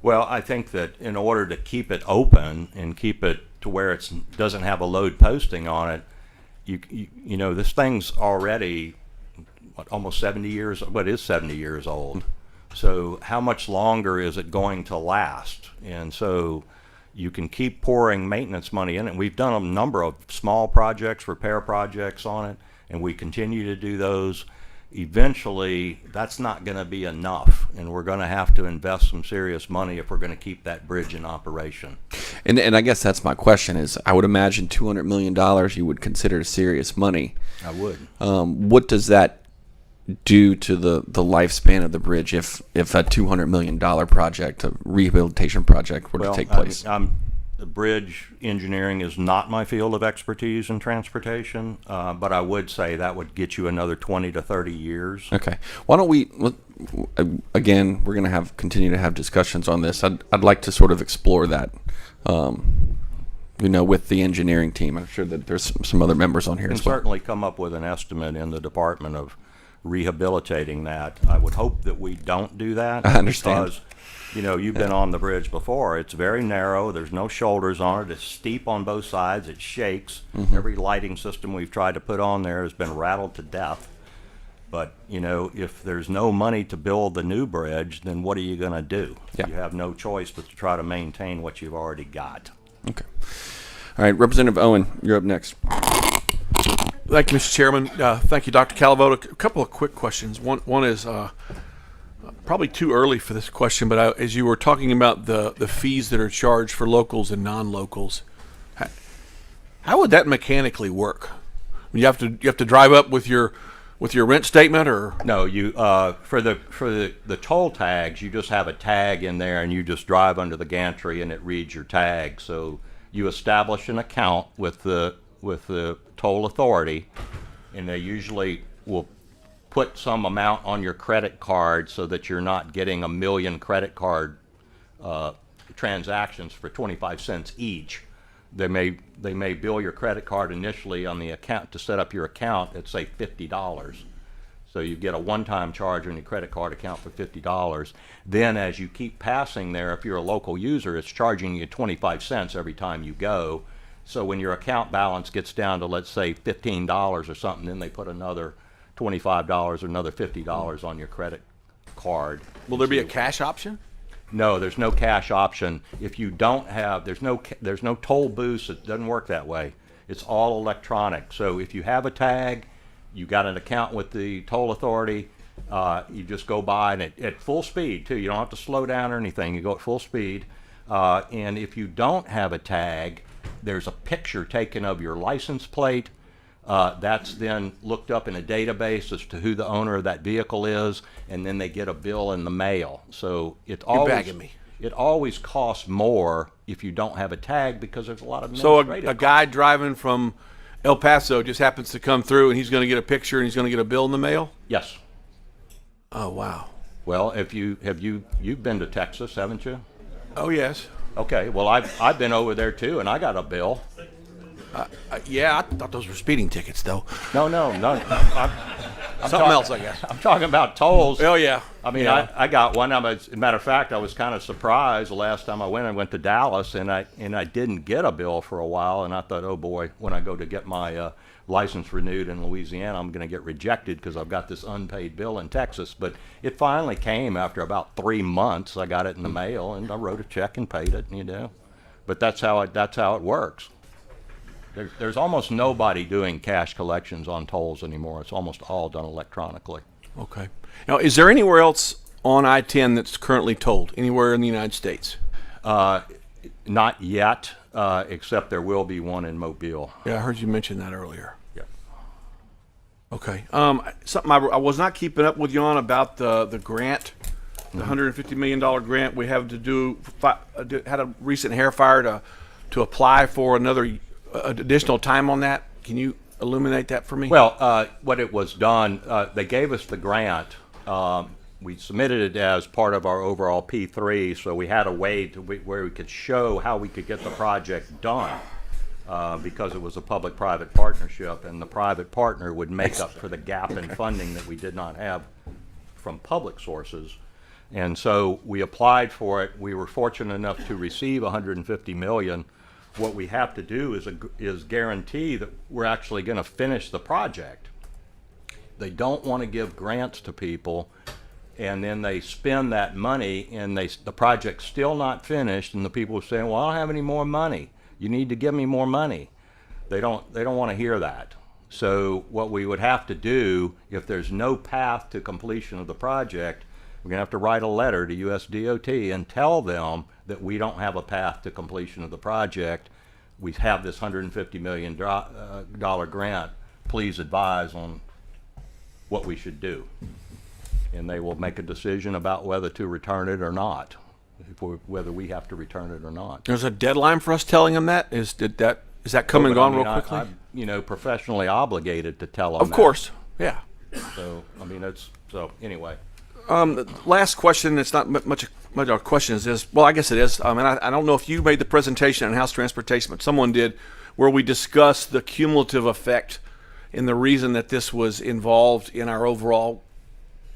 Well, I think that in order to keep it open and keep it to where it doesn't have a load posting on it, this thing's already almost 70 years. What is 70 years old? So how much longer is it going to last? And so you can keep pouring maintenance money in it. We've done a number of small projects, repair projects on it, and we continue to do those. Eventually, that's not going to be enough, and we're going to have to invest some serious money if we're going to keep that bridge in operation. And I guess that's my question is, I would imagine $200 million you would consider serious money. I would. What does that do to the lifespan of the bridge if a $200 million project, a rehabilitation project, were to take place? The bridge engineering is not my field of expertise in transportation, but I would say that would get you another 20 to 30 years. Okay. Why don't we, again, we're going to continue to have discussions on this. I'd like to sort of explore that, with the engineering team. I'm sure that there's some other members on here You can as well. certainly come up with an estimate in the department of rehabilitating that. I would hope that we don't do that. I understand. Because, you've been on the bridge before. It's very narrow. There's no shoulders on it. It's steep on both sides. It shakes. Every lighting system we've tried to put on there has been rattled to death. But, if there's no money to build the new bridge, then what are you going to do? Yeah. You have no choice but to try to maintain what you've already got. Okay. All right, Representative Owen, you're up next. Thank you, Mr. Chairman. Thank you, Dr. Calavoda. A couple of quick questions. One is probably too early for this question, but as you were talking about the fees that are charged for locals and non-locals, how would that mechanically work? You have to drive up with your rent statement, or No, you for the toll tags, you just have a tag in there, and you just drive under the gantry, and it reads your tag. So you establish an account with the toll authority, and they usually will put some amount on your credit card so that you're not getting 1 million credit card transactions for 25 cents each. They may bill your credit card initially on the account to set up your account at say $50. So you get a one-time charge on your credit card account for $50. Then as you keep passing there, if you're a local user, it's charging you 25 cents every time you go. So when your account balance gets down to, let's say, $15 or something, then they put another $25 or another $50 on your credit card. will there be a cash option? No, there's no cash option. If you don't have, there's no toll booths. It doesn't work that way. It's all electronic. So if you have a tag, you got an account with the toll authority, you just go by, and at full speed too. You don't have to slow down or anything. You go at full speed. And if you don't have a tag, there's a picture taken of your license plate. That's then looked up in a database as to who the owner of that vehicle is, and then they get a bill in the mail. So it always costs more if you don't have a tag, because there's a lot of So administrative a guy driving from El Paso just happens to come through, and he's going to get a picture, and he's going to get a bill in the mail? Yes. Oh, wow. Well, you've been to Texas, haven't you? Oh, yes. Okay. Well, I've been over there too, and I got a bill. Yeah, I thought those were speeding tickets, though. No. I'm Something else, I guess. I'm talking about tolls. Oh, yeah. I mean, Yeah. I got one. As a matter of fact, I was kind of surprised the last time I went to Dallas, and I didn't get a bill for a while, and I thought, oh boy, when I go to get my license renewed in Louisiana, I'm going to get rejected because I've got this unpaid bill in Texas. But it finally came after about 3 months. I got it in the mail, and I wrote a check and paid it. But that's how it works. There's almost nobody doing cash collections on tolls anymore. It's almost all done electronically. Okay. Now, is there anywhere else on I-10 that's currently tolled, anywhere in the United States? Not yet, except there will be one in Mobile. Yeah, I heard you mention that earlier. Yeah. Okay. Something I was not keeping up with you on about the grant, the $150 million grant we have to do. Had a recent hair fire to apply for another additional time on that. Can you illuminate that for me? Well, what it was done, they gave us the grant. We submitted it as part of our overall P3, so we had a way where we could show how we could get the project done, because it was a public-private partnership, and the private partner would make up for the gap in funding that we did not have from public sources. And so we applied for it. We were fortunate enough to receive $150 million. What we have to do is guarantee that we're actually going to finish the project. They don't want to give grants to people, and then they spend that money, and the project's still not finished, and the people are saying, well, I don't have any more money. You need to give me more money. They don't want to hear that. So what we would have to do, if there's no path to completion of the project, we're going to have to write a letter to US DOT and tell them that we don't have a path to completion of the project. We have this $150 million grant. Please advise on what we should do. And they will make a decision about whether to return it or not, whether we have to return it or not. There's a deadline for us telling them that? Is that come and gone real quickly? I'm professionally obligated to tell them Of course, yeah. So, anyway. Last question. It's not much a question is this. Well, I guess it is. I mean, I don't know if you made the presentation on House Transportation, but someone did, where we discussed the cumulative effect and the reason that this was involved in our overall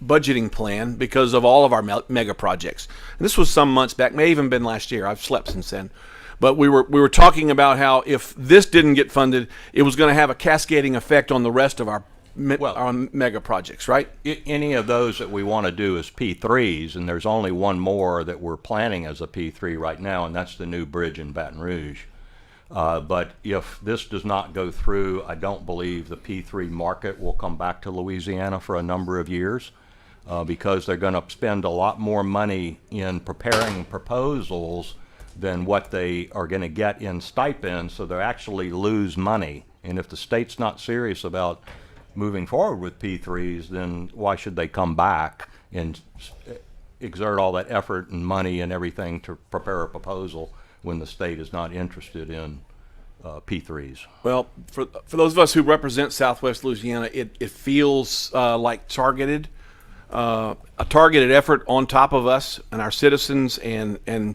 budgeting plan because of all of our mega projects. And this was some months back, may even been last year. I've slept since then. But we were talking about how if this didn't get funded, it was going to have a cascading effect on the rest of our mega projects, right? Any of those that we want to do as P3s, and there's only one more that we're planning as a P3 right now, and that's the new bridge in Baton Rouge. But if this does not go through, I don't believe the P3 market will come back to Louisiana for a number of years, because they're going to spend a lot more money in preparing proposals than what they are going to get in stipends, so they actually lose money. And if the state's not serious about moving forward with P3s, then why should they come back and exert all that effort and money and everything to prepare a proposal when the state is not interested in P3s? Well, for those of us who represent Southwest Louisiana, it feels like a targeted effort on top of us and our citizens. And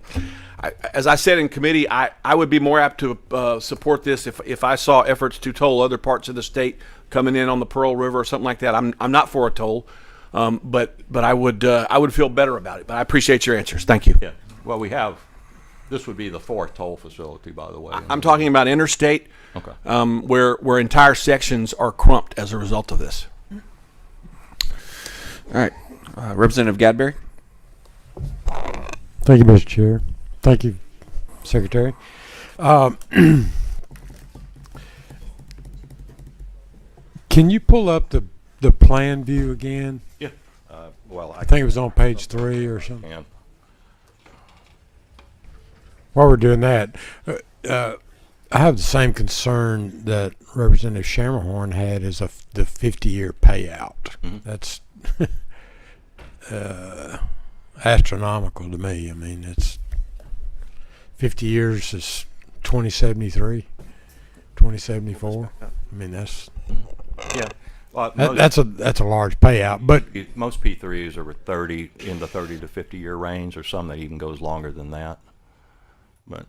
as I said in committee, I would be more apt to support this if I saw efforts to toll other parts of the state coming in on the Pearl River or something like that. I'm not for a toll, but I would feel better about it. But I appreciate your answers. Thank you. Yeah. Well, this would be the fourth toll facility, by the way. I'm talking about interstate, Okay. where entire sections are crumped as a result of this. All right. Representative Gadberry. Thank you, Mr. Chair. Thank you, Secretary. Can you pull up the plan view again? Yeah. Well, I think it was on page 3 or something. can. While we're doing that, I have the same concern that Representative Shammerhorn had as the 50-year payout. Mhm. That's astronomical to me. I mean, it's 50 years is 2073, 2074. I mean, that's Yeah. that's a large payout. But Most P3s are in the 30 to 50 year range, or some that even goes longer than that. But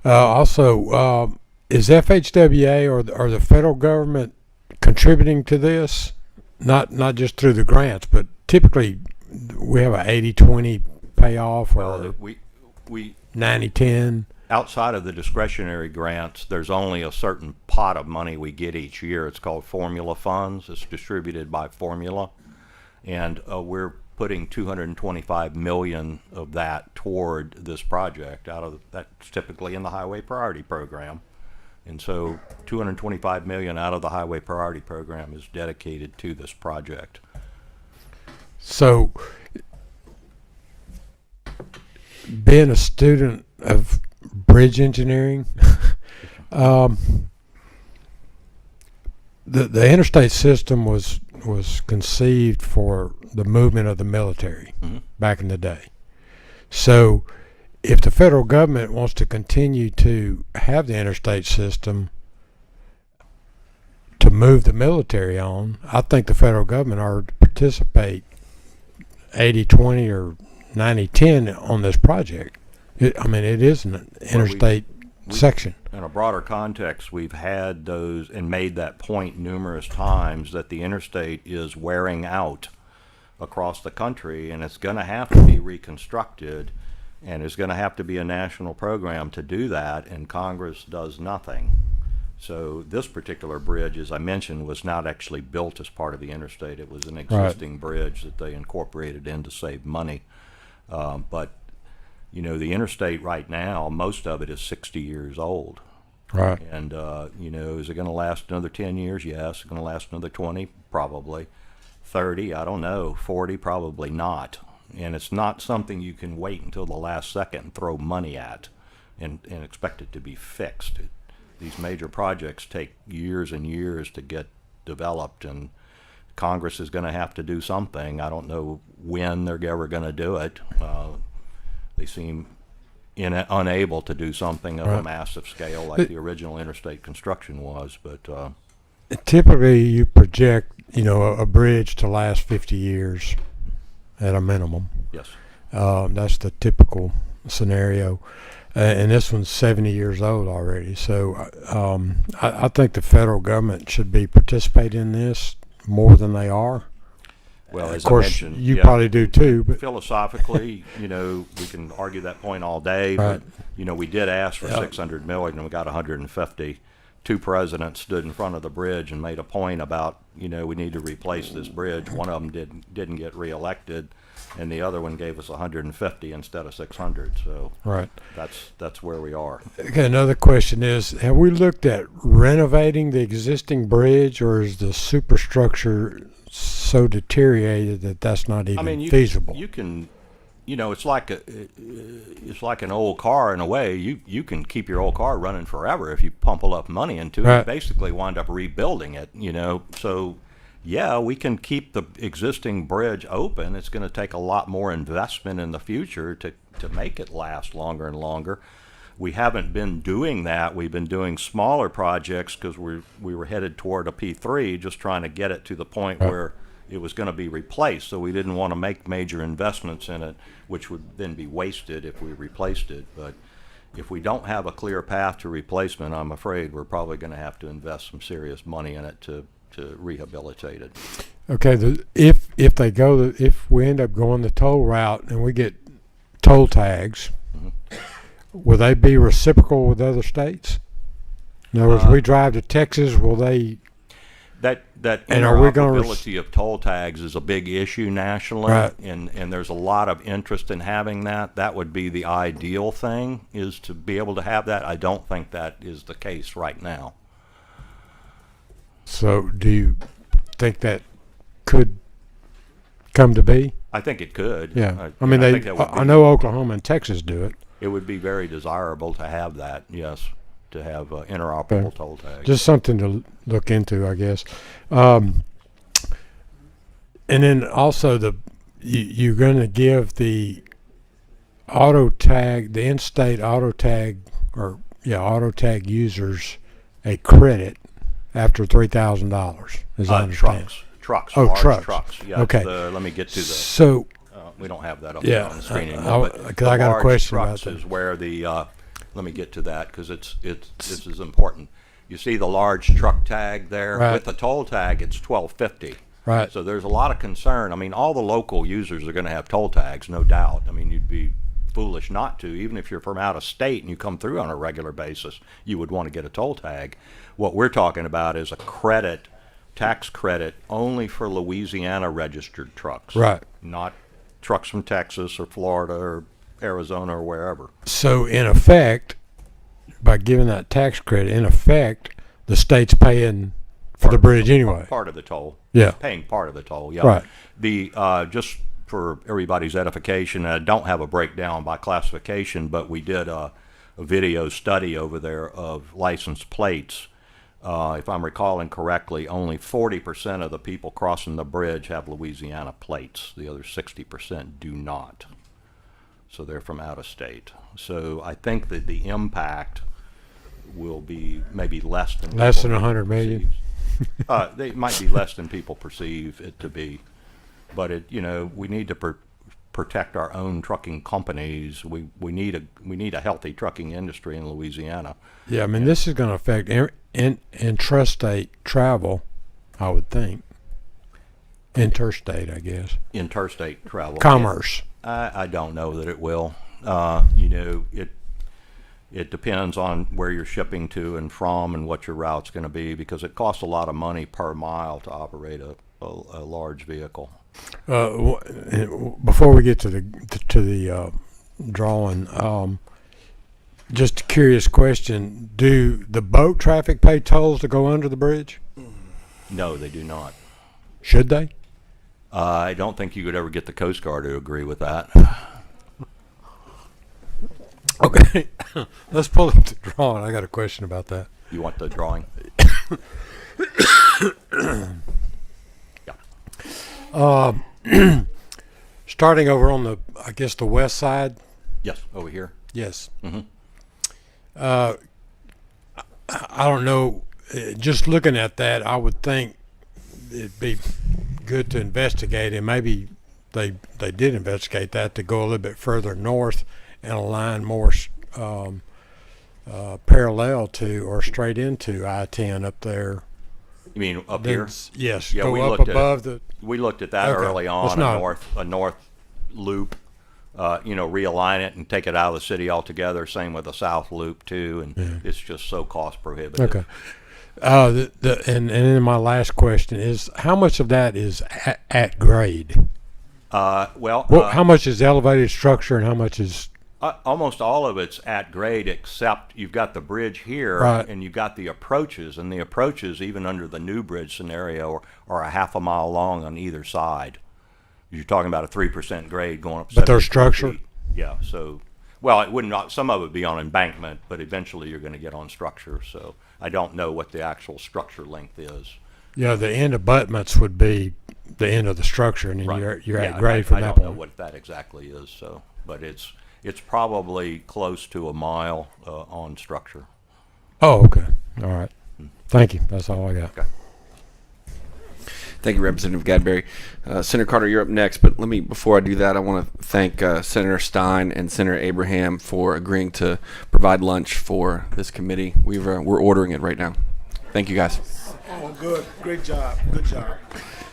also, is FHWA or the federal government contributing to this? Not just through the grants, but typically we have a 80-20 payoff or we 90-10. outside of the discretionary grants, there's only a certain pot of money we get each year. It's called formula funds. It's distributed by formula, and we're putting $225 million of that toward this project. That's typically in the highway priority program, and so $225 million out of the highway priority program is dedicated to this project. So, being a student of bridge engineering, the interstate system was conceived for the movement of the military back in the day. So, if the federal government wants to continue to have the interstate system to move the military on, I think the federal government ought to participate 80-20 or 90-10 on this project. It is an interstate section. In a broader context, we've had those and made that point numerous times that the interstate is wearing out across the country, and it's going to have to be reconstructed, and there's going to have to be a national program to do that, and Congress does nothing. So this particular bridge, as I mentioned, was not actually built as part of the interstate. It was an existing bridge that they incorporated in to save money. But the interstate right now, most of it is 60 years old. Right. And, is it going to last another 10 years? Yes. Is it going to last another 20? Probably. 30? I don't know. 40? Probably not. And it's not something you can wait until the last second and throw money at and expect it to be fixed. These major projects take years and years to get developed, and Congress is going to have to do something. I don't know when they're ever going to do it. They seem unable to do something of a massive scale like the original interstate construction was. But typically, you project a bridge to last 50 years at a minimum. yes, That's the typical scenario. And this one's 70 years old already. So I think the federal government should be participating in this more than they are. well, as Of course, I mentioned, you probably do too. But philosophically, we can argue that point all day. Right. But we did ask for 600 million, and we got 150. Two presidents stood in front of the bridge and made a point about we need to replace this bridge. One of them didn't get reelected. and the other one gave us 150 instead of 600. So Right. that's where we are. Okay, another question is, have we looked at renovating the existing bridge, or is the superstructure so deteriorated that that's not even I mean, feasible? you can, it's like it's like an old car in a way. You can keep your old car running forever if you pump a lot of money into it. Right. You basically wind up rebuilding it. So yeah, we can keep the existing bridge open. It's going to take a lot more investment in the future to make it last longer and longer. We haven't been doing that. We've been doing smaller projects because we were headed toward a P3, just trying to get it to the point where it was going to be replaced. So we didn't want to make major investments in it, which would then be wasted if we replaced it. But if we don't have a clear path to replacement, I'm afraid we're probably going to have to invest some serious money in it to rehabilitate it. Okay, if we end up going the toll route and we get toll tags, will they be reciprocal with other states? In other words, we drive to Texas, will they? That And are we gonna interoperability of toll tags is a big issue nationally, Right. and there's a lot of interest in having that. That would be the ideal thing, is to be able to have that. I don't think that is the case right now. So do you think that could come to be? I think it could. Yeah. I mean, think that would I be- know Oklahoma and Texas do it. It would be very desirable to have that, yes, to have interoperable Okay. toll tags. Just something to look into, I guess. And then also you're going to give the auto tag, the in-state auto tag users a credit after $3,000, as I understand. Trucks. Oh, Large trucks. Yeah, Okay. Let me get to the. So We don't have that up Yeah, on the screen I- anymore. I- But 'cause I the got a large question about trucks that. is where the. Let me get to that because this is important. You see the large truck tag there Right. with the toll tag. It's $12.50. Right. So there's a lot of concern. I mean, all the local users are going to have toll tags, no doubt. I mean, you'd be foolish not to. Even if you're from out of state and you come through on a regular basis, you would want to get a toll tag. What we're talking about is a credit, tax credit, only for Louisiana registered trucks. Right. Not trucks from Texas or Florida or Arizona or wherever. So in effect, by giving that tax credit, in effect, the state's paying for the bridge anyway. Part of the toll. Yeah. It's paying part of the toll, yeah. Right. The just for everybody's edification, I don't have a breakdown by classification, but we did a video study over there of license plates. If I'm recalling correctly, only 40% of the people crossing the bridge have Louisiana plates. The other 60% do not. So they're from out of state. So I think that the impact will be maybe less than Less people than 100 million? perceive. They might be less than people perceive it to be, but we need to protect our own trucking companies. We need a healthy trucking industry in Louisiana. Yeah, I mean, this is going to affect intrastate travel, I would think. Interstate, I guess. Interstate travel. Commerce. I don't know that it will. It depends on where you're shipping to and from and what your route's going to be, because it costs a lot of money per mile to operate a large vehicle. Before we get to the drawing, just a curious question: do the boat traffic pay tolls to go under the bridge? No, they do not. Should they? I don't think you could ever get the Coast Guard to agree with that. Okay, let's pull up the drawing. I got a question about that. You want the drawing? Yeah. Starting over on the, I guess, the west side. Yes, over here. Yes. Mm-hmm. I don't know. Just looking at that, I would think it'd be good to investigate, and maybe they did investigate that, to go a little bit further north and align more parallel to or straight into I-10 up there. You mean up Then here? Yes. Yeah, go we up looked at above it. the. We looked at that Okay. early Let's on. not- A north loop. Realign it and take it out of the city altogether. Same with the south loop too, and it's just so cost prohibitive. Okay. And then my last question is, how much of that is at grade? How much is elevated structure and how much is almost all of it's at grade, except you've got the bridge here, Right. and you've got the approaches, and the approaches, even under the new bridge scenario, are a half a mile long on either side. You're talking about a 3% grade going up. But they're 74 structured? feet. Yeah. So, well, it wouldn't. Some of it would be on embankment, but eventually you're going to get on structure. So I don't know what the actual structure length is. the end abutments would be the end of the structure, and then Right. you're Yeah, at grade from I that don't know point. what that exactly is. So, but it's probably close to a mile on structure. Oh, okay. All right. Thank you. That's all I got. Okay. Thank you, Representative Gadberry. Senator Carter, you're up next, but before I do that, I want to thank Senator Stein and Senator Abraham for agreeing to provide lunch for this committee. We're ordering it right now. Thank you, guys. Oh, good. Great job. Good job.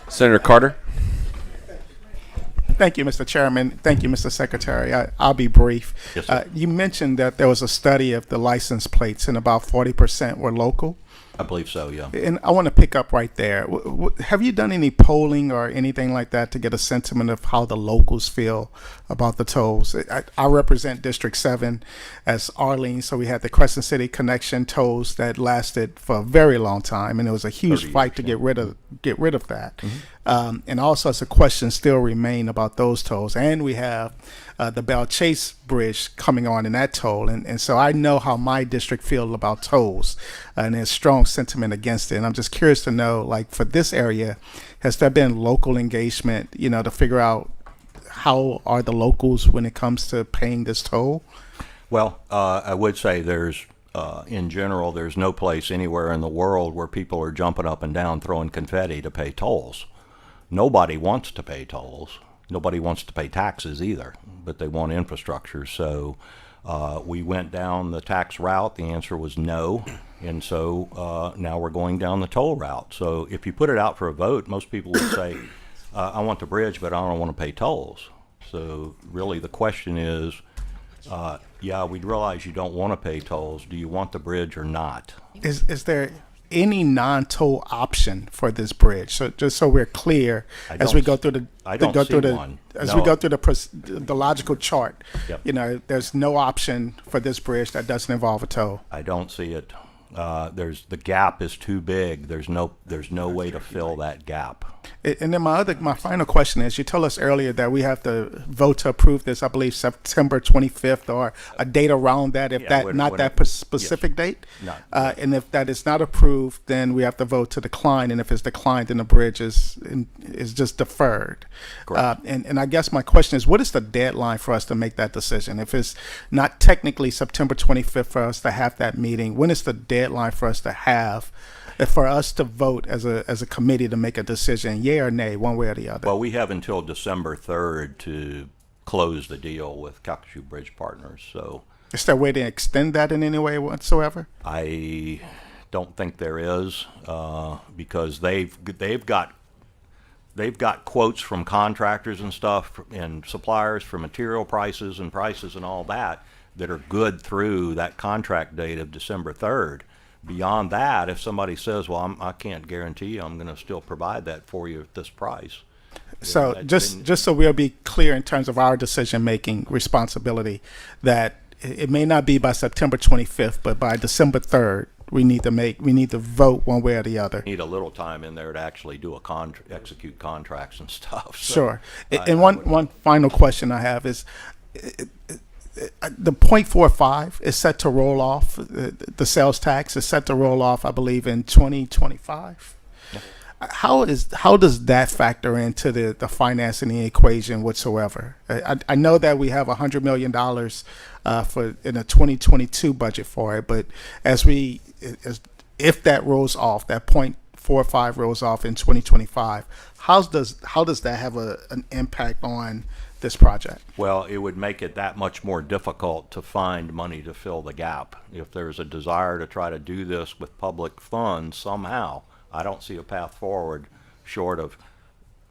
Senator Carter. Thank you, Mr. Chairman. Thank you, Mr. Secretary. I'll be brief. Yes, sir. You mentioned that there was a study of the license plates and about 40% were local. I believe so, yeah. And I want to pick up right there. Have you done any polling or anything like that to get a sentiment of how the locals feel about the tolls? I represent District 7 as Arlene, so we had the Crescent City Connection tolls that lasted for a very long time, and it was a huge 30 fight years, to yeah. get rid of that. And all sorts of questions still remain about those tolls. And we have the Bell Chase Bridge coming on in that toll. And so I know how my district feels about tolls, and there's strong sentiment against it. And I'm just curious to know, like, for this area, has there been local engagement, to figure out how are the locals when it comes to paying this toll? Well, I would say in general, there's no place anywhere in the world where people are jumping up and down throwing confetti to pay tolls. Nobody wants to pay tolls. Nobody wants to pay taxes either, but they want infrastructure. So we went down the tax route. The answer was no. And so now we're going down the toll route. So if you put it out for a vote, most people would say, I want the bridge, but I don't want to pay tolls. So really the question is, we'd realize you don't want to pay tolls. Do you want the bridge or not? Is there any non-toll option for this bridge? So just so we're clear, as we go through the the logical chart, Yep. there's no option for this bridge that doesn't involve a toll. I don't see it. The gap is too big. There's no way to fill that gap. And then my final question is, you told us earlier that we have to vote to approve this, I believe September 25th or a date around that, specific date. No. And if that is not approved, then we have to vote to decline. And if it's declined, then the bridge is just deferred. Correct. And I guess my question is, what is the deadline for us to make that decision? If it's not technically September 25th for us to have that meeting, when is the deadline for us to vote as a committee to make a decision, yay or nay, one way or the other? Well, we have until December 3rd to close the deal with Calcasieu Bridge Partners. So is there a way to extend that in any way whatsoever? I don't think there is, because they've got quotes from contractors and stuff and suppliers for material prices and all that are good through that contract date of December 3rd. Beyond that, if somebody says, well, I can't guarantee I'm going to still provide that for you at this price. So just so we'll be clear in terms of our decision-making responsibility, that it may not be by September 25th, but by December 3rd, we need to vote one way or the other. Need a little time in there to actually do execute contracts and stuff. So sure. And one final question I have is, the 0.45 is set to roll off. The sales tax is set to roll off, I believe, in 2025. Yeah. How does that factor into the financing equation whatsoever? I know that we have $100 million in a 2022 budget for it, but if that rolls off, that 0.45 rolls off in 2025, how does that have an impact on this project? Well, it would make it that much more difficult to find money to fill the gap. If there's a desire to try to do this with public funds somehow, I don't see a path forward short of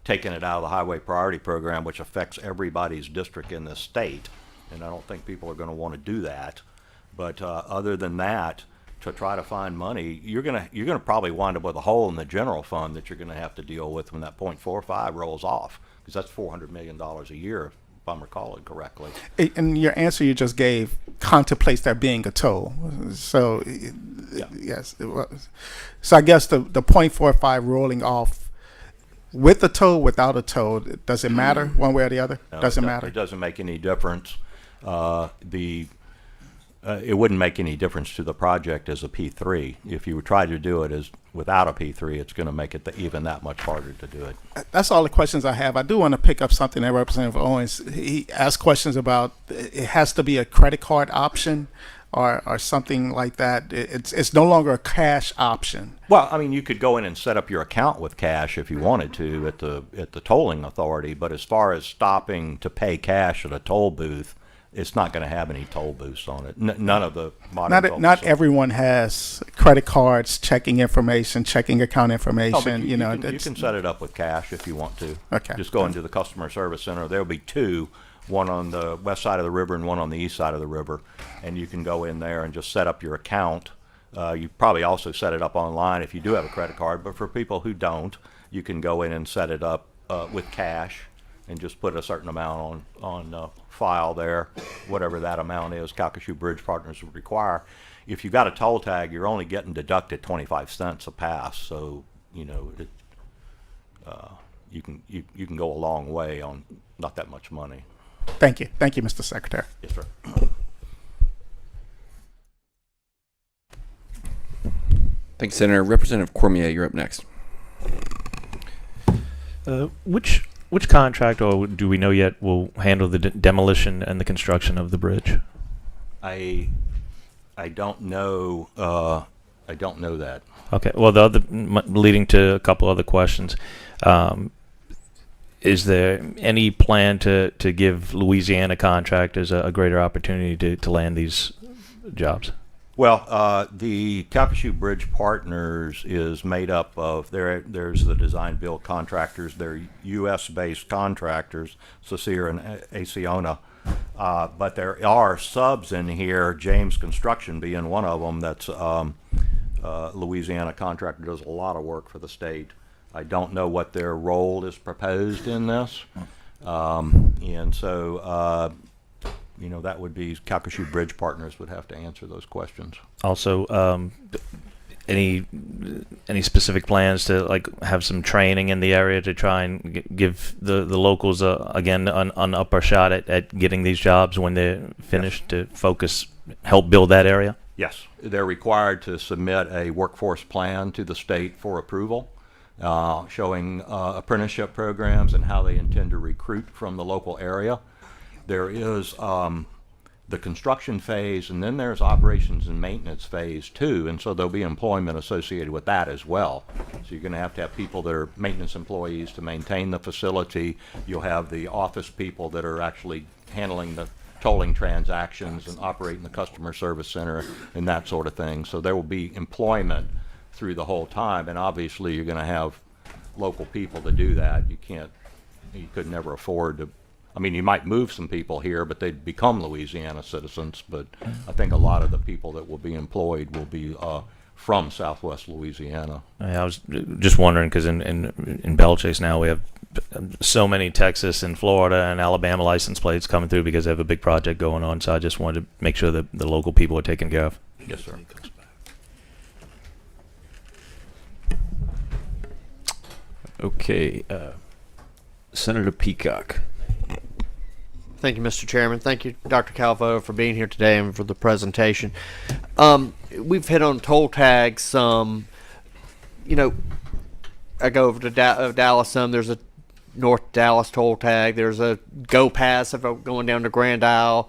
taking it out of the highway priority program, which affects everybody's district in the state. And I don't think people are going to want to do that. But other than that, to try to find money, you're gonna probably wind up with a hole in the general fund that you're gonna have to deal with when that 0.45 rolls off, because that's $400 million a year, if I'm recalling correctly. And your answer you just gave contemplates there being a toll. So, yes. It was. So I guess the 0.45 rolling off with a toll, without a toll, does it matter one way or the other? No, Doesn't matter. It doesn't make any difference. It wouldn't make any difference to the project as a P3. If you try to do it as without a P3, it's going to make it even that much harder to do it. That's all the questions I have. I do want to pick up something that Representative Owens, he asked questions about. It has to be a credit card option or something like that. It's no longer a cash option. Well, I mean, you could go in and set up your account with cash if you wanted to at the tolling authority, but as far as stopping to pay cash at a toll booth, it's not going to have any toll booths on it. None of the modern toll Not booths. everyone has credit cards, checking information, checking account No, information. but you know, you can set it up with cash if you want to. Okay. Just go into the customer service center. There'll be two, one on the west side of the river and one on the east side of the river, and you can go in there and just set up your account. You probably also set it up online if you do have a credit card, but for people who don't, you can go in and set it up with cash and just put a certain amount on file there, whatever that amount is Calcasieu Bridge Partners would require. If you've got a toll tag, you're only getting deducted 25 cents a pass, so you know you can go a long way on not that much money. Thank you, Mr. Secretary. Yes, sir. Thank you, Senator. Representative Cormier, you're up next. Which contract, or do we know yet, will handle the demolition and the construction of the bridge? I don't know. I don't know that. Okay. Well, the other leading to a couple other questions. Is there any plan to give Louisiana contractors a greater opportunity to land these jobs? Well, the Calcasieu Bridge Partners is made up of, there's the design build contractors, they're U.S.-based contractors, Saussure and Acciona, but there are subs in here, James Construction being one of them, that's Louisiana contractor, does a lot of work for the state. I don't know what their role is proposed in this, and so you know, that would be Calcasieu Bridge Partners would have to answer those questions. Also, any specific plans to like have some training in the area to try and give the locals again an upper shot at getting these jobs when they're finished, to help build that area? Yes, they're required to submit a workforce plan to the state for approval, showing apprenticeship programs and how they intend to recruit from the local area. There is the construction phase, and then there's operations and maintenance phase too, and so there'll be employment associated with that as well. So you're going to have people that are maintenance employees to maintain the facility. You'll have the office people that are actually handling the tolling transactions and operating the customer service center and that sort of thing. So there will be employment through the whole time, and obviously you're going to have local people to do that. You could never afford to. I mean, you might move some people here, but they'd become Louisiana citizens. But I think a lot of the people that will be employed will be from Southwest Louisiana. I was just wondering, because in Bellchase now we have so many Texas and Florida and Alabama license plates coming through because they have a big project going on. So I just wanted to make sure that the local people are taken care of. Yes, sir. Okay, Senator Peacock. Thank you, Mr. Chairman. Thank you, Dr. Calvo, for being here today and for the presentation. We've hit on toll tags. You know, I go over to Dallas. There's a North Dallas toll tag. There's a Go Pass if I'm going down to Grand Isle.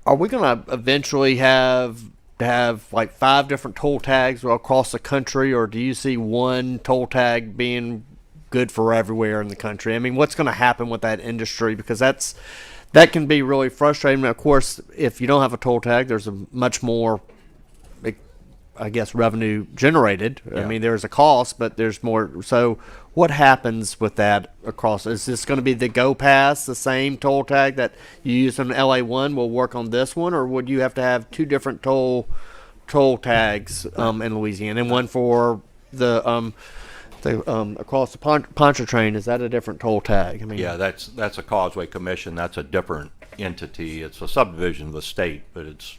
Are we going to eventually have like 5 different toll tags across the country, or do you see one toll tag being good for everywhere in the country? I mean, what's going to happen with that industry? Because that can be really frustrating. Of course, if you don't have a toll tag, there's a much more, I guess, revenue generated. Yeah. I mean, there's a cost, but there's more. So what happens with that across? Is this going to be the Go Pass, the same toll tag that you use on LA1 will work on this one, or would you have to have 2 different toll toll tags in Louisiana, and one for the across the Pontchartrain. Is that a different toll tag? I mean, Yeah, that's a Causeway Commission. That's a different entity. It's a subdivision of the state, but it's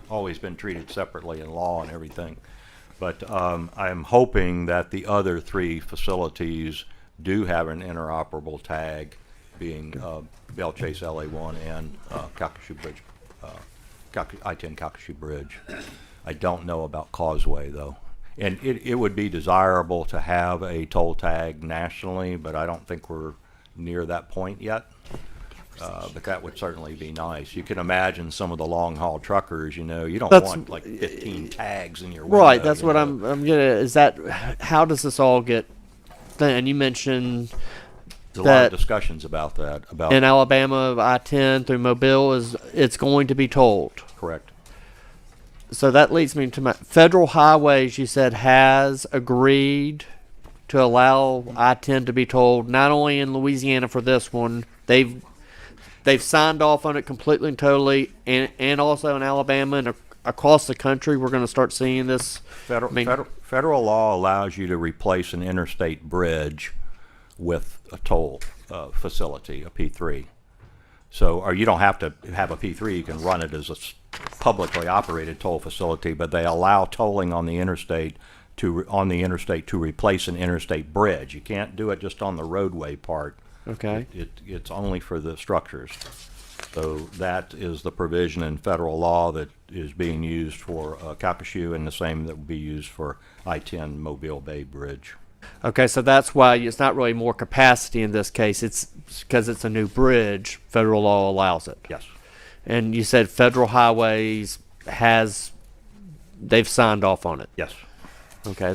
always been treated separately in law and everything. But I'm hoping that the other three facilities do have an interoperable tag, being Belle Chase LA1 and Calcasieu Bridge, I-10 Calcasieu Bridge. I don't know about Causeway, though. And it would be desirable to have a toll tag nationally, but I don't think we're near that point yet. But that would certainly be nice. You can imagine some of the long-haul truckers, you don't want like 15 tags in your window. right. That's what I'm gonna. Is that how does this all get? And you mentioned There's a lot of discussions about that. About in Alabama, I-10 through Mobile it's going to be tolled. Correct. So that leads me to my federal highways. You said has agreed to allow I-10 to be tolled, not only in Louisiana for this one. They've signed off on it completely and totally, and also in Alabama and across the country. We're going to start seeing this. Federal law allows you to replace an interstate bridge with a toll facility, a P3. So, or you don't have to have a P3. You can run it as a publicly operated toll facility, but they allow tolling on the interstate to replace an interstate bridge. You can't do it just on the roadway part. Okay. It's only for the structures. So that is the provision in federal law that is being used for Calcasieu, and the same that will be used for I-10 Mobile Bay Bridge. Okay, so that's why it's not really more capacity in this case. It's because it's a new bridge. Federal law allows it. Yes. And you said federal highways they've signed off on it. Yes. Okay,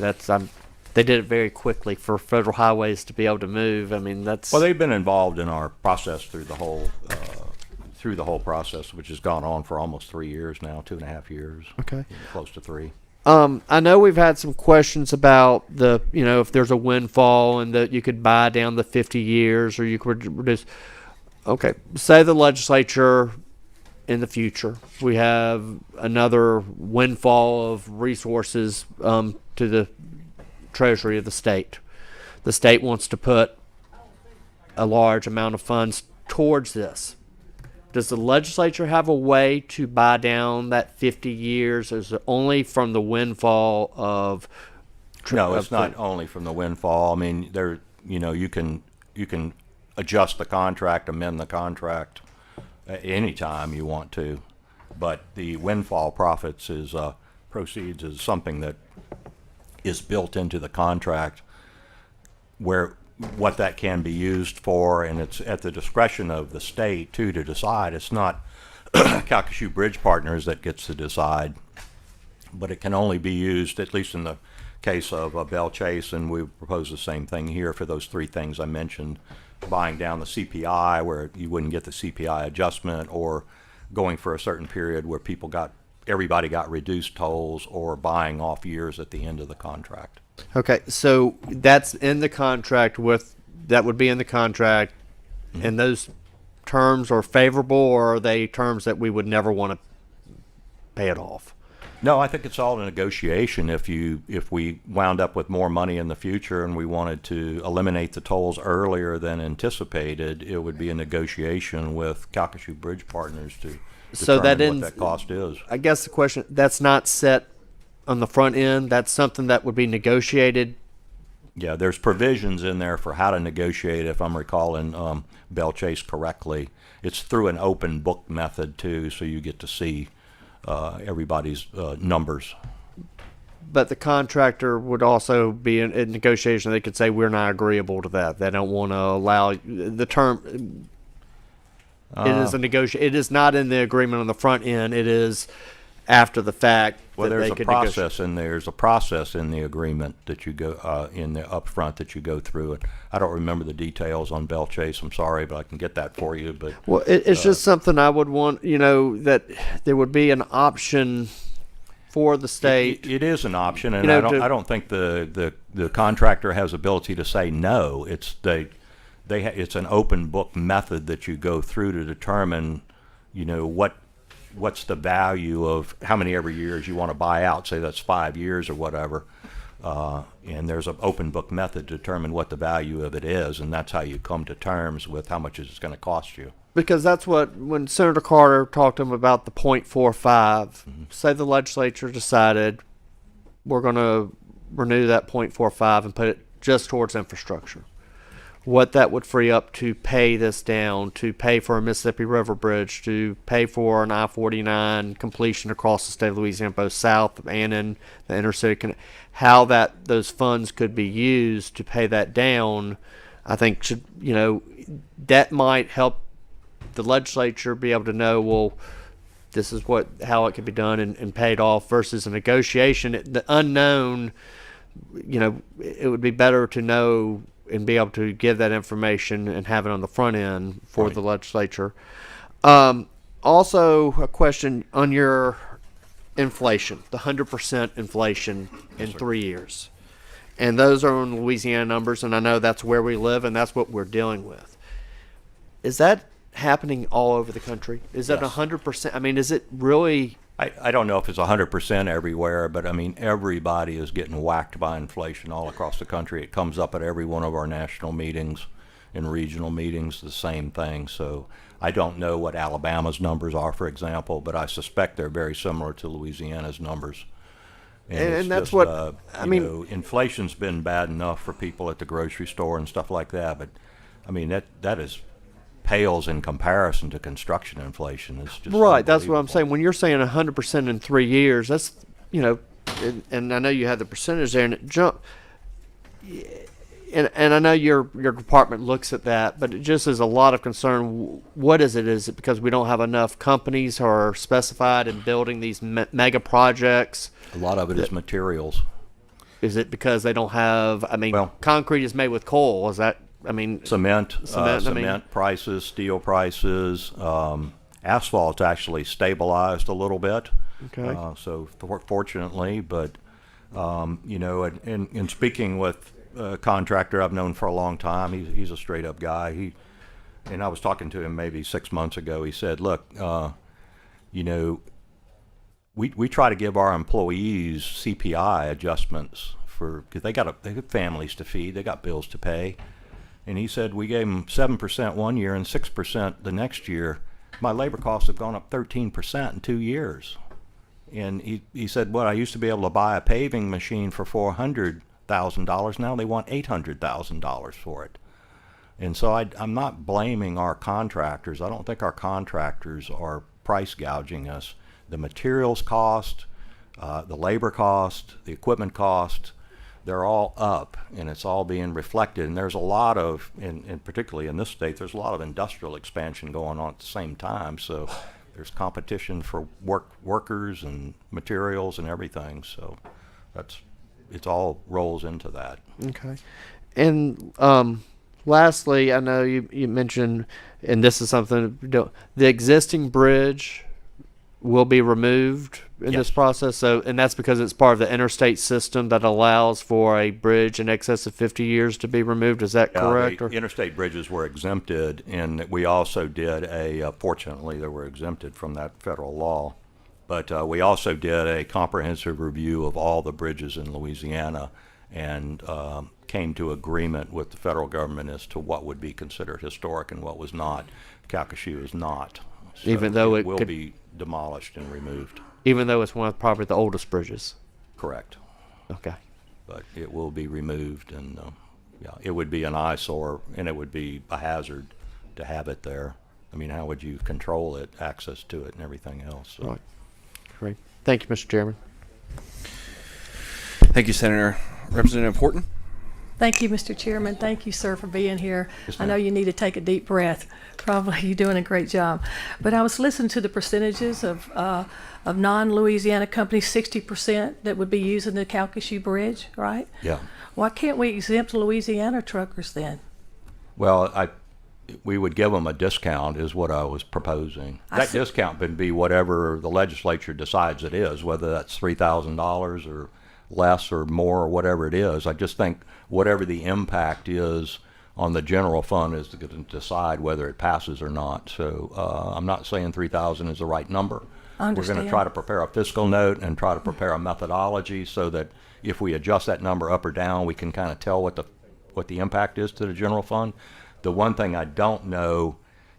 they did it very quickly for federal highways to be able to move. I mean, that's Well, they've been involved in our process through the whole process, which has gone on for almost 3 years now, 2.5 years. Okay. Close to 3. I know we've had some questions about if there's a windfall and that you could buy down the 50 years or you could reduce. Okay, say the legislature in the future we have another windfall of resources to the treasury of the state. The state wants to put a large amount of funds towards this. Does the legislature have a way to buy down that 50 years? Is it only from the windfall of? No, it's not only from the windfall. I mean, you can adjust the contract, amend the contract at any time you want to, but the windfall proceeds is something that is built into the contract, where what that can be used for, and it's at the discretion of the state too to decide. It's not Calcasieu Bridge Partners that gets to decide, but it can only be used, at least in the case of Belle Chase, and we propose the same thing here for those 3 things I mentioned: buying down the CPI where you wouldn't get the CPI adjustment, or going for a certain period where everybody got reduced tolls, or buying off years at the end of the contract. Okay, so that's in the contract that would be in the contract, and those terms are favorable, or are they terms that we would never want to pay it off? No, I think it's all a negotiation. If we wound up with more money in the future and we wanted to eliminate the tolls earlier than anticipated, it would be a negotiation with Calcasieu Bridge Partners to determine what that cost is. I guess the question, that's not set on the front end. That's something that would be negotiated. Yeah, there's provisions in there for how to negotiate, if I'm recalling Belle Chase correctly. It's through an open book method too, so you get to see everybody's numbers. But the contractor would also be in negotiation. They could say, we're not agreeable to that. They don't want to allow the term. It is a negotiation. It is not in the agreement on the front end. It is after the fact. Well, there's a process in there. There's a process in the agreement that you go in the upfront that you go through. And I don't remember the details on Belle Chase. I'm sorry, but I can get that for you. But well, it's just something I would want. That there would be an option for the state. It is an option, and I don't think the contractor has ability to say no. It's it's an open book method that you go through to determine, what what's the value of how many every years you want to buy out, say that's 5 years or whatever. And there's an open book method to determine what the value of it is, and that's how you come to terms with how much it's going to cost you. Because that's what, when Senator Carter talked to him about the 0.45, say the legislature decided we're going to renew that 0.45 and put it just towards infrastructure. What that would free up to pay this down, to pay for a Mississippi River Bridge, to pay for an I-49 completion across the state of Louisiana, both south and in the intercity. How those funds could be used to pay that down, I think should, that might help the legislature be able to know, well, this is how it could be done and paid off versus a negotiation. The unknown, it would be better to know and be able to give that information and have it on the front end for the legislature. Also, a question on your inflation, the 100% inflation in 3 years. And those are on Louisiana numbers, and I know that's where we live and that's what we're dealing with. Is that happening all over the country? Is that 100%? I mean, is it really? I don't know if it's 100% everywhere, but I mean, everybody is getting whacked by inflation all across the country. It comes up at every one of our national meetings and regional meetings, the same thing. So I don't know what Alabama's numbers are, for example, but I suspect they're very similar to Louisiana's numbers. And that's just, what, I mean, inflation's been bad enough for people at the grocery store and stuff like that, but I mean, that is pales in comparison to construction inflation. It's just right. That's what I'm saying. When you're saying 100% in 3 years, that's, and I know you had the percentage there and it jumped. And I know your department looks at that, but it just is a lot of concern. What is it? Is it because we don't have enough companies who are specified in building these mega projects? A lot of it is materials. Is it because they don't have, concrete is made with coal. Is that, cement prices, steel prices, asphalt actually stabilized a little bit. Okay. So fortunately, but, and speaking with a contractor I've known for a long time, he's a straight up guy. And I was talking to him maybe 6 months ago. He said, look, we try to give our employees CPI adjustments because they got families to feed, they got bills to pay. And he said, we gave them 7% one year and 6% the next year. My labor costs have gone up 13% in 2 years. And he said, I used to be able to buy a paving machine for $400,000. Now they want $800,000 for it. And so I'm not blaming our contractors. I don't think our contractors are price gouging us. The materials cost, the labor cost, the equipment cost, they're all up, and it's all being reflected. And there's a lot of, and particularly in this state, there's a lot of industrial expansion going on at the same time. So there's competition for workers and materials and everything. So it all rolls into that. Okay. And lastly, I know you mentioned, and this is something, the existing bridge will be removed in this process. So, and that's because it's part of the interstate system that allows for a bridge in excess of 50 years to be removed. Is that correct? The interstate bridges were exempted, and we also did fortunately they were exempted from that federal law, but we also did a comprehensive review of all the bridges in Louisiana and came to agreement with the federal government as to what would be considered historic and what was not. Calcasieu is not. So even though it will could be demolished and removed. Even though it's one of probably the oldest bridges. Correct. Okay. But it will be removed, and it would be an eyesore, and it would be a hazard to have it there. I mean, how would you control it, access to it, and everything else? So. Right. Great. Thank you, Mr. Chairman. Thank you, Senator. Representative Horton. Thank you, Mr. Chairman. Thank you, sir, for being here. Yes, I know you need to take a deep breath. Probably you're doing a great job. But I was listening to the percentages of non-Louisiana companies, 60% that would be using the Calcasieu Bridge, right? Yeah. Why can't we exempt Louisiana truckers then? Well, we would give them a discount is what I was proposing. That discount would be whatever the legislature decides it is, whether that's $3,000 or less or more or whatever it is. I just think whatever the impact is on the general fund is going to decide whether it passes or not. So I'm not saying 3,000 is the right number, I We're going to understand. try to prepare a fiscal note and try to prepare a methodology so that if we adjust that number up or down, we can kind of tell what the impact is to the general fund. The one thing I don't know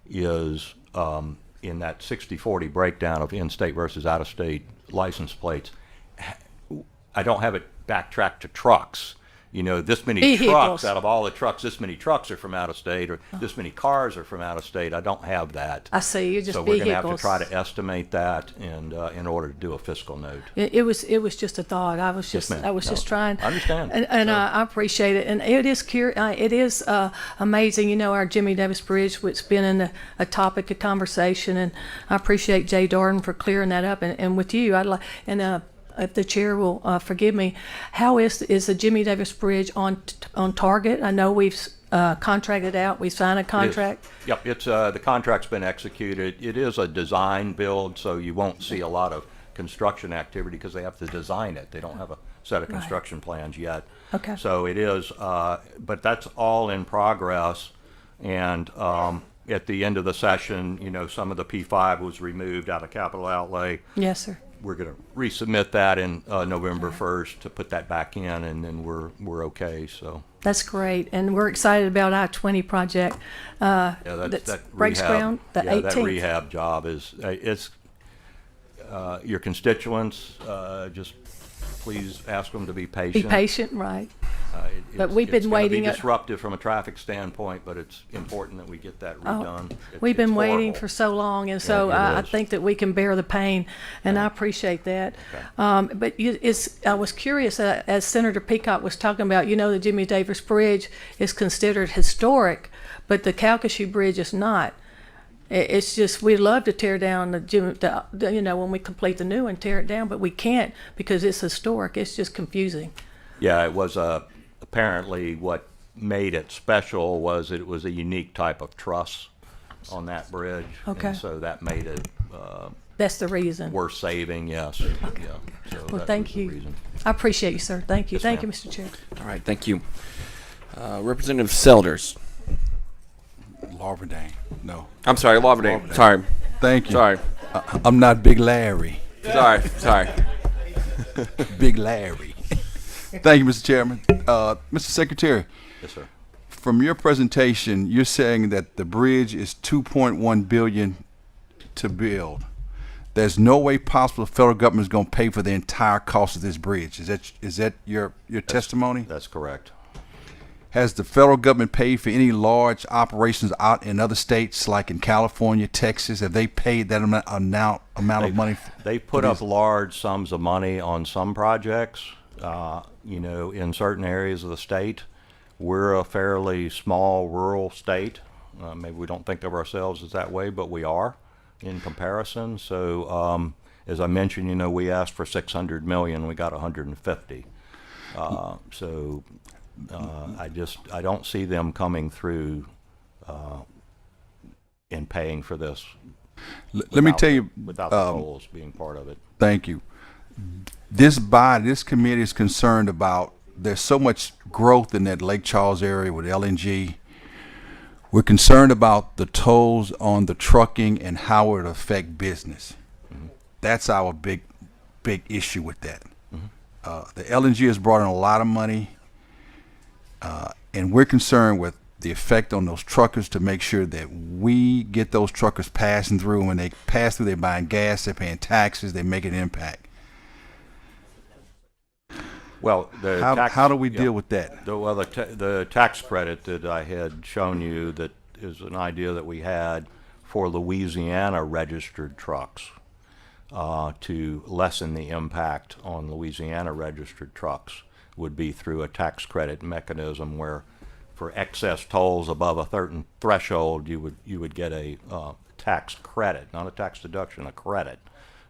is in that 60-40 breakdown of in-state versus out-of-state license plates, I don't have it backtracked to trucks. You know, this many Vehicles. trucks, out of all the trucks, this many trucks are from out of state, or this many cars are from out of state. I don't have that. I see, you're just So we're going to have to vehicles. try to estimate that and in order to do a fiscal note. It was just a thought. I was Yes, just ma'am. I was No, just trying. I understand. And So- I appreciate it. And it is amazing. You know, our Jimmy Davis Bridge, which has been a topic of conversation, and I appreciate Jay Darden for clearing that up. And with you, I'd like if the chair will forgive me, how is the Jimmy Davis Bridge on target? I know we've contracted out. We signed a contract. Yep, it's the contract's been executed. It is a design build, so you won't see a lot of construction activity because they have to design it. They don't have a set of construction plans yet. Okay. So it is, but that's all in progress. And at the end of the session, you know, some of the P5 was removed out of capital outlay. Yes, sir. We're going to resubmit that in November 1st to put that back in, and then we're okay. So That's great, and we're excited about I-20 project. yeah, that breaks rehab, ground the yeah, 18th. that rehab job is it's your constituents. Just please ask them to be patient. Be patient, right? But It's- we've been it's gonna waiting. Be disruptive from a traffic standpoint, but it's important that we get that redone. We've been It's waiting horrible. for so long, and so it I is. think that we can bear the pain, and I appreciate that. But I was curious, as Senator Peacock was talking about, you know, the Jimmy Davis Bridge is considered historic, but the Calcasieu Bridge is not. It's just, we'd love to tear down you know, when we complete the new one, tear it down, but we can't because it's historic. It's just confusing. Yeah, it was apparently what made it special was it was a unique type of truss on that bridge. Okay. And so that made it That's the reason. worth saving, yes. Yeah. So Well, that thank was the you. reason. I appreciate you, sir. Thank you. Yes, Thank you, ma'am. Mr. Chair. All right, thank you. Representative Selders. Larverdang. No. I'm sorry, Laverdale. Laverdale. Sorry. Thank you. Sorry. I'm not Big Larry. Sorry. Big Larry. Thank you, Mr. Chairman. Mr. Secretary, Yes, sir. from your presentation, you're saying that the bridge is $2.1 billion to build. There's no way possible the federal government is going to pay for the entire cost of this bridge. Is that your testimony? That's correct. Has the federal government paid for any large operations out in other states, like in California, Texas? Have they paid that amount of money? They put up large sums of money on some projects, you know, in certain areas of the state. We're a fairly small rural state. Maybe we don't think of ourselves as that way, but we are in comparison. So, as I mentioned, you know, we asked for 600 million, we got 150. So I don't see them coming through and paying for this. Let me tell you, without the tolls being part of it. Thank you. This committee is concerned about, there's so much growth in that Lake Charles area with LNG. We're concerned about the tolls on the trucking and how it affect business. That's our big issue with that. The LNG has brought in a lot of money, and we're concerned with the effect on those truckers to make sure that we get those truckers passing through. When they pass through, they're buying gas, they're paying taxes, they make an impact. Well, how do we deal with that? The tax credit that I had shown you, that is an idea that we had for Louisiana registered trucks to lessen the impact on Louisiana registered trucks, would be through a tax credit mechanism where for excess tolls above a certain threshold, you would get a tax credit, not a tax deduction, a credit,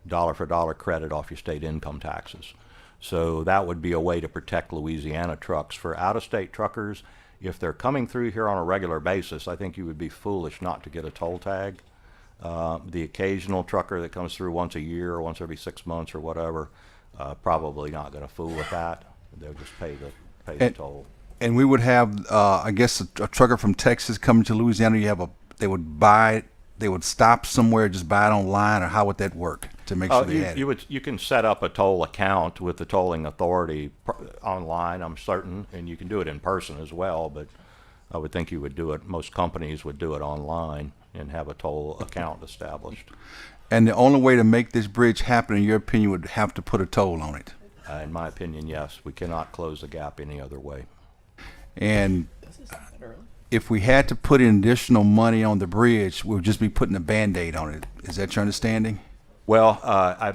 dollar for dollar credit off your state income taxes. So that would be a way to protect Louisiana trucks. For out-of-state truckers, if they're coming through here on a regular basis, I think you would be foolish not to get a toll tag. The occasional trucker that comes through once a year or once every 6 months or whatever, probably not going to fool with that. They'll just pay the toll. And we would have, I guess, a trucker from Texas coming to Louisiana. They would stop somewhere, just buy it online, or how would that work? to make sure they had it? You can set up a toll account with the tolling authority online, I'm certain, and you can do it in person as well, but I would think you would do it, most companies would do it online and have a toll account established. And the only way to make this bridge happen, in your opinion, would have to put a toll on it. In my opinion, yes. We cannot close the gap any other way. And if we had to put in additional money on the bridge, we'll just be putting a Band-Aid on it. Is that your understanding? Well,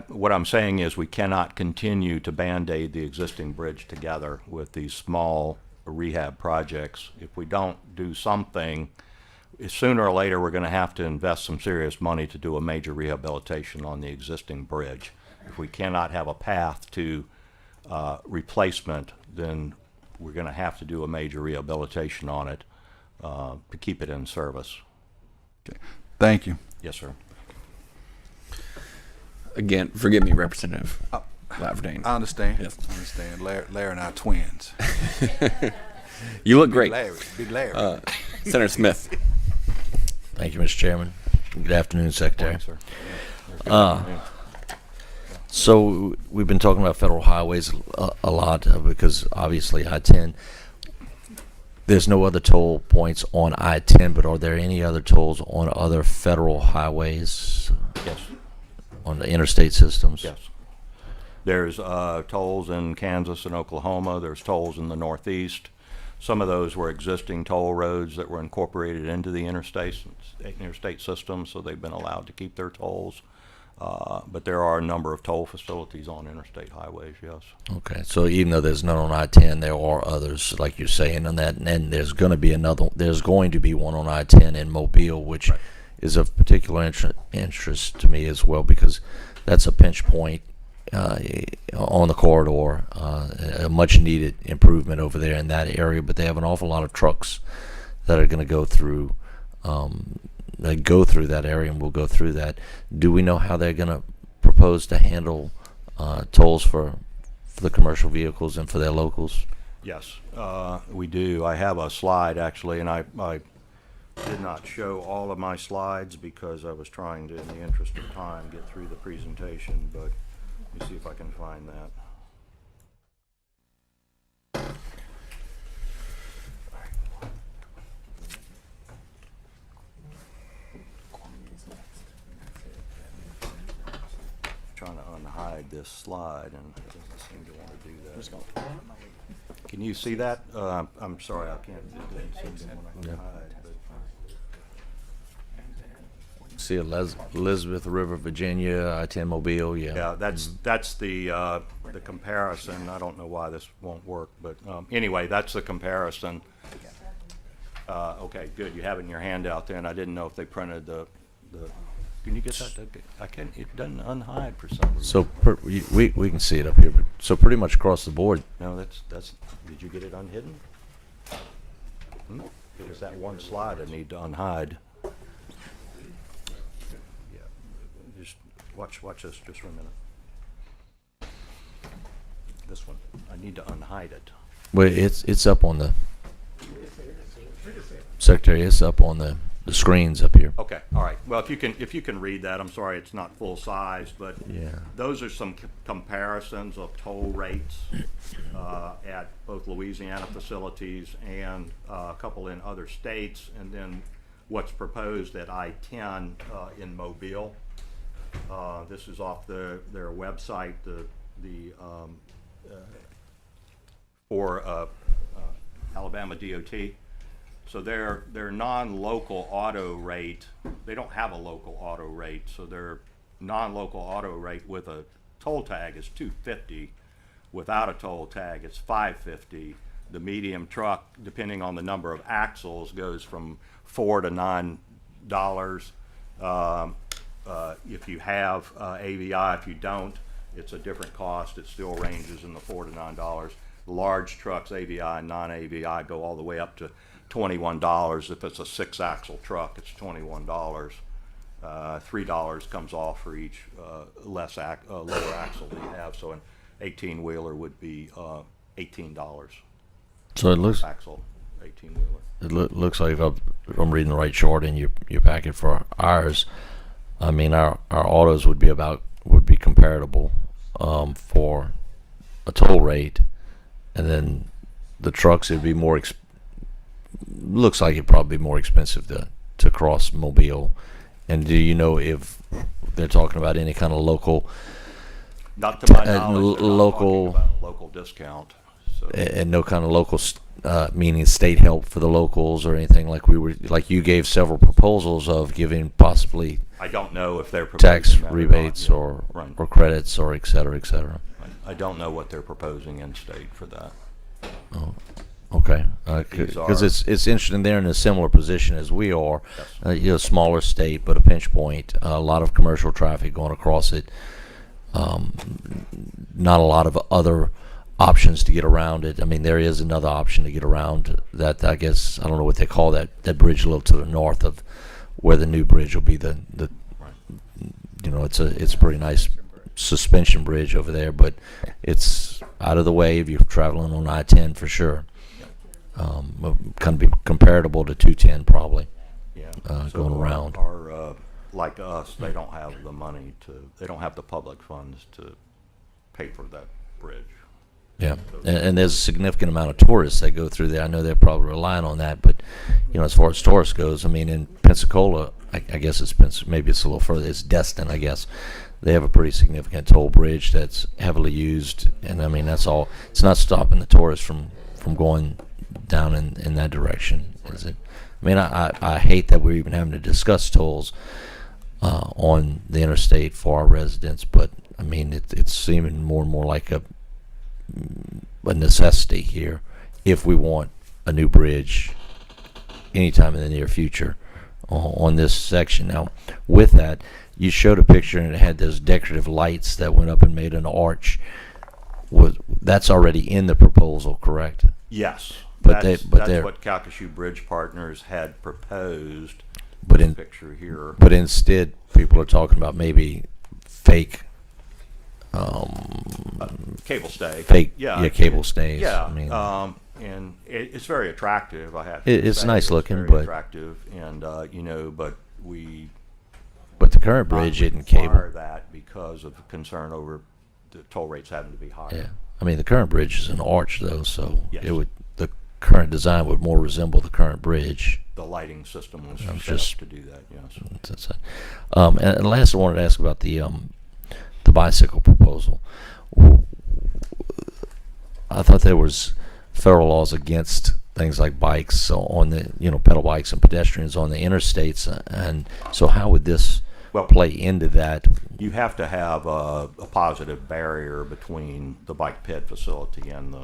what I'm saying is we cannot continue to Band-Aid the existing bridge together with these small rehab projects. If we don't do something, sooner or later we're going to have to invest some serious money to do a major rehabilitation on the existing bridge. If we cannot have a path to replacement, then we're going to have to do a major rehabilitation on it to keep it in service. Okay. Thank you. Yes, sir. Again, forgive me, Representative Laverdane. I understand. Yes. I understand. Larry and I are twins. You look great. Big Larry. Senator Smith. Thank you, Mr. Chairman. Good afternoon, Secretary. Morning, sir. So we've been talking about federal highways a lot because obviously I-10. There's no other toll points on I-10, but are there any other tolls on other federal highways? Yes. On the interstate systems? Yes. There's tolls in Kansas and Oklahoma. There's tolls in the Northeast. Some of those were existing toll roads that were incorporated into the interstate system, so they've been allowed to keep their tolls. But there are a number of toll facilities on interstate highways, yes. Okay, so even though there's none on I-10, there are others, like you're saying, on that, and there's going to be there's going to be one on I-10 in Mobile, which is of particular interest to me as well, because that's a pinch point on the corridor, a much needed improvement over there in that area, but they have an awful lot of trucks that are going to go through that area and will go through that. Do we know how they're going to propose to handle tolls for the commercial vehicles and for their locals? Yes, we do. I have a slide actually, and I did not show all of my slides because I was trying to, in the interest of time, get through the presentation, but let me see if I can find that. Trying to unhide this slide, and it doesn't seem to want to do that. Can you see that? I'm sorry, I can't. It doesn't seem to want to hide. See Elizabeth River, Virginia, I-10 Mobile, yeah. Yeah, that's the comparison. I don't know why this won't work, but anyway, that's the comparison. Okay, good. You have it in your handout there, and I didn't know if they printed the. Can you get that? I can't. It doesn't unhide for some reason. So we can see it up here, but so pretty much across the board. No, that's. Did you get it unhidden? It was that one slide I need to unhide. Yeah, just watch this just for a minute. This one, I need to unhide it. Well, it's up on the Secretary. It's up on the screens up here. Okay, all right. Well, if you can read that, I'm sorry it's not full size, but yeah, those are some comparisons of toll rates at both Louisiana facilities and a couple in other states, and then what's proposed at I-10 in Mobile. This is off their website, for Alabama DOT. So their non-local auto rate, they don't have a local auto rate, so their non-local auto rate with a toll tag is $250. Without a toll tag, it's $550. The medium truck, depending on the number of axles, goes from $4 to $9. If you have AVI, if you don't, it's a different cost. It still ranges in the $4 to $9. Large trucks, AVI and non-AVI, go all the way up to $21. If it's a 6-axle truck, it's $21. $3 comes off for each lower axle that you have. So an 18-wheeler would be $18. So it looks axle 18-wheeler. It looks like if I'm reading the right chart in your packet for ours. I mean, our autos would be about would be comparable for a toll rate, and then the trucks, it'd be more. Looks like it'd probably be more expensive to cross Mobile. And do you know if they're talking about any kind of local? Not to my knowledge, they're not local talking about a local discount. So. And no kind of local, meaning state help for the locals or anything like you gave several proposals of giving possibly. I don't know if they're tax proposing that rebates or not. or Right. or credits or et cetera, et cetera. I don't know what they're proposing in state for that. Oh, okay. These Because are- it's interesting. They're in a similar position as we are. Yes. Smaller state, but a pinch point. A lot of commercial traffic going across it. Not a lot of other options to get around it. I mean, there is another option to get around that. I guess I don't know what they call that bridge a little to the north of where the new bridge will be. The it's a pretty nice suspension bridge over there, but it's out of the way if you're traveling on I-10 for sure. Kind of be comparable to 210 probably. Yeah. Going around. Like us, they don't have the money they don't have the public funds to pay for that bridge. Yeah, and there's a significant amount of tourists that go through there. I know they're probably relying on that, but as far as tourists goes, I mean, in Pensacola, I guess maybe it's a little further. It's Destin, I guess. They have a pretty significant toll bridge that's heavily used, and I mean that's all. It's not stopping the tourists from going down in that direction, is it? I mean, I hate that we're even having to discuss tolls on the interstate for our residents, but I mean it's seeming more and more like a necessity here if we want a new bridge anytime in the near future on this section. Now, with that, you showed a picture and it had those decorative lights that went up and made an arch. That's already in the proposal, correct? Yes, But that's they're what Calcasieu Bridge Partners had proposed. But this picture here. But instead, people are talking about maybe fake. Cable stay. Fake, yeah, cable stays. Yeah, I mean, and it's very attractive. I have. It's say. nice looking, very but attractive, and but we. But the current bridge isn't cable. Require that because of concern over the toll rates having to be higher. Yeah, I mean the current bridge is an arch though, so Yes. the current design would more resemble the current bridge. The lighting system was I'm set just- up to do that. Yes. That's it. And last, I wanted to ask about the bicycle proposal. I thought there was federal laws against things like bikes on the pedal bikes and pedestrians on the interstates, and so how would this play into that? You have to have a positive barrier between the bike ped facility and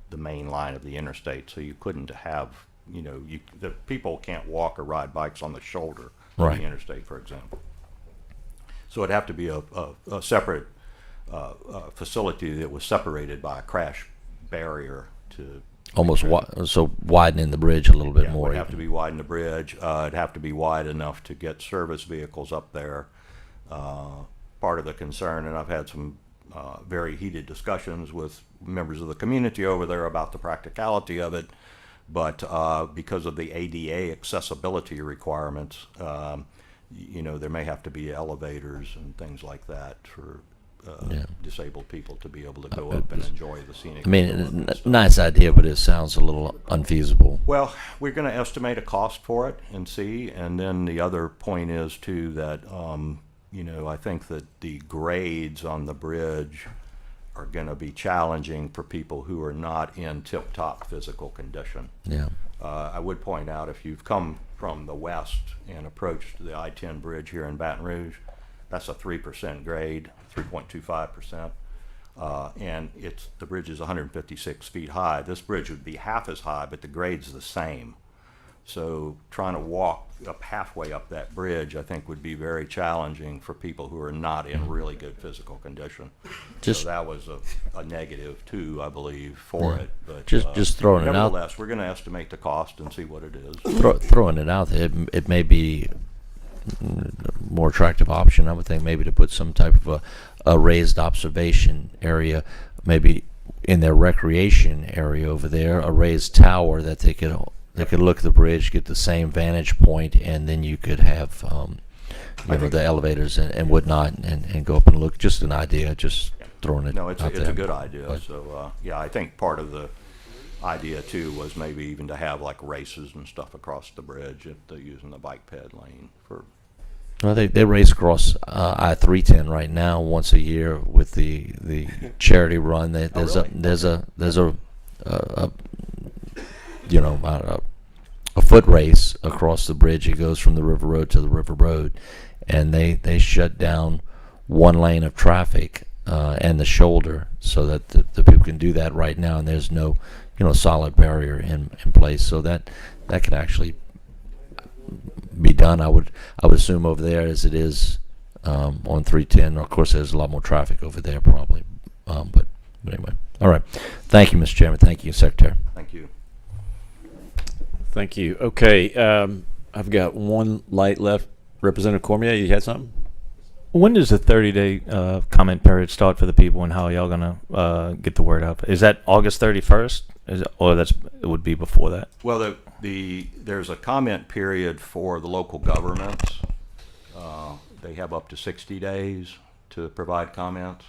the main line of the interstate, so you couldn't have the people can't walk or ride bikes on the shoulder of Right. the interstate, for example. So it'd have to be a separate facility that was separated by a crash barrier to Almost so widening the bridge a little bit yeah, more. It would have to be widen the bridge. It'd have to be wide enough to get service vehicles up there. Part of the concern, and I've had some very heated discussions with members of the community over there about the practicality of it, but because of the ADA accessibility requirements, there may have to be elevators and things like that for disabled people to be able to go up and enjoy the scenic. I mean, nice idea, but it sounds a little unfeasible. Well, we're going to estimate a cost for it and see, and then the other point is too that I think that the grades on the bridge are going to be challenging for people who are not in tip-top physical condition. Yeah. I would point out if you've come from the west and approached the I-10 bridge here in Baton Rouge, that's a 3% grade, 3.25%, and the bridge is 156 feet high. This bridge would be half as high, but the grade's the same. So trying to walk up halfway up that bridge, I think, would be very challenging for people who are not in really good physical condition. So that was a negative too, I believe, for it. But just throwing it out. Nevertheless, we're going to estimate the cost and see what it is. Throwing it out there, it may be a more attractive option. I would think maybe to put some type of a raised observation area, maybe in their recreation area over there, a raised tower that they could look at the bridge, get the same vantage point, and then you could have the elevators and whatnot, and go up and look. Just an idea, just throwing it. No, it's out a there. good idea. But- So yeah, I think part of the idea too was maybe even to have like races and stuff across the bridge using the bike ped lane for. Well, they race across I-310 right now once a year with the charity run. There's a foot race across the bridge. It goes from the river road to the river road, and they shut down one lane of traffic and the shoulder so that the people can do that right now, and there's no solid barrier in place, so that can actually be done. I would assume over there as it is on 310. Of course, there's a lot more traffic over there probably, but anyway. All right. Thank you, Mr. Chairman. Thank you, Secretary. Thank you. Thank you. Okay, I've got one light left. Representative Cormier, you had something? When does the 30-day comment period start for the people, and how are y'all gonna get the word out? Is that August 31st? It would be before that? Well, there's a comment period for the local governments. They have up to 60 days to provide comments.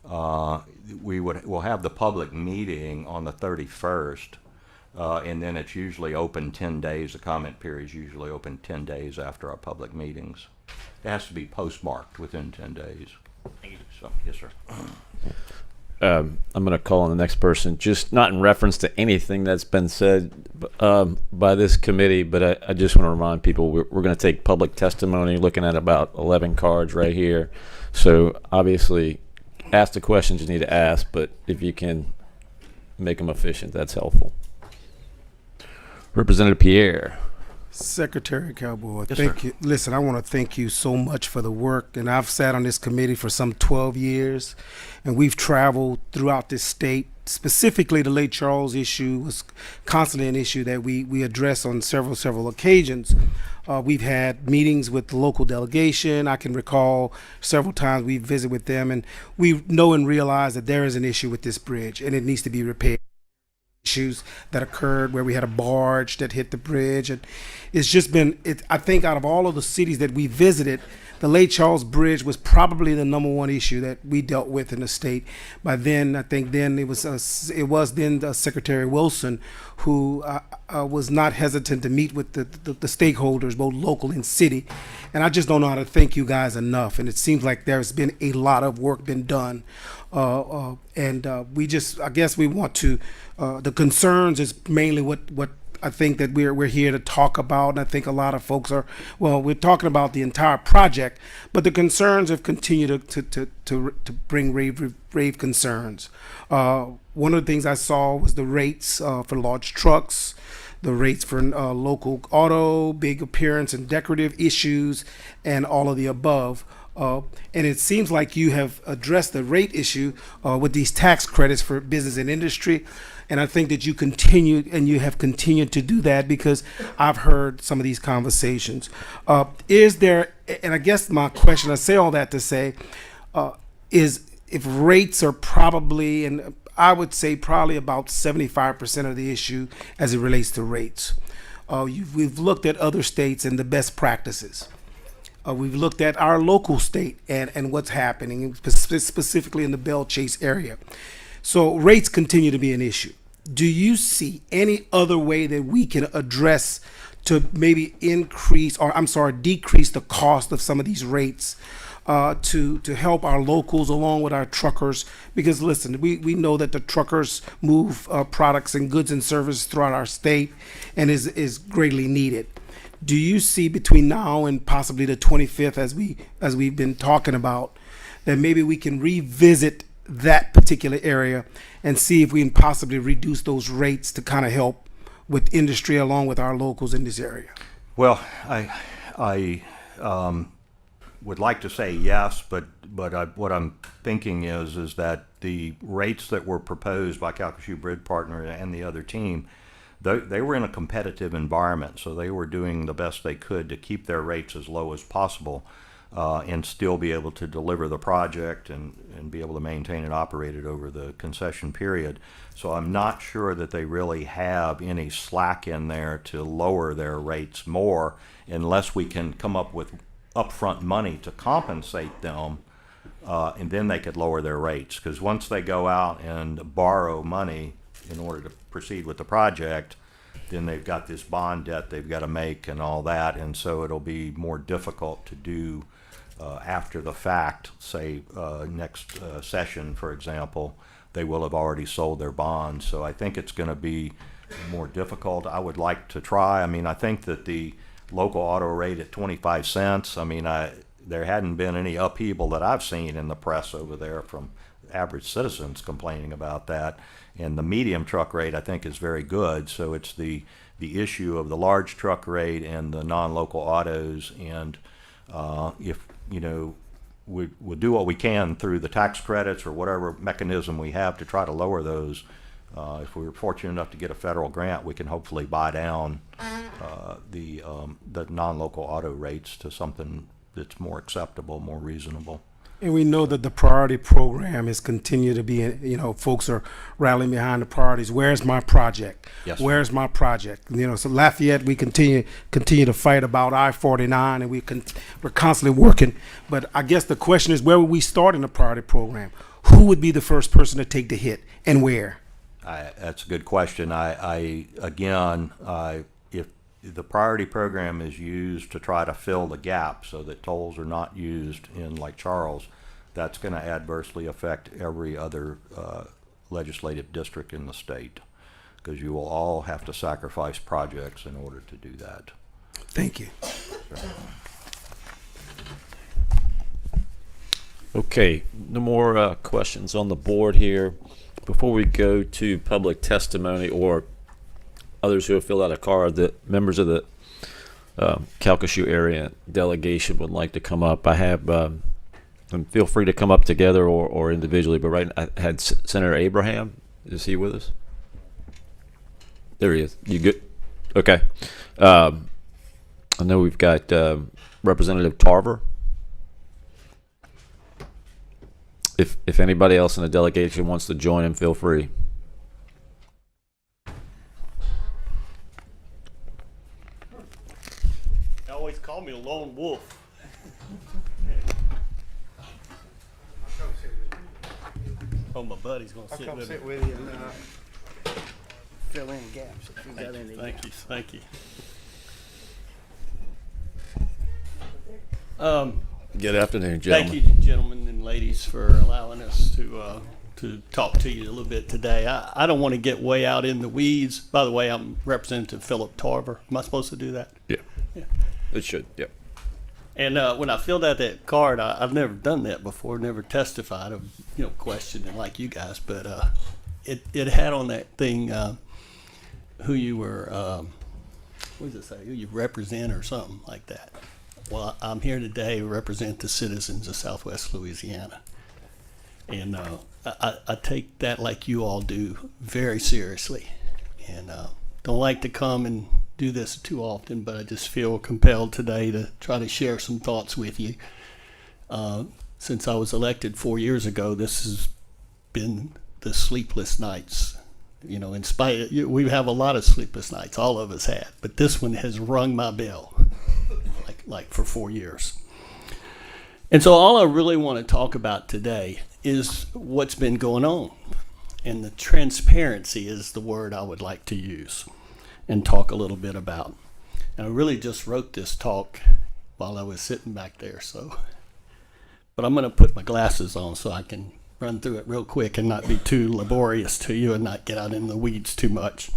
We'll have the public meeting on the 31st, and then it's usually open 10 days. The comment period is usually open 10 days after our public meetings. It has to be postmarked within 10 days. So, yes, sir. I'm going to call on the next person, just not in reference to anything that's been said by this committee, but I just want to remind people we're going to take public testimony, looking at about 11 cards right here. So obviously, ask the questions you need to ask, but if you can make them efficient, that's helpful. Representative Pierre. Secretary Cowboy, Yes, thank sir. you. Listen, I want to thank you so much for the work, and I've sat on this committee for some 12 years, and we've traveled throughout this state. Specifically, the Lake Charles issue was constantly an issue that we addressed on several occasions. We've had meetings with the local delegation. I can recall several times we visited with them, and we know and realize that there is an issue with this bridge, and it needs to be repaired. Issues that occurred where we had a barge that hit the bridge, and it's just been I think out of all of the cities that we visited, the Lake Charles Bridge was probably the number one issue that we dealt with in the state. By then, I think then it was then Secretary Wilson who was not hesitant to meet with the stakeholders, both local and city. And I just don't know how to thank you guys enough. And it seems like there's been a lot of work been done. We just, I guess we want to, the concerns is mainly what I think that we're here to talk about. And I think a lot of folks we're talking about the entire project, but the concerns have continued to bring rave concerns. One of the things I saw was the rates for large trucks, the rates for local auto, big appearance and decorative issues, and all of the above. And it seems like you have addressed the rate issue with these tax credits for business and industry. And I think that you have continued to do that, because I've heard some of these conversations. Is there, and I guess my question, I say all that to say, is if rates are probably, and I would say probably about 75% of the issue as it relates to rates. We've looked at other states and the best practices. We've looked at our local state and what's happening, specifically in the Belle Chase area. So rates continue to be an issue. Do you see any other way that we can address to maybe decrease the cost of some of these rates to help our locals along with our truckers? Because listen, we know that the truckers move products and goods and services throughout our state and is greatly needed. Do you see between now and possibly the 25th, as we've been talking about, that maybe we can revisit that particular area and see if we can possibly reduce those rates to kind of help with industry along with our locals in this area? Well, I would like to say yes, but what I'm thinking is that the rates that were proposed by Calcasieu Bridge Partner and the other team, they were in a competitive environment, so they were doing the best they could to keep their rates as low as possible and still be able to deliver the project and be able to maintain and operate it over the concession period. So I'm not sure that they really have any slack in there to lower their rates more, unless we can come up with upfront money to compensate them, and then they could lower their rates. Because once they go out and borrow money in order to proceed with the project, then they've got this bond debt they've got to make and all that, and so it'll be more difficult to do after the fact. Say next session, for example, they will have already sold their bonds. So I think it's going to be more difficult. I would like to try. I mean, I think that the local auto rate at 25 cents, I mean, there hadn't been any upheaval that I've seen in the press over there from average citizens complaining about that. And the medium truck rate, I think, is very good. So it's the issue of the large truck rate and the non-local autos. And if, you know, we'll do what we can through the tax credits or whatever mechanism we have to try to lower those. If we were fortunate enough to get a federal grant, we can hopefully buy down the non-local auto rates to something that's more acceptable, more reasonable. And we know that the priority program is continue to be, you know, folks are rallying behind the priorities. Where's my project? Yes. Where's my project? You know, so Lafayette, we continue to fight about I-49, and we're constantly working. But I guess the question is, where would we start in the priority program? Who would be the first person to take the hit, and where? That's a good question. If the priority program is used to try to fill the gap so that tolls are not used in Lake Charles, that's going to adversely affect every other legislative district in the state, because you will all have to sacrifice projects in order to do that. Thank you. Okay, no more questions on the board here. Before we go to public testimony or others who have filled out a card, the members of the Calcasieu area delegation would like to come up. I have, and feel free to come up together or individually, but right I had Senator Abraham. Is he with us? There he is. You good? Okay. I know we've got Representative Tarver. If anybody else in the delegation wants to join him, feel free. They always call me a lone wolf. Oh, my buddy's gonna sit with me. sit with you and fill in gaps if you got any. Thank you, thank you. Good afternoon, gentlemen. Thank you, gentlemen and ladies, for allowing us to talk to you a little bit today. I don't want to get way out in the weeds. By the way, I'm Representative Philip Tarver. Am I supposed to do that? Yeah. It should. Yep. And when I filled out that card, I've never done that before. Never testified of questioning like you guys, but it had on that thing who you were. What does it say? Who you represent or something like that. Well, I'm here today to represent the citizens of Southwest Louisiana. And I take that, like you all do, very seriously. And don't like to come and do this too often, but I just feel compelled today to try to share some thoughts with you. Since I was elected 4 years ago, this has been the sleepless nights. In spite of, we have a lot of sleepless nights, all of us have, but this one has rung my bell. Like for 4 years. And so all I really want to talk about today is what's been going on. And the transparency is the word I would like to use and talk a little bit about. And I really just wrote this talk while I was sitting back there. But I'm going to put my glasses on so I can run through it real quick and not be too laborious to you and not get out in the weeds too much.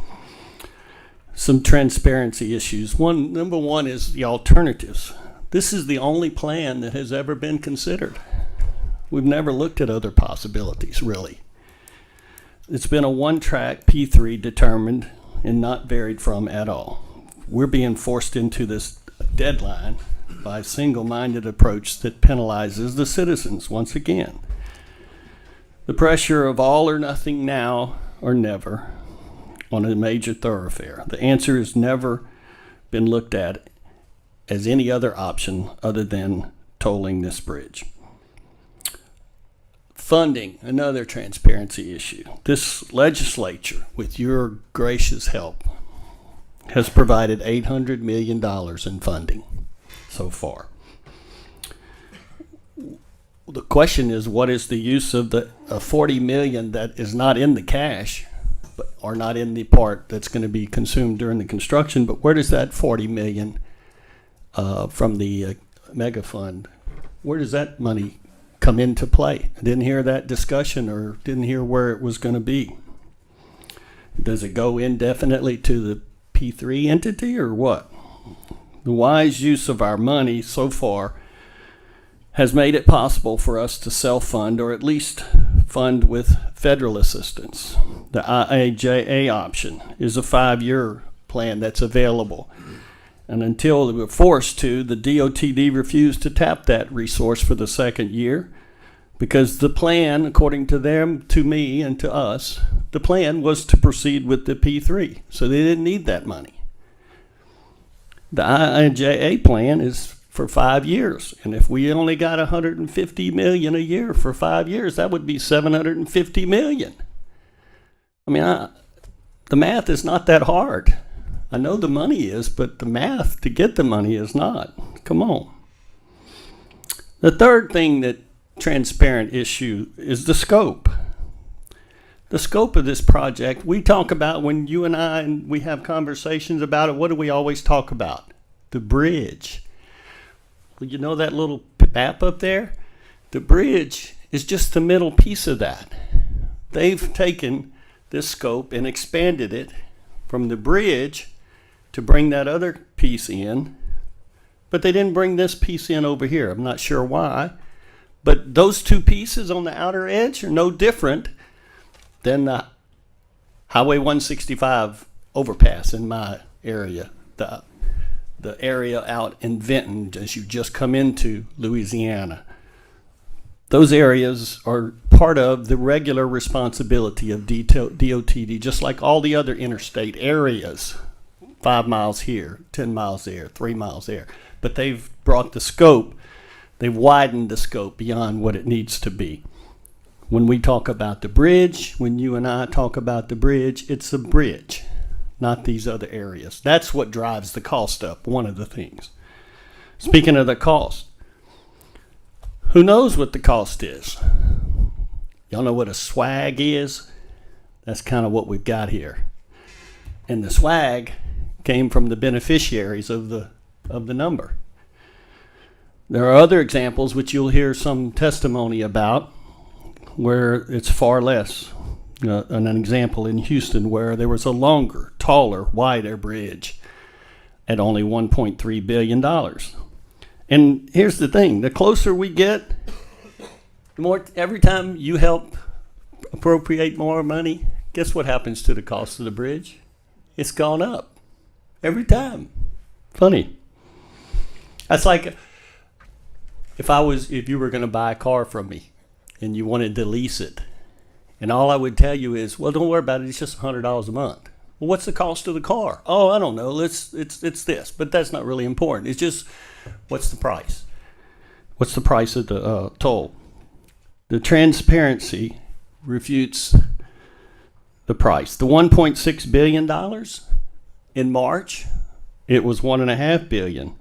Some transparency issues. Number one is the alternatives. This is the only plan that has ever been considered. We've never looked at other possibilities, really. It's been a one-track P3 determined and not varied from at all. We're being forced into this deadline by a single-minded approach that penalizes the citizens once again. The pressure of all or nothing now or never on a major thoroughfare. The answer has never been looked at as any other option other than tolling this bridge. Funding, another transparency issue. This legislature, with your gracious help, has provided $800 million in funding so far. the question is, what is the use of the 40 million that is not in the cash, but or not in the part that's going to be consumed during the construction? But where does that 40 million from the mega fund, where does that money come into play? I didn't hear that discussion, or didn't hear where it was going to be. Does it go indefinitely to the P3 entity, or what? The wise use of our money so far has made it possible for us to self-fund, or at least fund with federal assistance. The IIJA option is a 5-year plan that's available. And until we were forced to, the DOTD refused to tap that resource for the 2nd year, because the plan, according to them, to me, and to us, the plan was to proceed with the P3. So they didn't need that money. The IIJA plan is for 5 years. And if we only got $150 million a year for 5 years, that would be $750 million. I mean, the math is not that hard. I know the money is, but the math to get the money is not. Come on. The third thing, that transparent issue, is the scope. The scope of this project, we talk about, when you and I, and we have conversations about it, what do we always talk about? The bridge. Well, you know that little map up there? The bridge is just the middle piece of that. They've taken this scope and expanded it from the bridge to bring that other piece in, but they didn't bring this piece in over here. I'm not sure why, but those two pieces on the outer edge are no different than the Highway 165 overpass in my area, the area out in Vinton as you just come into Louisiana. Those areas are part of the regular responsibility of DOTD, just like all the other interstate areas. 5 miles here, 10 miles there, 3 miles there. But they've brought the scope, they've widened the scope beyond what it needs to be. When we talk about the bridge, when you and I talk about the bridge, it's a bridge, not these other areas. That's what drives the cost up, one of the things. Speaking of the cost, who knows what the cost is? Y'all know what a swag is? That's kind of what we've got here. And the swag came from the beneficiaries of the number. There are other examples which you'll hear some testimony about where it's far less. An example in Houston where there was a longer, taller, wider bridge at only $1.3 billion. And here's the thing, the closer we get, the more, every time you help appropriate more money, guess what happens to the cost of the bridge? It's gone up. Every time. Funny. That's like if you were going to buy a car from me and you wanted to lease it, and all I would tell you is, well, don't worry about it, it's just $100 a month. Well, what's the cost of the car? Oh, I don't know, it's this, but that's not really important. It's just, what's the price? What's the price of the toll? The transparency refutes the price. The $1.6 billion in March, it was $1.5 billion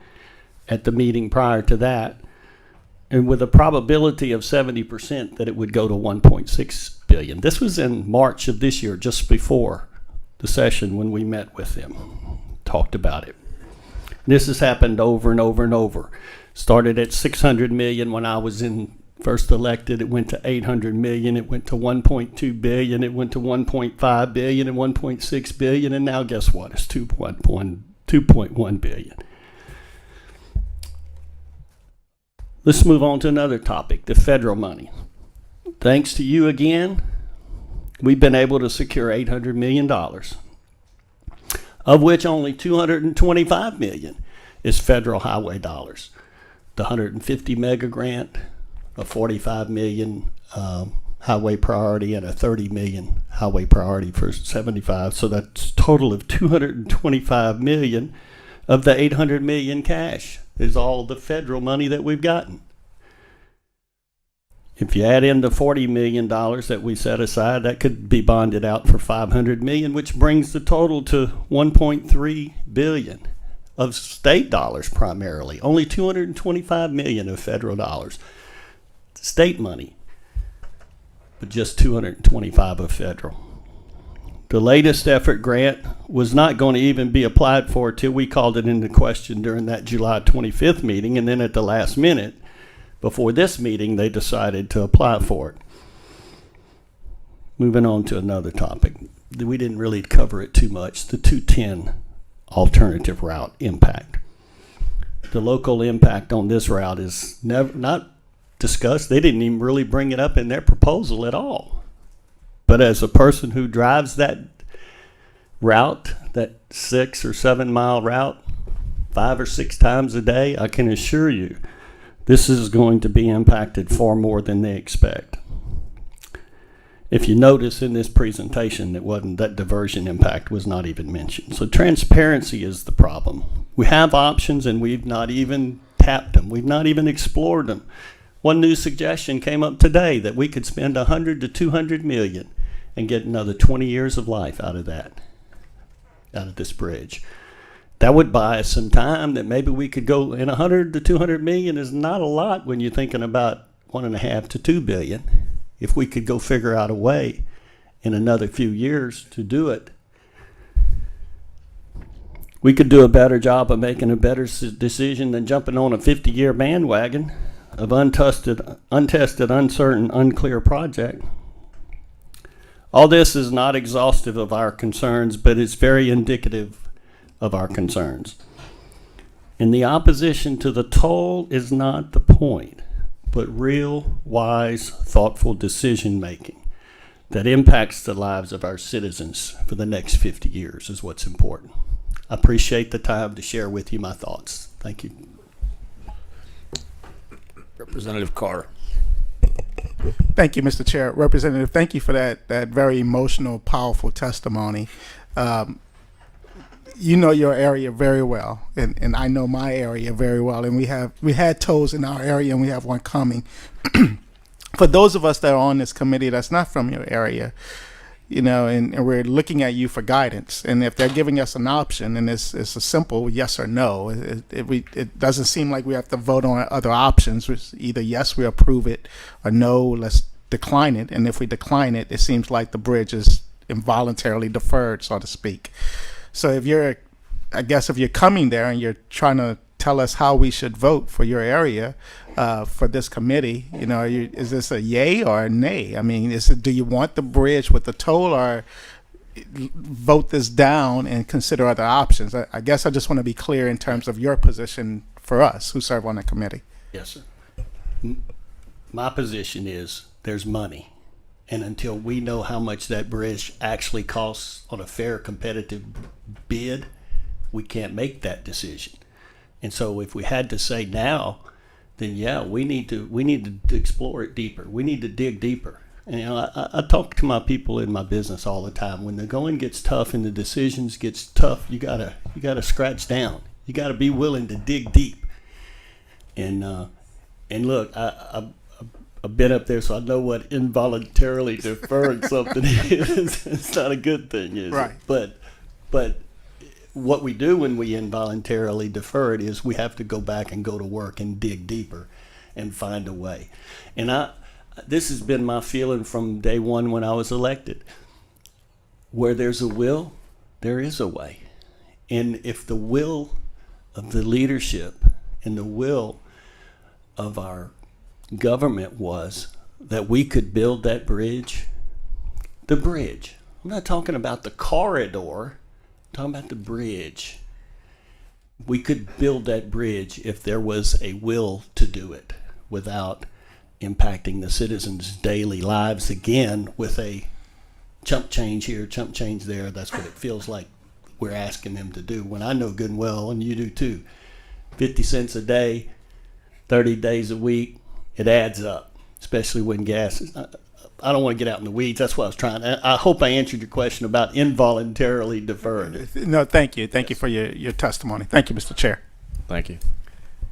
at the meeting prior to that, and with a probability of 70% that it would go to $1.6 billion. This was in March of this year, just before the session when we met with them, talked about it. This has happened over and over and over. Started at $600 million when I was first elected. It went to $800 million. It went to $1.2 billion. It went to $1.5 billion and $1.6 billion. And now guess what? It's $2.1 billion. Let's move on to another topic, the federal money. Thanks to you again, we've been able to secure $800 million, of which only $225 million is federal highway dollars. The 150 mega grant, a 45 million highway priority, and a 30 million highway priority for 75. So that's a total of 225 million of the 800 million cash is all the federal money that we've gotten. If you add in the $40 million that we set aside, that could be bonded out for $500 million, which brings the total to $1.3 billion of state dollars primarily. Only $225 million of federal dollars. state money, but just 225 of federal. The latest effort grant was not going to even be applied for till we called it into question during that July 25th meeting, and then at the last minute, before this meeting, they decided to apply for it. Moving on to another topic. We didn't really cover it too much, the 210 alternative route impact. The local impact on this route is not discussed. They didn't even really bring it up in their proposal at all. But as a person who drives that route, that 6 or 7 mile route, 5 or 6 times a day, I can assure you this is going to be impacted far more than they expect. If you notice in this presentation, that diversion impact was not even mentioned. So transparency is the problem. We have options and we've not even tapped them. We've not even explored them. One new suggestion came up today that we could spend 100 to 200 million and get another 20 years of life out of this bridge. That would buy us some time that maybe we could go, and 100 to 200 million is not a lot when you're thinking about 1.5 to 2 billion. If we could go figure out a way in another few years to do it, we could do a better job of making a better decision than jumping on a 50-year bandwagon of untested, uncertain, unclear project. All this is not exhaustive of our concerns, but it's very indicative of our concerns. And the opposition to the toll is not the point, but real, wise, thoughtful decision making that impacts the lives of our citizens for the next 50 years is what's important. I appreciate the time to share with you my thoughts. Thank you. Representative Carter. Thank you, Mr. Chair. Representative, thank you for that very emotional, powerful testimony. You know your area very well, and I know my area very well, and we had tolls in our area, and we have one coming. For those of us that are on this committee that's not from your area, you know, and we're looking at you for guidance, and if they're giving us an option, and it's a simple yes or no, it doesn't seem like we have to vote on other options. It's either yes, we approve it, or no, let's decline it. And if we decline it, it seems like the bridge is involuntarily deferred, so to speak. So if you're coming there and you're trying to tell us how we should vote for your area, for this committee, you know, is this a yay or a nay? I mean, do you want the bridge with the toll, or vote this down and consider other options? I guess I just want to be clear in terms of your position for us who serve on the committee. Yes, sir. My position is there's money. And until we know how much that bridge actually costs on a fair, competitive bid, we can't make that decision. And so if we had to say now, then yeah, we need to explore it deeper. We need to dig deeper. And you know, I talk to my people in my business all the time. When the going gets tough and the decisions gets tough, you gotta scratch down. You gotta be willing to dig deep. And look, I've been up there, so I know what involuntarily deferring something is. It's not a good thing, is right. it? But what we do when we involuntarily defer it is we have to go back and go to work and dig deeper and find a way. And this has been my feeling from day one when I was elected. Where there's a will, there is a way. And if the will of the leadership and the will of our government was that we could build that bridge, the bridge. I'm not talking about the corridor, I'm talking about the bridge. We could build that bridge if there was a will to do it without impacting the citizens' daily lives again with a chump change here, chump change there. That's what it feels like we're asking them to do, when I know good and well, and you do too, 50 cents a day, 30 days a week, it adds up, especially when gas is. I don't want to get out in the weeds. That's what I was trying. I hope I answered your question about involuntarily deferred. No, thank you. Thank you for your testimony. Thank you, Mr. Chair. Thank you.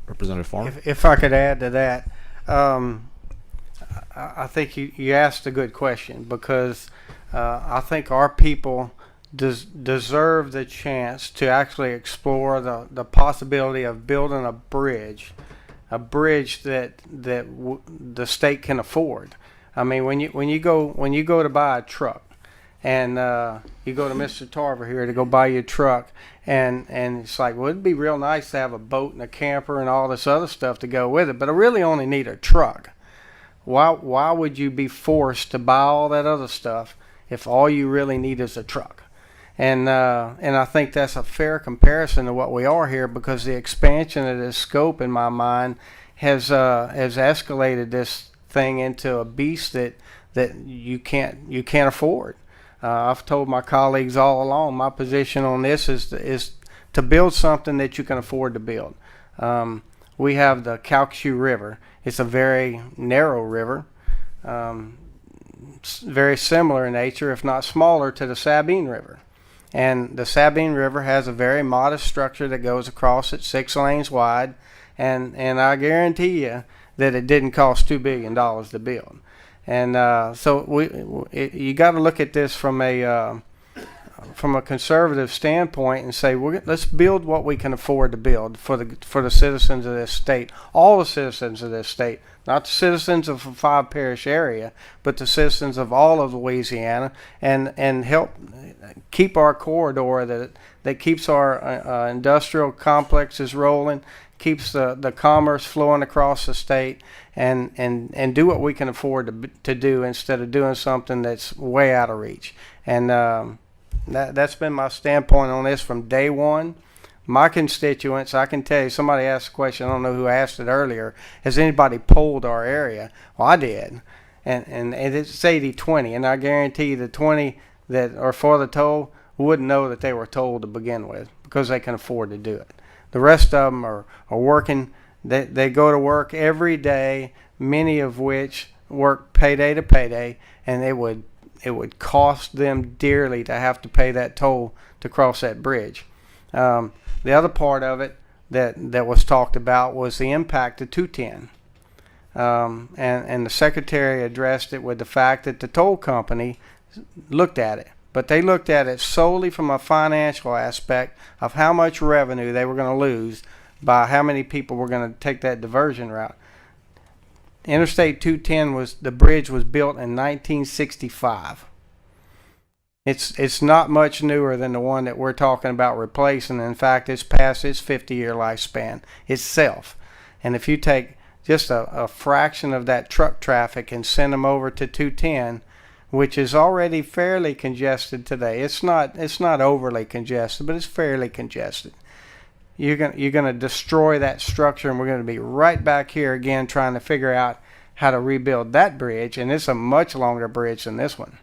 Representative Farmer? If I could add to that, I think you asked a good question, because I think our people deserve the chance to actually explore the possibility of building a bridge a bridge that the state can afford. I mean, when you go to buy a truck, and you go to Mr. Tarver here to go buy your truck, and it's like, well, it'd be real nice to have a boat and a camper and all this other stuff to go with it, but I really only need a truck. Why would you be forced to buy all that other stuff if all you really need is a truck? And I think that's a fair comparison to what we are here, because the expansion of this scope, in my mind, has escalated this thing into a beast that you can't afford. I've told my colleagues all along, my position on this is to build something that you can afford to build. We have the Calcasieu River. It's a very narrow river, very similar in nature, if not smaller, to the Sabine River. And the Sabine River has a very modest structure that goes across it, 6 lanes wide, and I guarantee you that it didn't cost $2 billion to build. And so you got to look at this from a conservative standpoint and say, let's build what we can afford to build for the citizens of this state, all the citizens of this state, not the citizens of a 5-parish area, but the citizens of all of Louisiana, and help keep our corridor that keeps our industrial complexes rolling, keeps the commerce flowing across the state, and do what we can afford to do instead of doing something that's way out of reach. And that's been my standpoint on this from day one. My constituents, I can tell you, somebody asked a question, I don't know who asked it earlier, has anybody polled our area? Well, I did. And it's 80-20, and I guarantee you the 20 that are for the toll wouldn't know that they were told to begin with, because they can afford to do it. The rest of them are working. They go to work every day, many of which work payday to payday, and it would cost them dearly to have to pay that toll to cross that bridge. The other part of it that was talked about was the impact of 210. And the secretary addressed it with the fact that the toll company looked at it, but they looked at it solely from a financial aspect of how much revenue they were going to lose by how many people were going to take that diversion route. Interstate 210 the bridge was built in 1965. It's not much newer than the one that we're talking about replacing. In fact, it's past its 50-year lifespan itself. And if you take just a fraction of that truck traffic and send them over to 210, which is already fairly congested today. It's not overly congested, but it's fairly congested. You're gonna destroy that structure, and we're gonna be right back here again trying to figure out how to rebuild that bridge, and it's a much longer bridge than this one.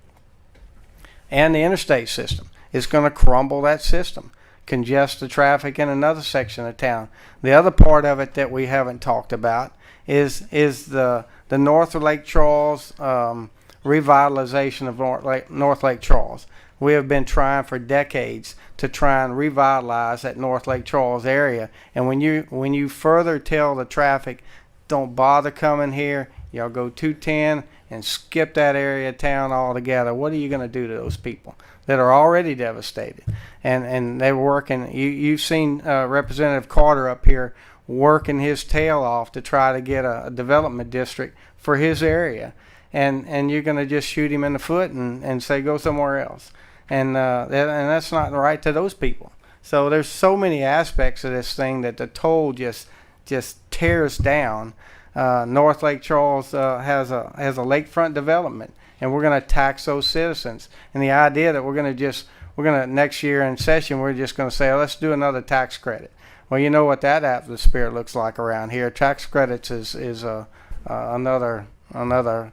And the interstate system is gonna crumble that system, congest the traffic in another section of town. The other part of it that we haven't talked about is the North Lake Charles revitalization of North Lake Charles. We have been trying for decades to try and revitalize that North Lake Charles area. And when you further tell the traffic, don't bother coming here, y'all go 210 and skip that area of town altogether, what are you going to do to those people that are already devastated? And they're working. You've seen Representative Carter up here working his tail off to try to get a development district for his area. And you're going to just shoot him in the foot and say, go somewhere else. And that's not right to those people. So there's so many aspects of this thing that the toll just tears down. North Lake Charles has a lakefront development, and we're going to tax those citizens. And the idea that we're going to next year in session, we're just going to say, let's do another tax credit. Well, you know what that atmosphere looks like around here. Tax credits is another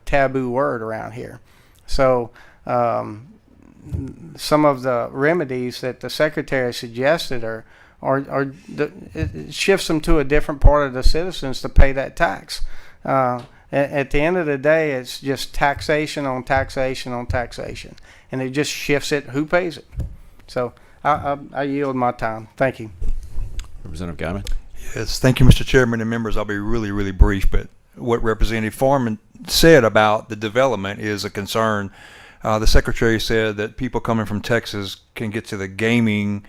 taboo word around here. So some of the remedies that the secretary suggested it shifts them to a different part of the citizens to pay that tax. At the end of the day, it's just taxation on taxation on taxation, and it just shifts it. Who pays it? So I yield my time. Thank you. Representative Guyman. Yes, thank you, Mr. Chairman and members. I'll be really, really brief, but what Representative Foreman said about the development is a concern. The secretary said that people coming from Texas can get to the gaming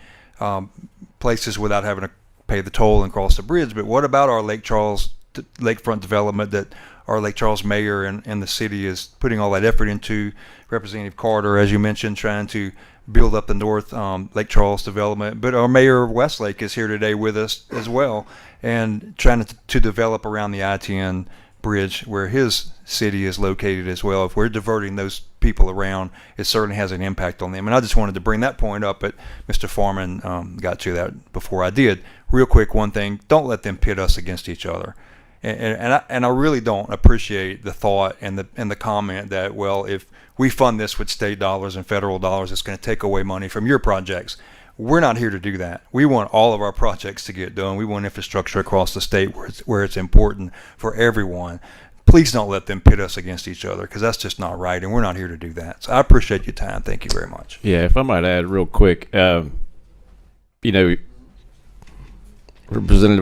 places without having to pay the toll and cross the bridge. But what about our Lake Charles lakefront development that our Lake Charles mayor and the city is putting all that effort into. Representative Carter, as you mentioned, trying to build up the North Lake Charles development. But our mayor of Westlake is here today with us as well, and trying to develop around the I-10 bridge where his city is located as well. If we're diverting those people around, it certainly has an impact on them. And I just wanted to bring that point up, but Mr. Foreman got to that before I did. Real quick, one thing, don't let them pit us against each other. And I really don't appreciate the thought and the comment that, well, if we fund this with state dollars and federal dollars, it's going to take away money from your projects. We're not here to do that. We want all of our projects to get done. We want infrastructure across the state where it's important for everyone. Please don't let them pit us against each other, because that's just not right, and we're not here to do that. So I appreciate your time. Thank you very much. Yeah, if I might add real quick, Representative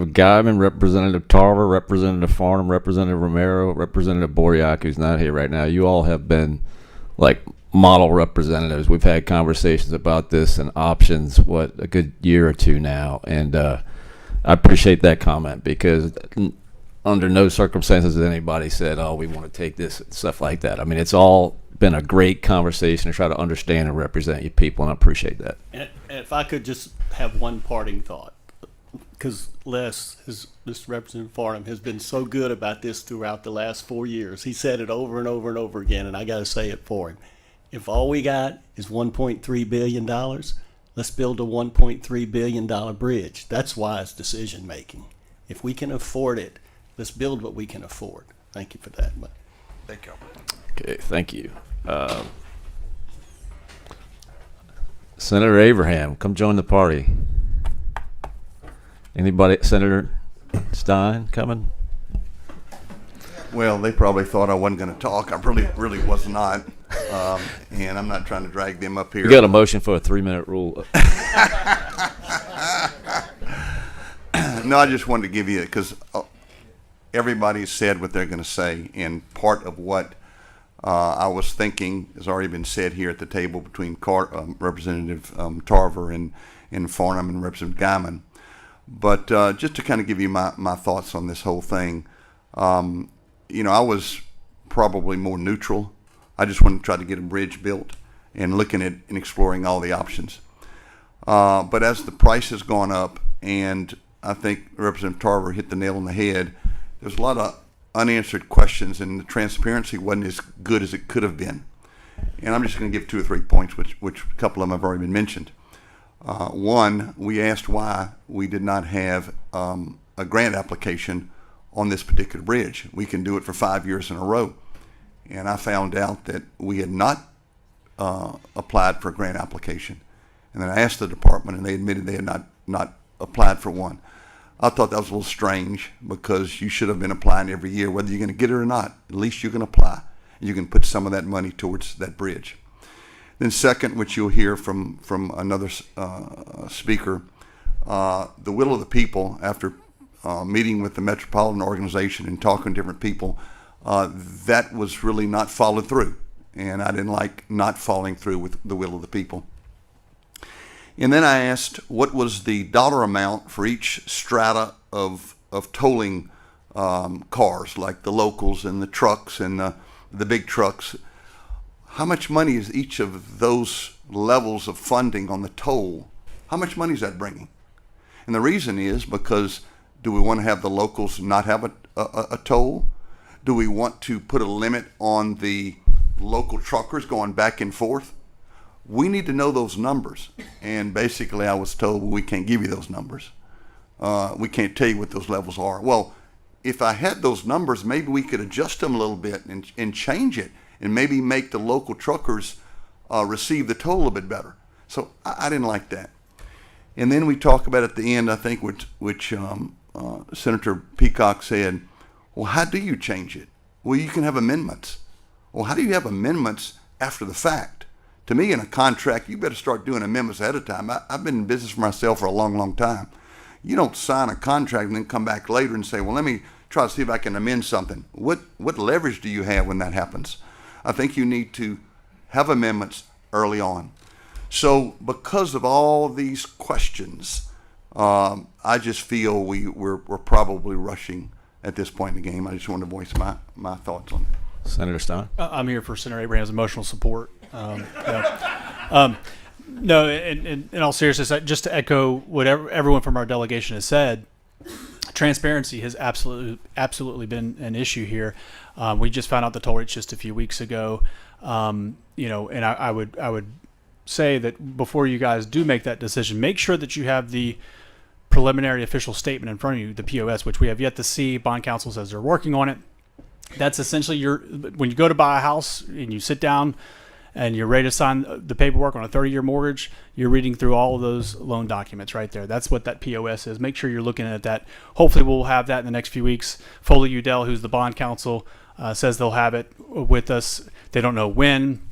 Guyman, Representative Tarver, Representative Farnham, Representative Romero, Representative Boriak, who's not here right now, you all have been like model representatives. We've had conversations about this and options, a good year or two now, and I appreciate that comment, because under no circumstances has anybody said, oh, we want to take this and stuff like that. I mean, it's all been a great conversation to try to understand and represent you people, and I appreciate that. And if I could just have one parting thought, because this Representative Farnham has been so good about this throughout the last 4 years. He said it over and over and over again, and I got to say it for him. If all we got is $1.3 billion, let's build a $1.3 billion bridge. That's wise decision making. If we can afford it, let's build what we can afford. Thank you for that. Thank you. Okay, thank you. Senator Abraham, come join the party. Anybody, Senator Stein, coming? Well, they probably thought I wasn't going to talk. I really was not, and I'm not trying to drag them up here. We got a motion for a 3-minute rule. No, I just wanted to give you, because everybody said what they're going to say, and part of what I was thinking has already been said here at the table between Representative Tarver and Farnham and Representative Guyman. But just to kind of give you my thoughts on this whole thing, I was probably more neutral. I just wanted to try to get a bridge built and looking at and exploring all the options. But as the price has gone up, and I think Representative Tarver hit the nail on the head, there's a lot of unanswered questions, and the transparency wasn't as good as it could have been. And I'm just going to give 2 or 3 points, which a couple of them have already been mentioned. One, we asked why we did not have a grant application on this particular bridge. We can do it for 5 years in a row. And I found out that we had not applied for a grant application. And then I asked the department, and they admitted they had not applied for one. I thought that was a little strange, because you should have been applying every year. Whether you're going to get it or not, at least you can apply. You can put some of that money towards that bridge. Then second, which you'll hear from another speaker, the will of the people, after meeting with the Metropolitan Organization and talking to different people, that was really not followed through. And I didn't like not following through with the will of the people. And then I asked what was the dollar amount for each strata of tolling cars, like the locals and the trucks and the big trucks. How much money is each of those levels of funding on the toll? How much money is that bringing? And the reason is because, do we want to have the locals not have a toll? Do we want to put a limit on the local truckers going back and forth? We need to know those numbers. And basically I was told, well, we can't give you those numbers. We can't tell you what those levels are. Well, if I had those numbers, maybe we could adjust them a little bit and change it, and maybe make the local truckers receive the toll a bit better. So I didn't like that. And then we talk about at the end, I think, which Senator Peacock said, well, how do you change it? Well, you can have amendments. Well, how do you have amendments after the fact? To me, in a contract, you better start doing amendments ahead of time. I've been in business for myself for a long, long time. You don't sign a contract and then come back later and say, well, let me try to see if I can amend something. What leverage do you have when that happens? I think you need to have amendments early on. So because of all these questions, I just feel we're probably rushing at this point in the game. I just wanted to voice my thoughts on it. Senator Stein. I'm here for Senator Abraham's emotional support. No, in all seriousness, just to echo what everyone from our delegation has said, transparency has absolutely been an issue here. We just found out the toll rates just a few weeks ago. And I would say that before you guys do make that decision, make sure that you have the preliminary official statement in front of you, the POS, which we have yet to see. Bond counsel says they're working on it. That's essentially when you go to buy a house and you sit down and you're ready to sign the paperwork on a 30-year mortgage, you're reading through all of those loan documents right there. That's what that POS is. Make sure you're looking at that. Hopefully we'll have that in the next few weeks. Foley Udell, who's the bond counsel, says they'll have it with us. They don't know when,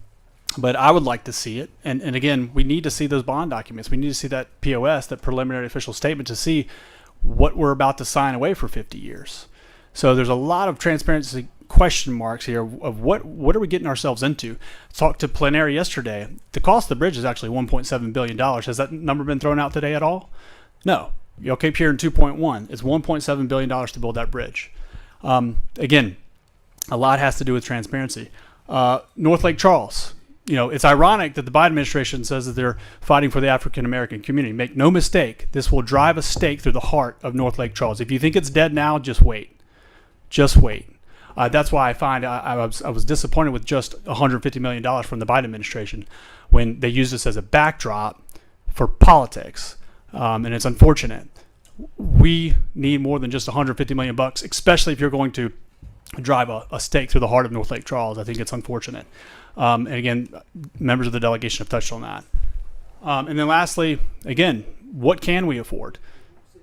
but I would like to see it. And again, we need to see those bond documents. We need to see that POS, that preliminary official statement, to see what we're about to sign away for 50 years. So there's a lot of transparency question marks here of what are we getting ourselves into. Talked to Plenary yesterday. The cost of the bridge is actually $1.7 billion. Has that number been thrown out today at all? No. Y'all keep hearing 2.1. It's $1.7 billion to build that bridge. Again, a lot has to do with transparency. North Lake Charles. It's ironic that the Biden administration says that they're fighting for the African American community. Make no mistake, this will drive a stake through the heart of North Lake Charles. If you think it's dead now, just wait. Just wait. That's why I find I was disappointed with just $150 million from the Biden administration when they used this as a backdrop for politics, and it's unfortunate. We need more than just $150 million, especially if you're going to drive a stake through the heart of North Lake Charles. I think it's unfortunate. And again, members of the delegation have touched on that. And then lastly, again, what can we afford?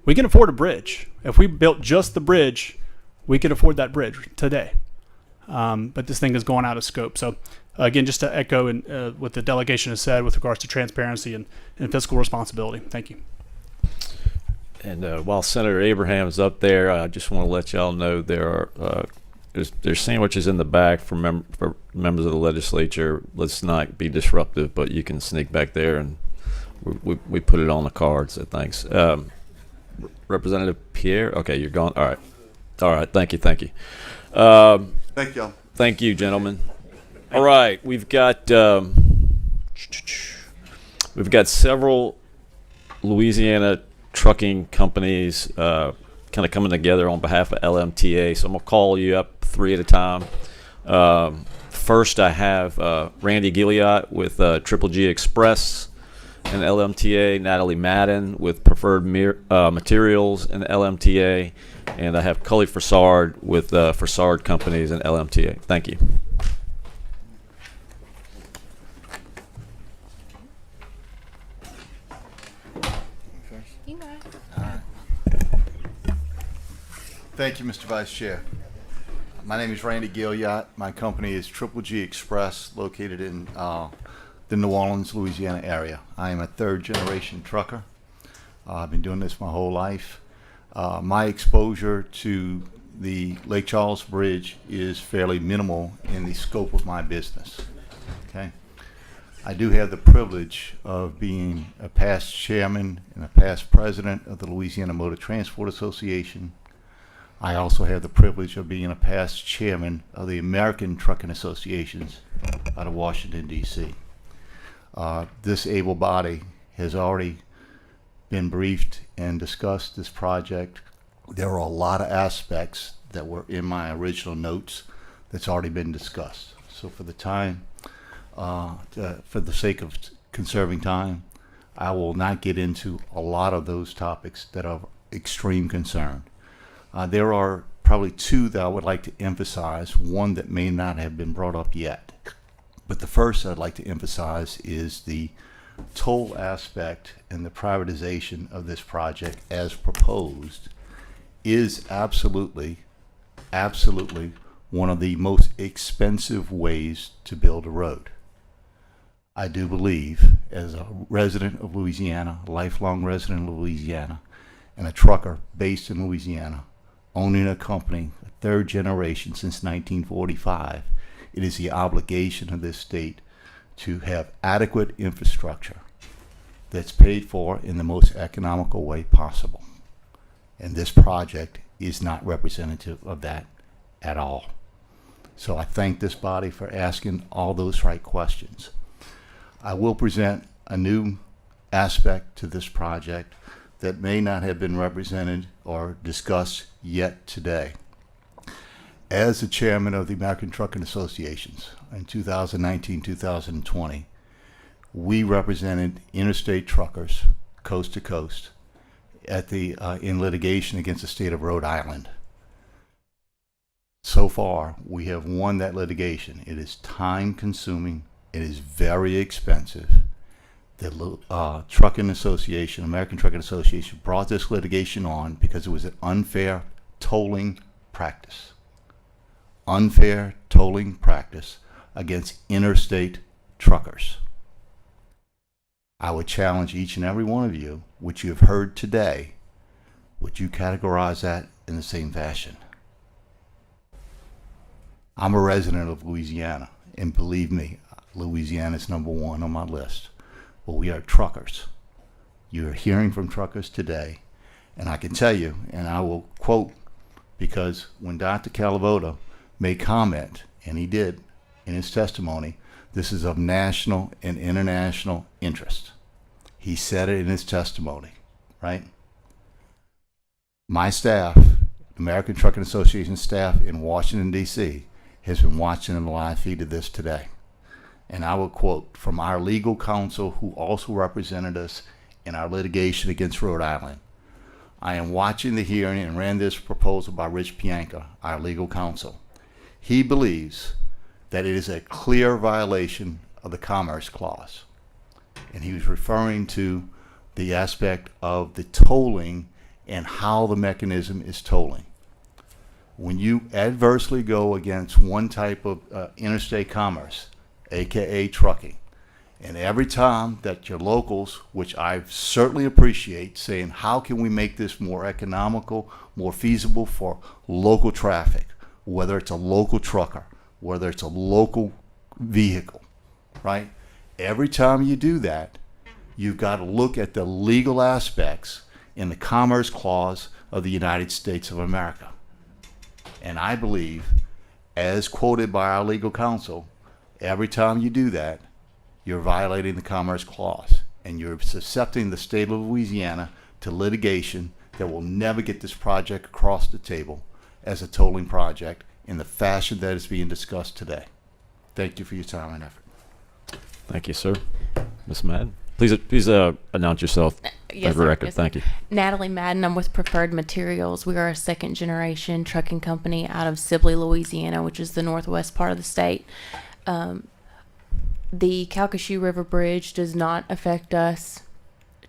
We can afford a bridge. If we built just the bridge, we could afford that bridge today. But this thing has gone out of scope. So again, just to echo what the delegation has said with regards to transparency and fiscal responsibility. Thank you. And while Senator Abraham is up there, I just want to let y'all know there are there's sandwiches in the back for members of the legislature. Let's not be disruptive, but you can sneak back there, and we put it on the card. So thanks, Representative Pierre. Okay, you're gone. All right. Thank you. Thank y'all. Thank you, gentlemen. All right, we've got several Louisiana trucking companies kind of coming together on behalf of LMTA. So I'm gonna call you up 3 at a time. First, I have Randy Gilliott with Triple G Express and LMTA, Natalie Madden with Preferred Materials and LMTA, and I have Cully Fassard with Fassard Companies and LMTA. Thank you. Thank you, Mr. Vice Chair. My name is Randy Gilliott. My company is Triple G Express, located in the New Orleans, Louisiana area. I am a third-generation trucker. I've been doing this my whole life. My exposure to the Lake Charles Bridge is fairly minimal in the scope of my business. Okay, I do have the privilege of being a past chairman and a past president of the Louisiana Motor Transport Association. I also have the privilege of being a past chairman of the American Trucking Associations out of Washington, D.C. This able body has already been briefed and discussed this project. There are a lot of aspects that were in my original notes that's already been discussed. So for the time, for the sake of conserving time, I will not get into a lot of those topics that are of extreme concern. There are probably two that I would like to emphasize, one that may not have been brought up yet. But the first I'd like to emphasize is the toll aspect and the privatization of this project as proposed is absolutely one of the most expensive ways to build a road. I do believe, as a resident of Louisiana, a lifelong resident of Louisiana, and a trucker based in Louisiana, owning a company, a third generation since 1945, it is the obligation of this state to have adequate infrastructure that's paid for in the most economical way possible. And this project is not representative of that at all. So I thank this body for asking all those right questions. I will present a new aspect to this project that may not have been represented or discussed yet today. As the chairman of the American Trucking Associations in 2019-2020, we represented interstate truckers coast to coast at the in litigation against the state of Rhode Island. So far, we have won that litigation. It is time consuming. It is very expensive. The Trucking Association, American Trucking Association, brought this litigation on because it was an unfair tolling practice. Unfair tolling practice against interstate truckers. I would challenge each and every one of you, which you have heard today, would you categorize that in the same fashion? I'm a resident of Louisiana, and believe me, Louisiana is number one on my list. But we are truckers. You're hearing from truckers today, and I can tell you, and I will quote, because when Dr. Calavoto made comment, and he did in his testimony, this is of national and international interest. He said it in his testimony, right? My staff, American Trucking Association staff in Washington, D.C., has been watching the live feed of this today. And I will quote from our legal counsel, who also represented us in our litigation against Rhode Island. I am watching the hearing and ran this proposal by Rich Pianka, our legal counsel. He believes that it is a clear violation of the Commerce Clause. And he was referring to the aspect of the tolling and how the mechanism is tolling. When you adversely go against one type of interstate commerce, aka trucking, and every time that your locals, which I certainly appreciate, saying how can we make this more economical, more feasible for local traffic, whether it's a local trucker, whether it's a local vehicle, right? Every time you do that, you've got to look at the legal aspects in the Commerce Clause of the United States of America. And I believe, as quoted by our legal counsel, every time you do that, you're violating the Commerce Clause, and you're suscepting the state of Louisiana to litigation that will never get this project across the table as a tolling project in the fashion that is being discussed today. Thank you for your time and effort. Thank you, sir. Ms. Madden, please announce yourself Yes, for the sir. record. Yes, Thank you. Natalie Madden. I'm with Preferred Materials. We are a second generation trucking company out of Sibley, Louisiana, which is the northwest part of the state. The Calcasieu River Bridge does not affect us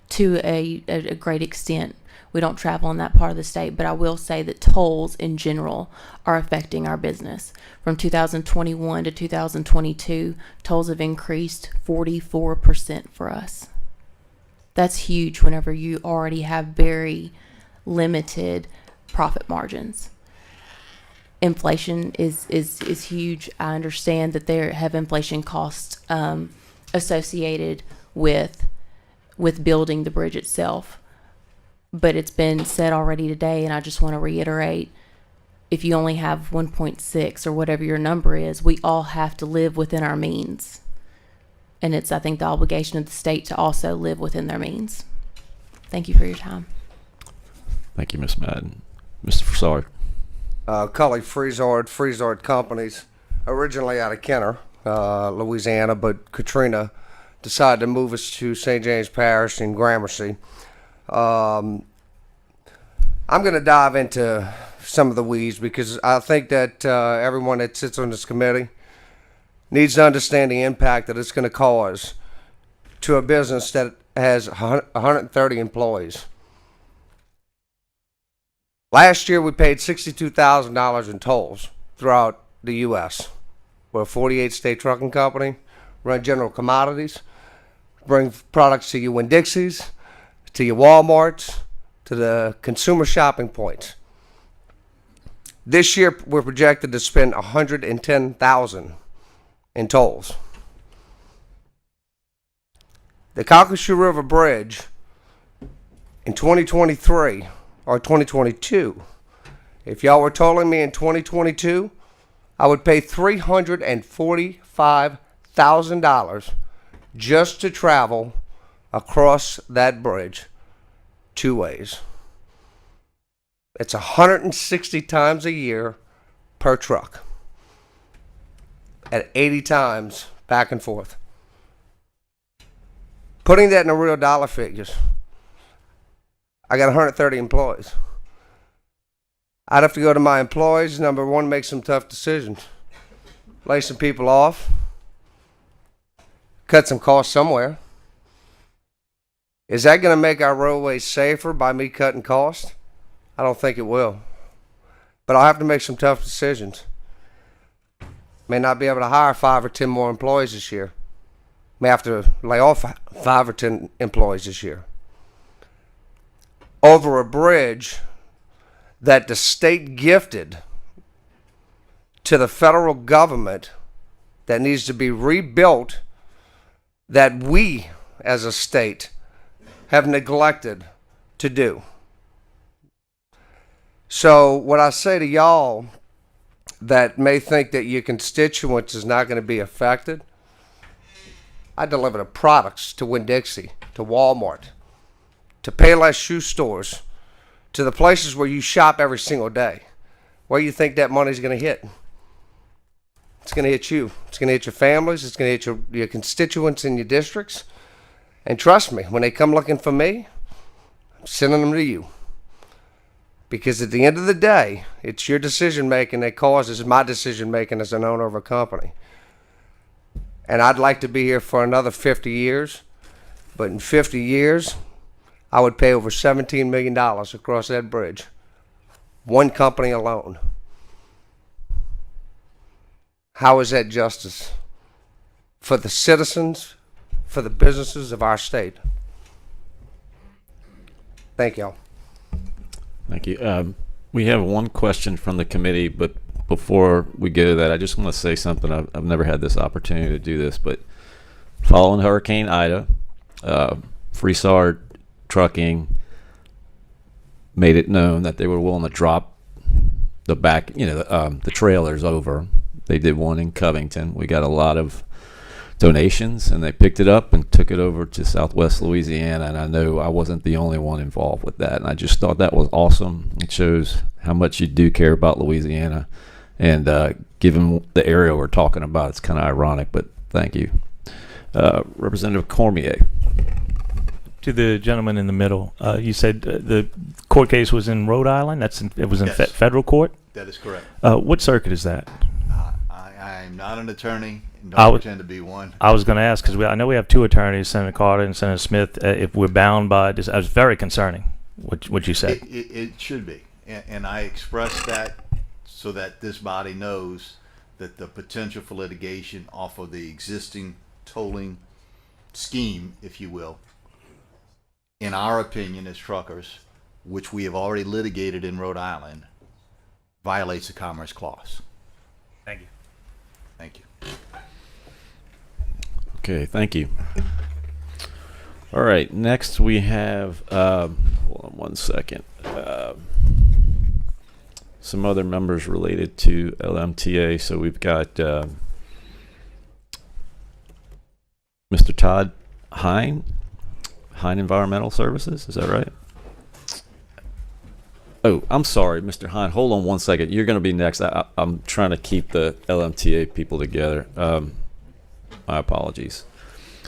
to a great extent. We don't travel in that part of the state, but I will say that tolls in general are affecting our business. From 2021 to 2022, tolls have increased 44% for us. That's huge whenever you already have very limited profit margins. Inflation is huge. I understand that there have inflation costs associated with building the bridge itself. But it's been said already today, and I just want to reiterate, if you only have 1.6 or whatever your number is, we all have to live within our means. And it's, I think, the obligation of the state to also live within their means. Thank you for your time. Thank you, Ms. Madden. Mr. Forsard. Cully Freezard Companies, originally out of Kenner, Louisiana, but Katrina decided to move us to St. James Parish in Gramercy. I'm going to dive into some of the weeds because I think that everyone that sits on this committee needs to understand the impact that it's going to cause to a business that has 130 employees. Last year, we paid $62,000 in tolls throughout the U.S. We're a 48-state trucking company, run general commodities, bring products to you Winn-Dixies, to your Walmarts, to the consumer shopping points. This year, we're projected to spend $110,000 in tolls. The Calcasieu River Bridge in 2023 or 2022 If y'all were telling me in 2022, I would pay $345,000 just to travel across that bridge 2 ways. It's 160 times a year per truck at 80 times back and forth. Putting that in a real dollar figures, I got 130 employees. I'd have to go to my employees, number one, make some tough decisions. Lay some people off. Cut some costs somewhere. Is that going to make our roadways safer by me cutting costs? I don't think it will. But I'll have to make some tough decisions. May not be able to hire 5 or 10 more employees this year. May have to lay off 5 or 10 employees this year. Over a bridge that the state gifted to the federal government that needs to be rebuilt, that we as a state have neglected to do. So what I say to y'all that may think that your constituents is not going to be affected, I deliver the products to Winn-Dixie, to Walmart, to Payless shoe stores, to the places where you shop every single day. Where you think that money's going to hit? It's going to hit you. It's going to hit your families. It's going to hit your constituents in your districts. And trust me, when they come looking for me, I'm sending them to you. Because at the end of the day, it's your decision making that causes my decision making as an owner of a company. And I'd like to be here for another 50 years. But in 50 years, I would pay over $17 million across that bridge. One company alone. How is that justice for the citizens, for the businesses of our state? Thank y'all. Thank you. We have one question from the committee, but before we go to that, I just want to say something. I've never had this opportunity to do this, but following Hurricane Ida, Frisard Trucking made it known that they were willing to drop the the trailers over. They did one in Covington. We got a lot of donations, and they picked it up and took it over to Southwest Louisiana. And I know I wasn't the only one involved with that. And I just thought that was awesome. It shows how much you do care about Louisiana. And given the area we're talking about, it's kind of ironic, but thank you. Representative Cormier. To the gentleman in the middle, you said the court case was in Rhode Island. It was in Yes. federal court. That is correct. What circuit is that? I'm not an attorney, and I don't would- pretend to be one. I was going to ask because I know we have two attorneys, Senator Carter and Senator Smith. If we're bound by this, I was very concerning what you said. It should be, and I express that so that this body knows that the potential for litigation off of the existing tolling scheme, if you will, in our opinion as truckers, which we have already litigated in Rhode Island, violates the Commerce Clause. Thank you. Thank you. Okay, thank you. All right, next we have, hold on one second, some other members related to LMTA. So we've got Mr. Todd Hine Environmental Services, is that right? Oh, I'm sorry, Mr. Hine. Hold on one second. You're going to be next. I'm trying to keep the LMTA people together. My apologies.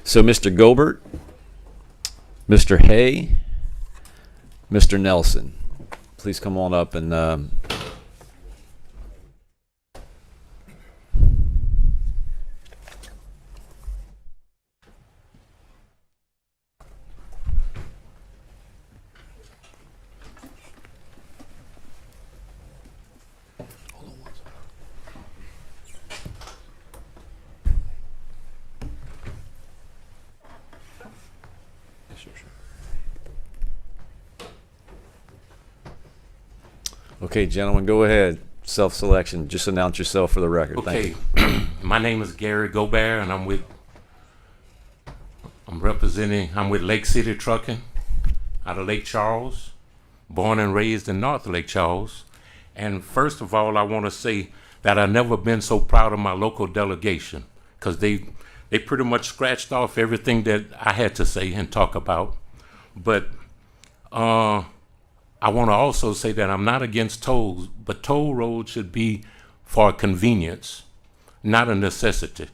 So, Mr. Gobert, Mr. Hay, Mr. Nelson, please come on up and okay, gentlemen, go ahead. Self-selection. Just announce yourself for the record. Okay. Thank you. My name is Gary Gobert, and I'm with Lake City Trucking out of Lake Charles, born and raised in North Lake Charles. And first of all, I want to say that I've never been so proud of my local delegation, because they pretty much scratched off everything that I had to say and talk about. But I want to also say that I'm not against tolls, but toll roads should be for convenience, not a necessity.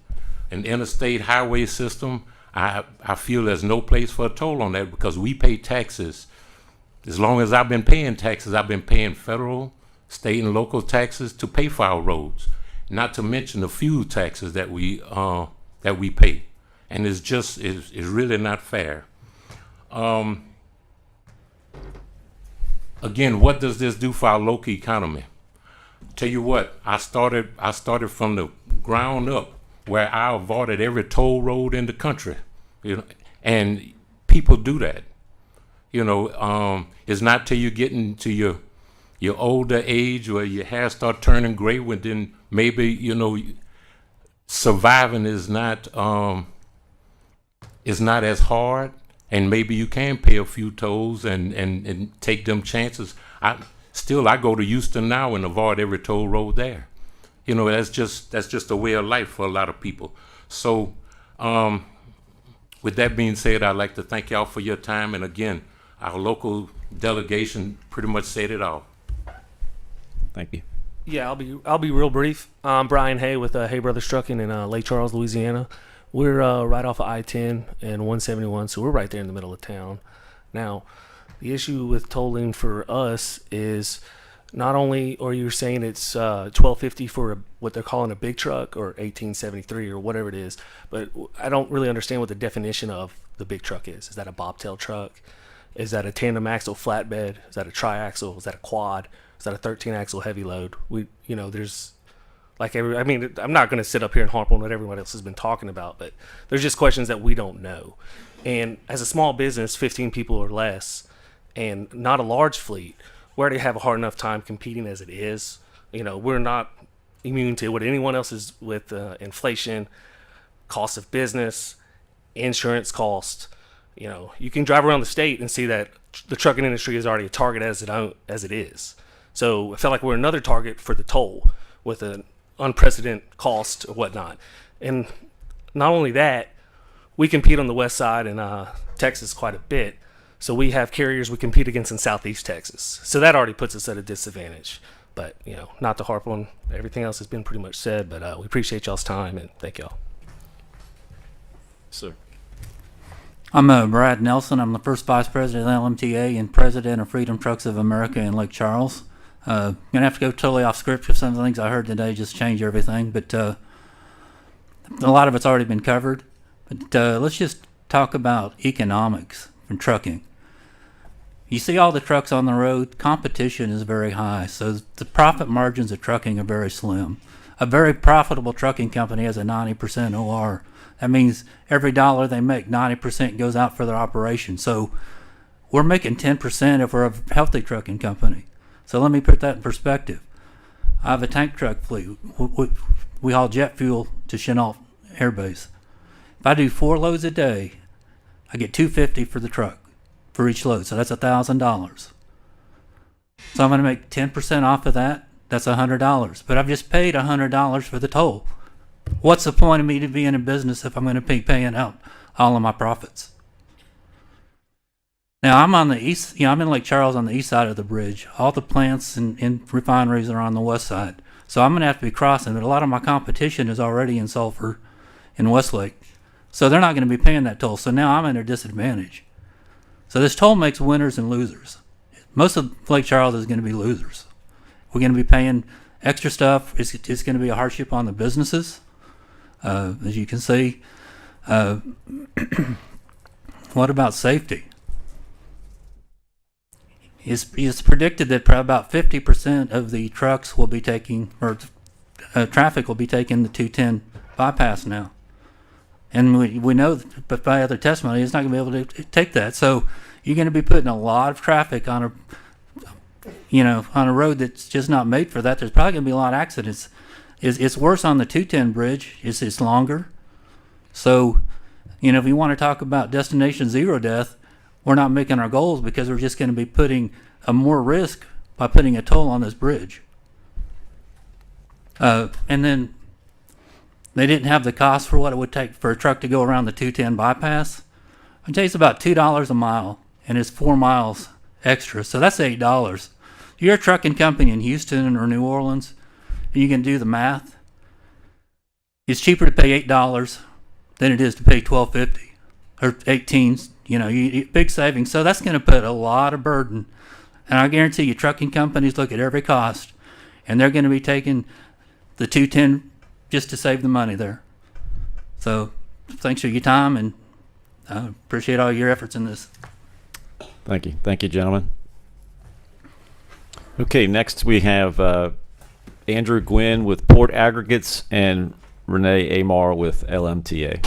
An interstate highway system, I feel there's no place for a toll on that, because we pay taxes. As long as I've been paying taxes, I've been paying federal, state, and local taxes to pay for our roads, not to mention the fuel taxes that we pay. And it's really not fair. Again, what does this do for our local economy? Tell you what, I started from the ground up, where I avoided every toll road in the country, and people do that. It's not till you get into your older age where your hair start turning gray, when then maybe surviving is not as hard, and maybe you can pay a few tolls and take them chances. I go to Houston now and avoid every toll road there. That's just a way of life for a lot of people. So with that being said, I'd like to thank y'all for your time, and again, our local delegation pretty much said it all. Thank you. Yeah, I'll be real brief. I'm Brian Hay with Hay Brothers Trucking in Lake Charles, Louisiana. We're right off of I-10 and 171, so we're right there in the middle of town. Now, the issue with tolling for us is not only are you saying it's $12.50 for what they're calling a big truck, or $18.73 or whatever it is, but I don't really understand what the definition of the big truck is. Is that a bobtail truck? Is that a tandem axle flatbed? Is that a triaxle? Is that a quad? Is that a 13 axle heavy load? There's I'm not going to sit up here and harp on what everyone else has been talking about, but there's just questions that we don't know. And as a small business, 15 people or less, and not a large fleet, we already have a hard enough time competing as it is. We're not immune to what anyone else is with inflation, cost of business, insurance cost. You can drive around the state and see that the trucking industry is already a target as it is. So I felt like we're another target for the toll with an unprecedented cost or whatnot. And not only that, we compete on the west side in Texas quite a bit. So we have carriers we compete against in Southeast Texas. So that already puts us at a disadvantage. But, not to harp on everything else has been pretty much said, but we appreciate y'all's time, and thank y'all. Sir. I'm Brad Nelson. I'm the first vice president of LMTA and president of Freedom Trucks of America in Lake Charles. Gonna have to go totally off script because some of the things I heard today just change everything, but a lot of it's already been covered. But let's just talk about economics from trucking. You see all the trucks on the road, competition is very high, so the profit margins of trucking are very slim. A very profitable trucking company has a 90% OR. That means every dollar they make, 90% goes out for their operation. So we're making 10% if we're a healthy trucking company. So let me put that in perspective. I have a tank truck fleet. We haul jet fuel to Chennault Air Base. If I do 4 loads a day, I get $250 for the truck, for each load. So that's $1,000. So I'm going to make 10% off of that. That's $100. But I've just paid $100 for the toll. What's the point of me to be in a business if I'm going to be paying out all of my profits? Now I'm on the east, I'm in Lake Charles on the east side of the bridge. All the plants and refineries are on the west side. So I'm going to have to be crossing, but a lot of my competition is already in Sulphur in Westlake. So they're not going to be paying that toll. So now I'm at a disadvantage. So this toll makes winners and losers. Most of Lake Charles is going to be losers. We're going to be paying extra stuff. It's going to be a hardship on the businesses. As you can see, what about safety? It's predicted that about 50% of the trucks will be taking, or traffic will be taking the 210 bypass now. And we know, but by other testimony, it's not going to be able to take that. So you're going to be putting a lot of traffic on a road that's just not made for that. There's probably going to be a lot of accidents. It's worse on the 210 bridge. It's longer. So, if you want to talk about destination zero death, we're not making our goals because we're just going to be putting a more risk by putting a toll on this bridge. And then they didn't have the cost for what it would take for a truck to go around the 210 bypass. It takes about $2 a mile, and it's 4 miles extra, so that's $8. You're a trucking company in Houston or New Orleans, and you can do the math. It's cheaper to pay $8 than it is to pay $12.50 or $18. You know, big savings. So that's going to put a lot of burden. And I guarantee you, trucking companies look at every cost, and they're going to be taking the 210 just to save the money there. So thanks for your time, and I appreciate all your efforts in this. Thank you. Thank you, gentlemen. Okay, next we have Andrew Gwynn with Port Aggregates and Renee Amar with LMTA.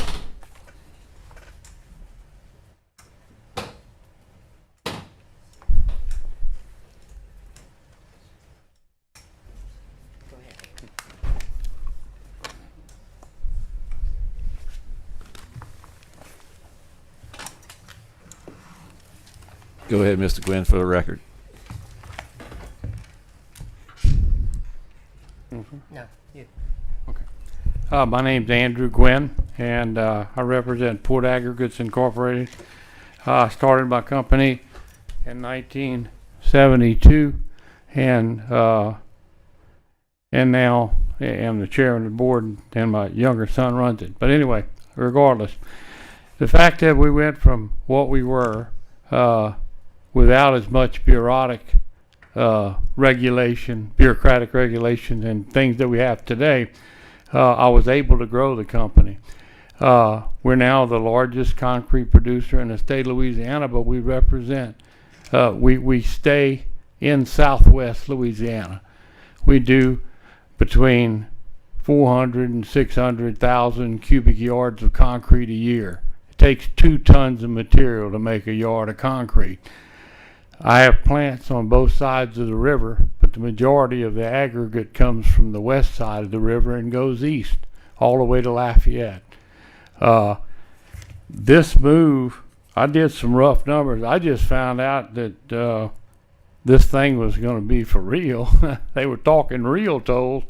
Go ahead, Mr. Gwynn, for the record. No, you. Okay. My name's Andrew Gwynn, and I represent Port Aggregates Incorporated. I started my company in 1972, and now am the chairman of the board, and my younger son runs it. But anyway, regardless, the fact that we went from what we were without as much bureaucratic regulation and things that we have today, I was able to grow the company. We're now the largest concrete producer in the state of Louisiana, but we represent, we stay in southwest Louisiana. We do between 400 and 600,000 cubic yards of concrete a year. It takes 2 tons of material to make a yard of concrete. I have plants on both sides of the river, but the majority of the aggregate comes from the west side of the river and goes east all the way to Lafayette. This move, I did some rough numbers. I just found out that this thing was going to be for real. They were talking real tolls,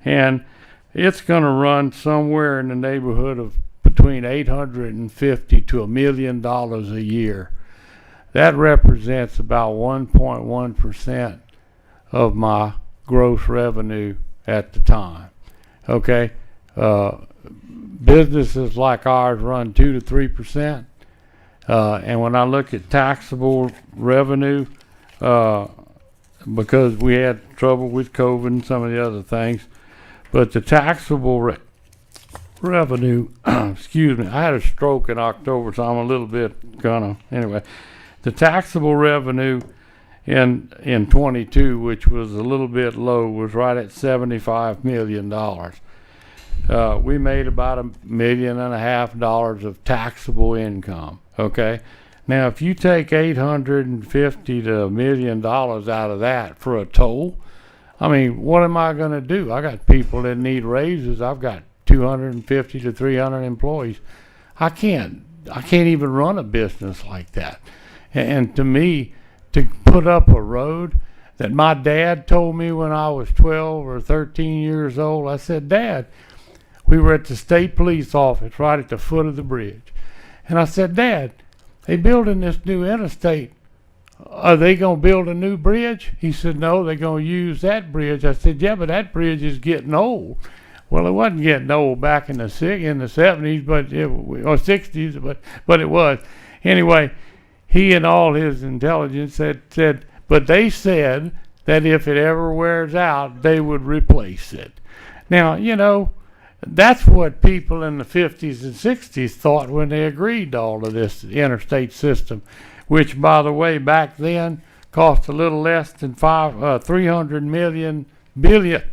and it's going to run somewhere in the neighborhood of between $850,000 to $1 million a year. That represents about 1.1% of my gross revenue at the time. Okay, businesses like ours run 2 to 3%, and when I look at taxable revenue, because we had trouble with COVID and some of the other things, but the taxable revenue, excuse me, I had a stroke in October, so I'm a little bit gonna, anyway. The taxable revenue in 22, which was a little bit low, was right at $75 million. We made about $1.5 million of taxable income. Okay, now if you take $850,000 to $1 million out of that for a toll, I mean, what am I going to do? I got people that need raises. I've got 250 to 300 employees. I can't even run a business like that. And to me, to put up a road that my dad told me when I was 12 or 13 years old, I said, Dad, we were at the state police office right at the foot of the bridge. And I said, Dad, they building this new interstate. Are they going to build a new bridge? He said, no, they're going to use that bridge. I said, yeah, but that bridge is getting old. Well, it wasn't getting old back in the 70s, or 60s, but it was. Anyway, he and all his intelligence said, but they said that if it ever wears out, they would replace it. Now, you know, that's what people in the 50s and 60s thought when they agreed to all of this interstate system, which, by the way, back then cost a little less than $300 billion.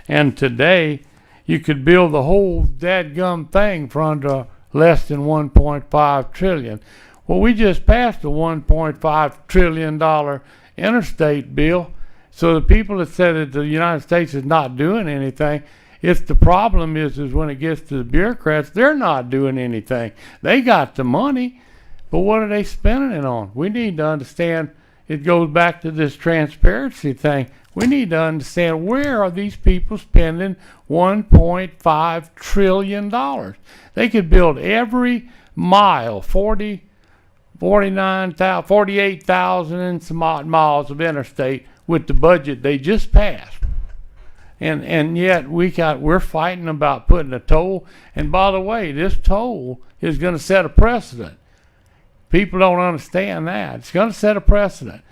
And today, you could build the whole dadgum thing for under less than $1.5 trillion. Well, we just passed a $1.5 trillion interstate bill. So the people that said that the United States is not doing anything, it's the problem is when it gets to the bureaucrats, they're not doing anything. They got the money, but what are they spending it on? We need to understand it goes back to this transparency thing. We need to understand, where are these people spending $1.5 trillion? They could build every mile, 48,000 and some odd miles of interstate with the budget they just passed. And yet we're fighting about putting a toll. And by the way, this toll is going to set a precedent. People don't understand that. It's going to set a precedent.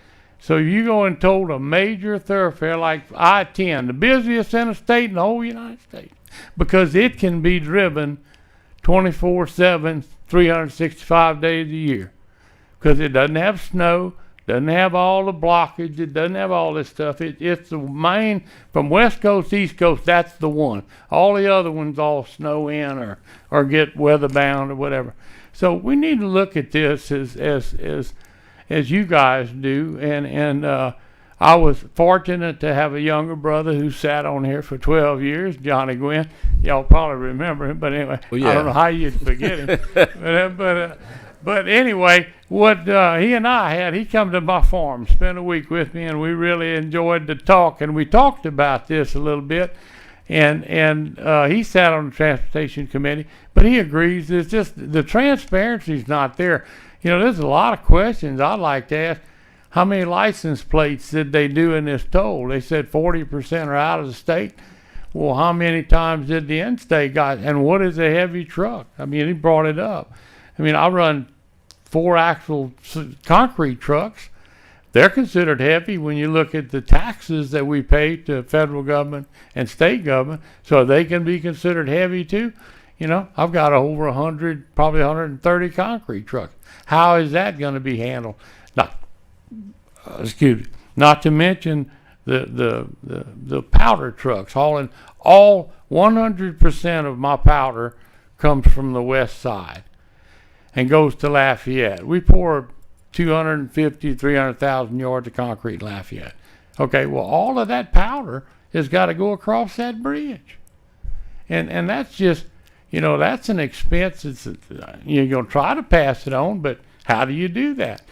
So you go and toll a major thoroughfare like I-10, the busiest interstate in the whole United States, because it can be driven 24/7, 365 days a year, because it doesn't have snow, doesn't have all the blockage, it doesn't have all this stuff. It's the main, from west coast to east coast, that's the one. All the other ones all snow in or get weather bound or whatever. So we need to look at this as you guys do, and I was fortunate to have a younger brother who sat on here for 12 years, Johnny Gwynn. Y'all probably remember him, but anyway, Well, yeah. I don't know how you'd forget him. But anyway, what he and I had, he come to my farm, spent a week with me, and we really enjoyed the talk, and we talked about this a little bit. And he sat on the transportation committee, but he agrees it's just the transparency's not there. You know, there's a lot of questions I'd like to ask. How many license plates did they do in this toll? They said 40% are out of the state. Well, how many times did the in-state guys? And what is a heavy truck? I mean, he brought it up. I mean, I run 4-axle concrete trucks. They're considered heavy when you look at the taxes that we pay to federal government and state government, so they can be considered heavy too. You know, I've got over 100, probably 130 concrete trucks. How is that going to be handled? Not to mention the powder trucks hauling all 100% of my powder comes from the west side and goes to Lafayette. We pour 250, 300,000 yards of concrete in Lafayette. Okay, well, all of that powder has got to go across that bridge. And that's just, you know, that's an expense. You're going to try to pass it on, but how do you do that?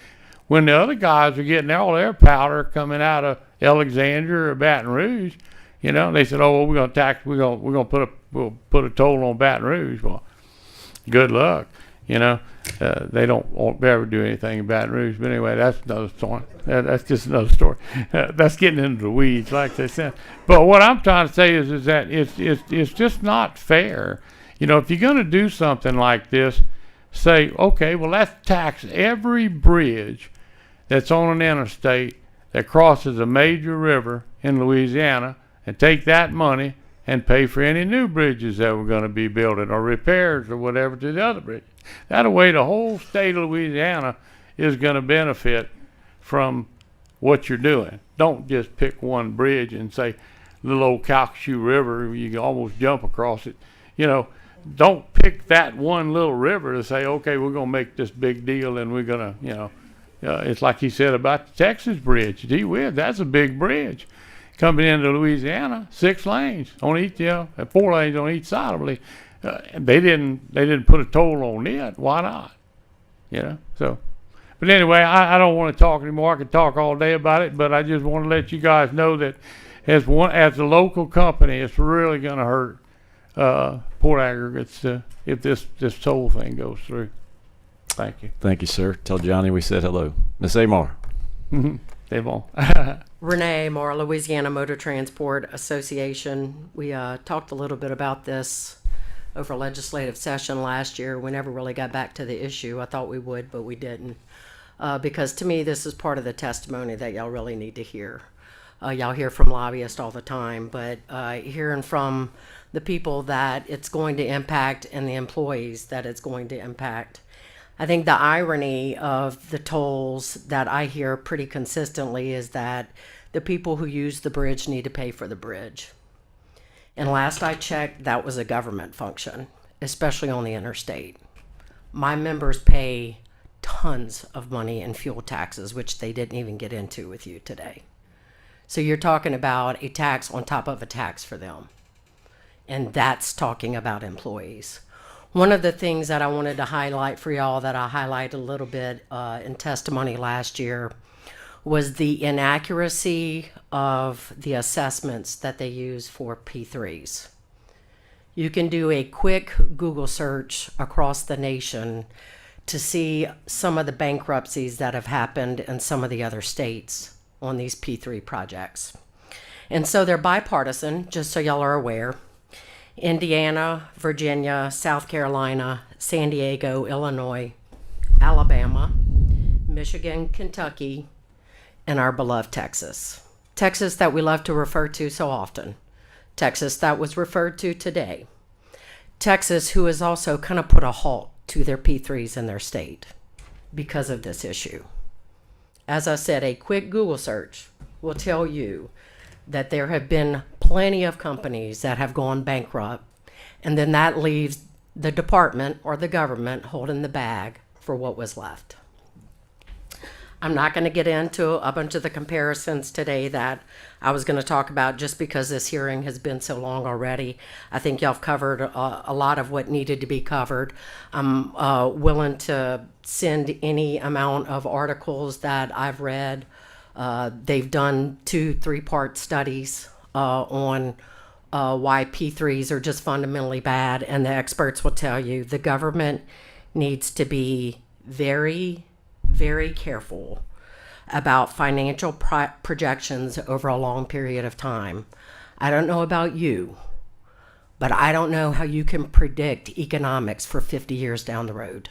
When the other guys are getting all their powder coming out of Alexandria or Baton Rouge, you know, they said, "Oh, well, we're going to we'll put a toll on Baton Rouge." Well, good luck. You know, they won't ever do anything in Baton Rouge. But anyway, that's another story. That's just another story. That's getting into the weeds, like they said. But what I'm trying to say is that it's just not fair. You know, if you're going to do something like this, say, okay, well, let's tax every bridge that's on an interstate that crosses a major river in Louisiana, and take that money and pay for any new bridges that we're going to be building or repairs or whatever to the other bridges. That way the whole state of Louisiana is going to benefit from what you're doing. Don't just pick one bridge and say, little old Calcasieu River, you can almost jump across it. You know, don't pick that one little river to say, okay, we're going to make this big deal and we're going to, you know, it's like he said about the Texas bridge. Gee whiz, that's a big bridge. Coming into Louisiana, 6 lanes on each, 4 lanes on each side, I believe. They didn't put a toll on it. Why not? You know. So, but anyway, I don't want to talk anymore. I could talk all day about it, but I just want to let you guys know that as a local company, it's really going to hurt Port Aggregates if this toll thing goes through. Thank you. Thank you, sir. Tell Johnny we said hello. Miss Amar. They won't. Renee Amar, Louisiana Motor Transport Association. We talked a little bit about this over legislative session last year. We never really got back to the issue. I thought we would, but we didn't. Because to me, this is part of the testimony that y'all really need to hear. Y'all hear from lobbyists all the time, but hearing from the people that it's going to impact and the employees that it's going to impact. I think the irony of the tolls that I hear pretty consistently is that the people who use the bridge need to pay for the bridge. And last I checked, that was a government function, especially on the interstate. My members pay tons of money in fuel taxes, which they didn't even get into with you today. So you're talking about a tax on top of a tax for them. And that's talking about employees. One of the things that I wanted to highlight for y'all that I highlighted a little bit in testimony last year was the inaccuracy of the assessments that they use for P3s. You can do a quick Google search across the nation to see some of the bankruptcies that have happened in some of the other states on these P3 projects. And so they're bipartisan, just so y'all are aware. Indiana, Virginia, South Carolina, San Diego, Illinois, Alabama, Michigan, Kentucky, and our beloved Texas. Texas that we love to refer to so often. Texas that was referred to today. Texas, who has also kind of put a halt to their P3s in their state because of this issue. As I said, a quick Google search will tell you that there have been plenty of companies that have gone bankrupt, and then that leaves the department or the government holding the bag for what was left. I'm not going to get into a bunch of the comparisons today that I was going to talk about just because this hearing has been so long already. I think y'all have covered a lot of what needed to be covered. I'm willing to send any amount of articles that I've read. They've done 2-3-part studies on why P3s are just fundamentally bad, and the experts will tell you the government needs to be very, very careful about financial projections over a long period of time. I don't know about you, but I don't know how you can predict economics for 50 years down the road.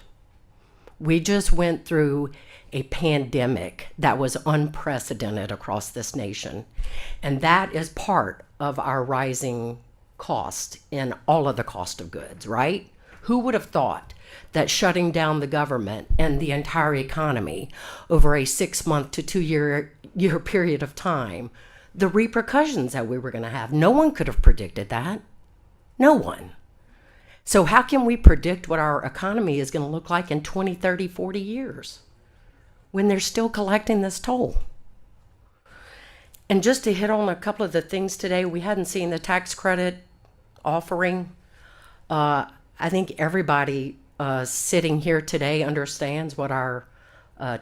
We just went through a pandemic that was unprecedented across this nation, and that is part of our rising cost in all of the cost of goods, right? Who would have thought that shutting down the government and the entire economy over a 6-month to 2-year period of time, the repercussions that we were going to have? No one could have predicted that. No one. So how can we predict what our economy is going to look like in 20, 30, 40 years when they're still collecting this toll? And just to hit on a couple of the things today, we hadn't seen the tax credit offering. I think everybody sitting here today understands what our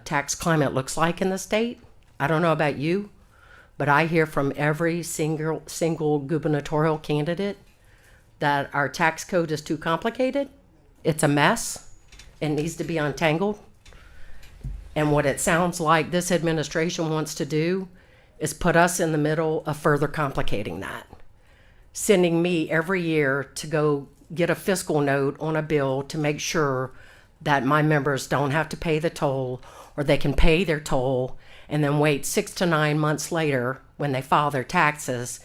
tax climate looks like in the state. I don't know about you, but I hear from every single gubernatorial candidate that our tax code is too complicated. It's a mess. It needs to be untangled. And what it sounds like this administration wants to do is put us in the middle of further complicating that. Sending me every year to go get a fiscal note on a bill to make sure that my members don't have to pay the toll, or they can pay their toll and then wait 6 to 9 months later when they file their taxes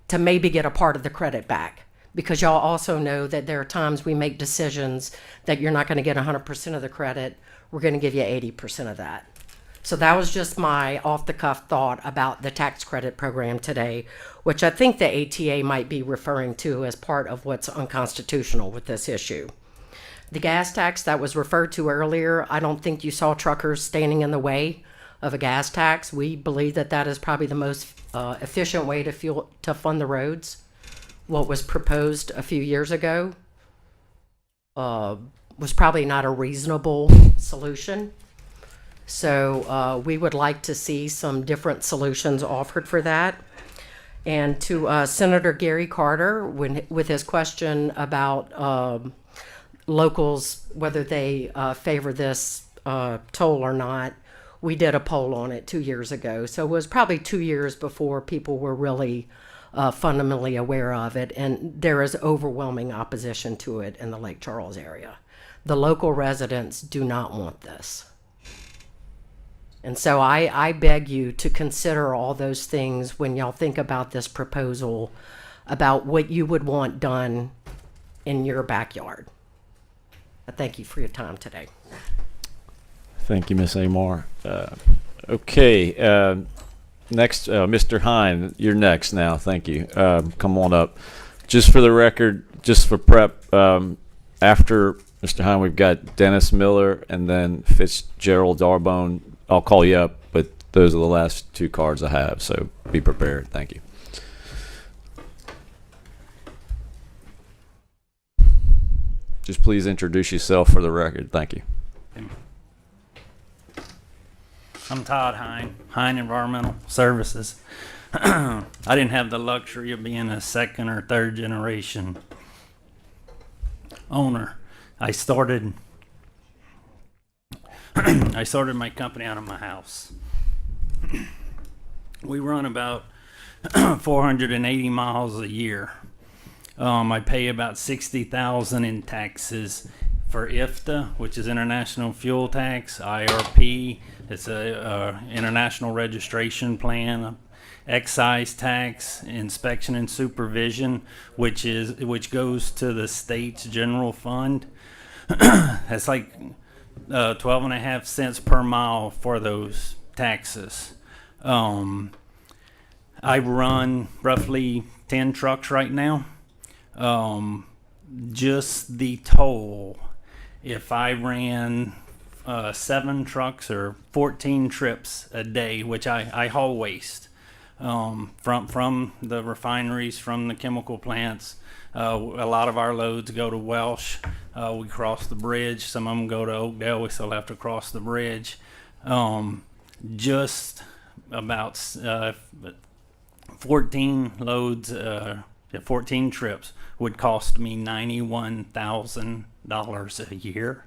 to maybe get a part of the credit back. Because y'all also know that there are times we make decisions that you're not going to get 100% of the credit. We're going to give you 80% of that. So that was just my off-the-cuff thought about the tax credit program today, which I think the ATA might be referring to as part of what's unconstitutional with this issue. The gas tax that was referred to earlier, I don't think you saw truckers standing in the way of a gas tax. We believe that that is probably the most efficient way to fund the roads. What was proposed a few years ago was probably not a reasonable solution. So we would like to see some different solutions offered for that. And to Senator Gary Carter, with his question about locals, whether they favor this toll or not, we did a poll on it 2 years ago. So it was probably 2 years before people were really fundamentally aware of it. And there is overwhelming opposition to it in the Lake Charles area. The local residents do not want this. And so I beg you to consider all those things when y'all think about this proposal, about what you would want done in your backyard. I thank you for your time today. Thank you, Ms. Amar. Okay, next, Mr. Hine, you're next now. Thank you. Come on up. Just for the record, just for prep, after Mr. Hine, we've got Dennis Miller and then Fitzgerald Darbone. I'll call you up, but those are the last 2 cards I have, so be prepared. Thank you. Just please introduce yourself for the record. Thank you. I'm Todd Hine Environmental Services. I didn't have the luxury of being a second or third generation owner. I started my company out of my house. We run about 480 miles a year. I pay about $60,000 in taxes for IFTA, which is International Fuel Tax, IRP, it's a international registration plan, excise tax, inspection and supervision, which goes to the state's general fund. That's like 12.5 cents per mile for those taxes. I run roughly 10 trucks right now. Just the toll, if I ran 7 trucks or 14 trips a day, which I haul waste from the refineries, from the chemical plants. A lot of our loads go to Welsh. We cross the bridge. Some of them go to Oakdale. We still have to cross the bridge. Just about 14 loads, 14 trips would cost me $91,000 a year.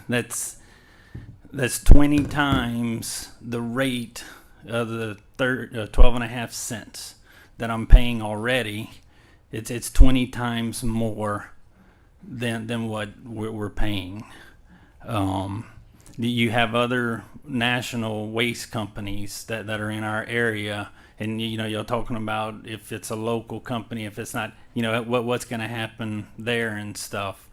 That's 20 times the rate of the 12.5 cents that I'm paying already. It's 20 times more than what we're paying. You have other national waste companies that are in our area, and you're talking about if it's a local company, if it's not, what's going to happen there and stuff.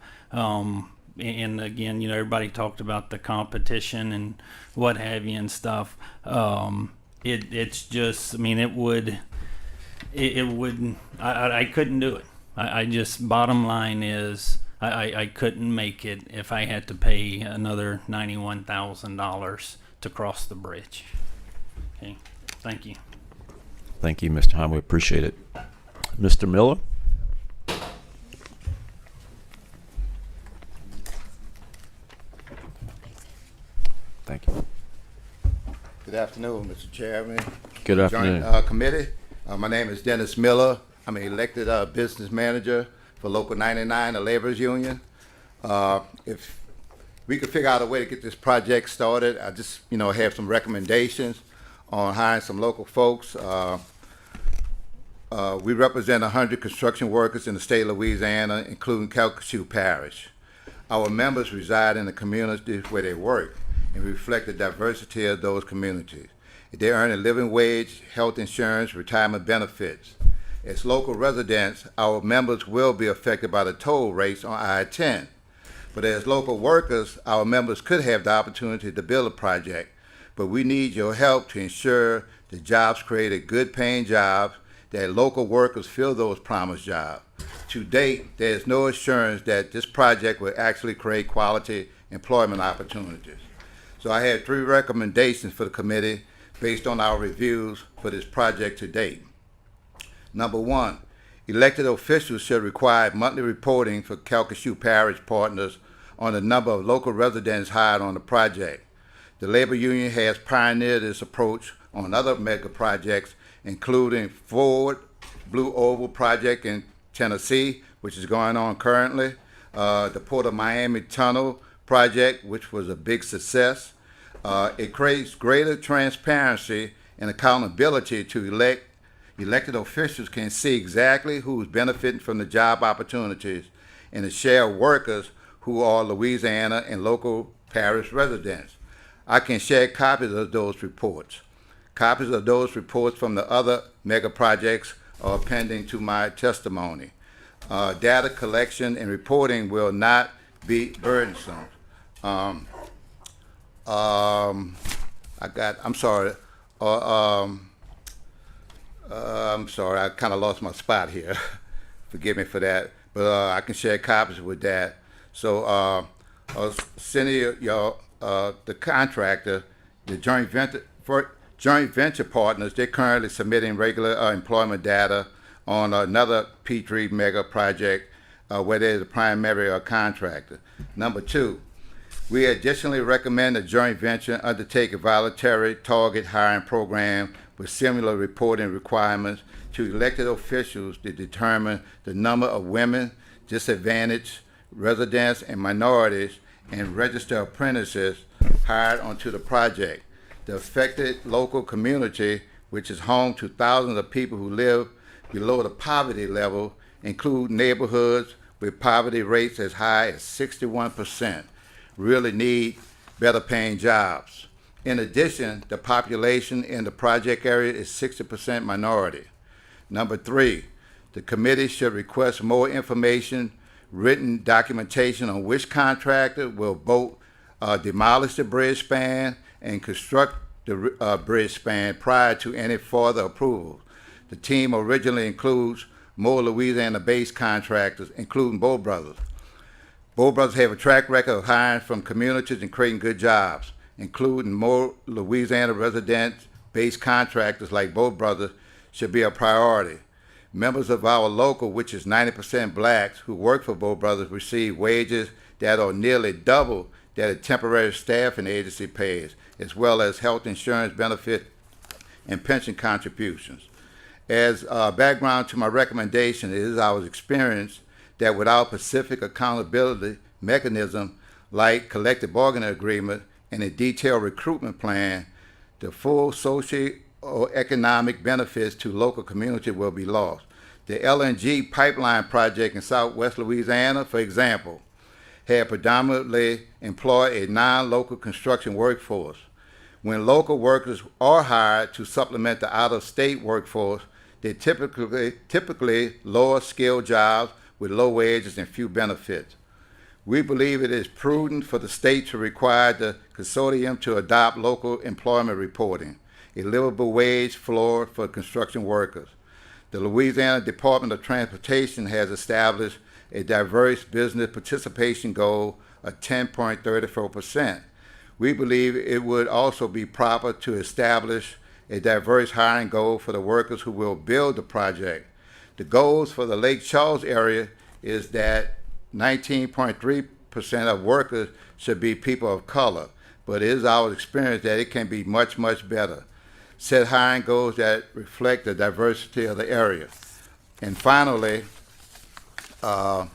And again, everybody talked about the competition and what have you and stuff. It's just, I couldn't do it. I just, bottom line is, I couldn't make it if I had to pay another $91,000 to cross the bridge. Okay, thank you. Thank you, Mr. Hine. We appreciate it. Mr. Miller? Thank you. Good afternoon, Mr. Chairman. Good afternoon. Joint Committee. My name is Dennis Miller. I'm an elected business manager for Local 99, a laborers union. If we could figure out a way to get this project started, I just, have some recommendations on hiring some local folks. We represent 100 construction workers in the state of Louisiana, including Calcasieu Parish. Our members reside in the communities where they work and reflect the diversity of those communities. They earn a living wage, health insurance, retirement benefits. As local residents, our members will be affected by the toll rates on I-10. But as local workers, our members could have the opportunity to build a project. But we need your help to ensure the jobs created good paying jobs, that local workers fill those promised jobs. To date, there is no assurance that this project will actually create quality employment opportunities. So I have 3 recommendations for the committee based on our reviews for this project to date. Number 1, elected officials should require monthly reporting for Calcasieu Parish partners on the number of local residents hired on the project. The labor union has pioneered this approach on other mega projects, including Forward Blue Oval project in Tennessee, which is going on currently, the Port of Miami Tunnel project, which was a big success. It creates greater transparency and accountability to elected officials can see exactly who's benefiting from the job opportunities and to share workers who are Louisiana and local parish residents. I can share copies of those reports. Copies of those reports from the other mega projects are pending to my testimony. Data collection and reporting will not be burdensome. I'm sorry, I kind of lost my spot here. Forgive me for that, but I can share copies with that. So I'll send you the contractor, the joint venture partners. They're currently submitting regular employment data on another P3 mega project where they're the primary contractor. Number 2, We additionally recommend the joint venture undertake a voluntary target hiring program with similar reporting requirements to elected officials to determine the number of women, disadvantaged residents, and minorities and registered apprentices hired onto the project. The affected local community, which is home to thousands of people who live below the poverty level, include neighborhoods with poverty rates as high as 61%, really need better paying jobs. In addition, the population in the project area is 60% minority. Number 3, the committee should request more information, written documentation on which contractor will both demolish the bridge span and construct the bridge span prior to any further approval. The team originally includes more Louisiana-based contractors, including Bow Brothers. Bow Brothers have a track record of hiring from communities and creating good jobs, including more Louisiana resident-based contractors like Bow Brothers should be a priority. Members of our local, which is 90% blacks, who work for Bow Brothers receive wages that are nearly double that a temporary staffing agency pays, as well as health insurance benefit and pension contributions. As background to my recommendation, it is our experience that without specific accountability mechanism like collective bargaining agreement and a detailed recruitment plan, the full social or economic benefits to local community will be lost. The LNG pipeline project in southwest Louisiana, for example, had predominantly employed a non-local construction workforce. When local workers are hired to supplement the out-of-state workforce, they typically lower skilled jobs with low wages and few benefits. We believe it is prudent for the state to require the consortium to adopt local employment reporting, a livable wage floor for construction workers. The Louisiana Department of Transportation has established a diverse business participation goal of 10.34%. We believe it would also be proper to establish a diverse hiring goal for the workers who will build the project. The goals for the Lake Charles area is that 19.3% of workers should be people of color, but it is our experience that it can be much, much better. Set hiring goals that reflect the diversity of the area. And finally, all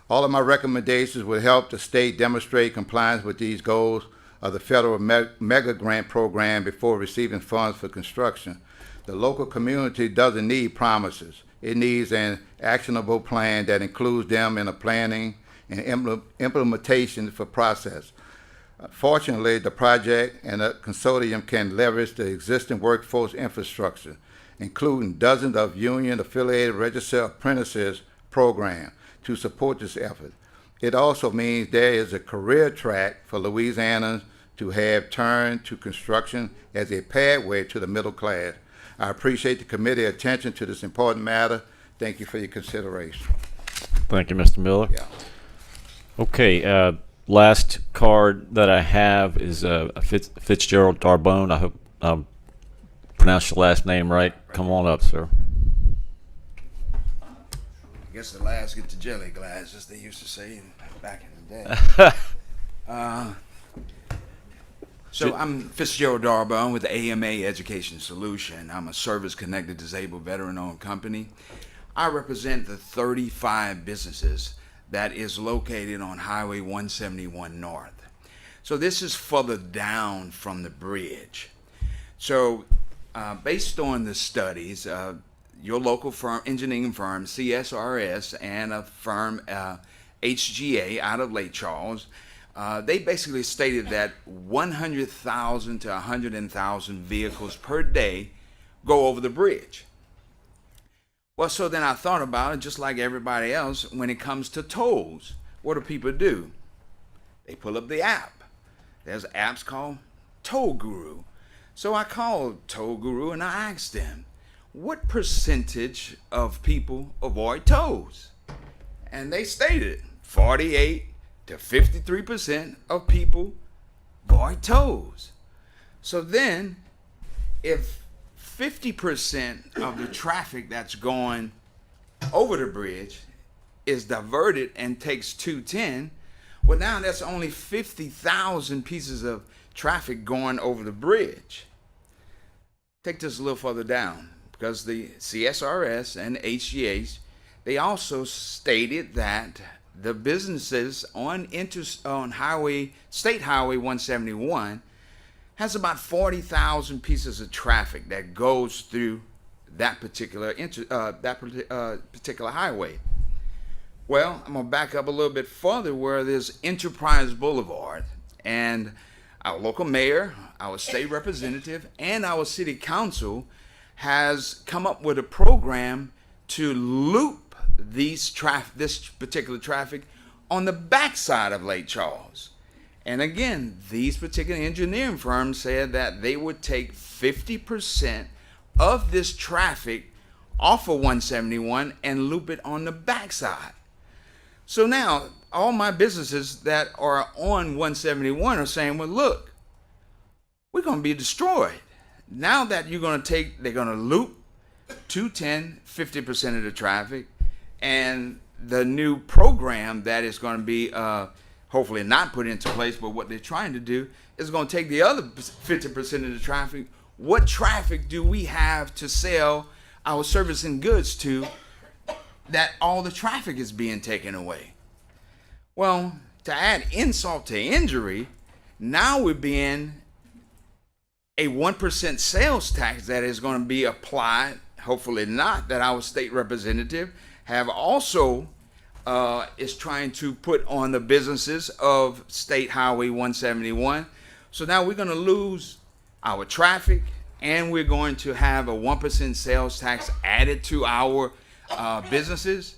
of my recommendations will help the state demonstrate compliance with these goals of the federal mega grant program before receiving funds for construction. The local community doesn't need promises. It needs an actionable plan that includes them in a planning and implementation for process. Fortunately, the project and the consortium can leverage the existing workforce infrastructure, including dozens of union-affiliated registered apprentices program to support this effort. It also means there is a career track for Louisianans to have turned to construction as a pathway to the middle class. I appreciate the committee attention to this important matter. Thank you for your consideration. Thank you, Mr. Miller. Yeah. Okay, last card that I have is Fitzgerald Darbone. I hope I pronounced your last name right. Come on up, sir. I guess the last get the jelly glass, as they used to say back in the day. So I'm Fitzgerald Darbone with the AMA Education Solution. I'm a service-connected disabled veteran-owned company. I represent the 35 businesses that is located on Highway 171 North. So this is further down from the bridge. So based on the studies, your local firm, engineering firm, CSRS, and a firm, HGA, out of Lake Charles, they basically stated that 100,000 to 100,000 vehicles per day go over the bridge. Well, so then I thought about it, just like everybody else, when it comes to tolls, what do people do? They pull up the app. There's apps called Toll Guru. So I called Toll Guru and I asked them, what percentage of people avoid tolls? And they stated 48 to 53% of people avoid tolls. So then, if 50% of the traffic that's going over the bridge is diverted and takes 210, Well, now that's only 50,000 pieces of traffic going over the bridge. Take this a little further down, because the CSRS and HGH, they also stated that the businesses on State Highway 171 has about 40,000 pieces of traffic that goes through that particular particular highway. Well, I'm gonna back up a little bit further where there's Enterprise Boulevard, and our local mayor, our state representative, and our city council has come up with a program to loop this particular traffic on the backside of Lake Charles. And again, these particular engineering firms said that they would take 50% of this traffic off of 171 and loop it on the backside. So now, all my businesses that are on 171 are saying, well, look, we're going to be destroyed. Now that they're going to loop 210, 50% of the traffic, and the new program that is going to be hopefully not put into place, but what they're trying to do is going to take the other 50% of the traffic. What traffic do we have to sell our service and goods to that all the traffic is being taken away? Well, to add insult to injury, now we're being a 1% sales tax that is going to be applied, hopefully not, that our state representative have also is trying to put on the businesses of State Highway 171. So now we're going to lose our traffic, and we're going to have a 1% sales tax added to our businesses.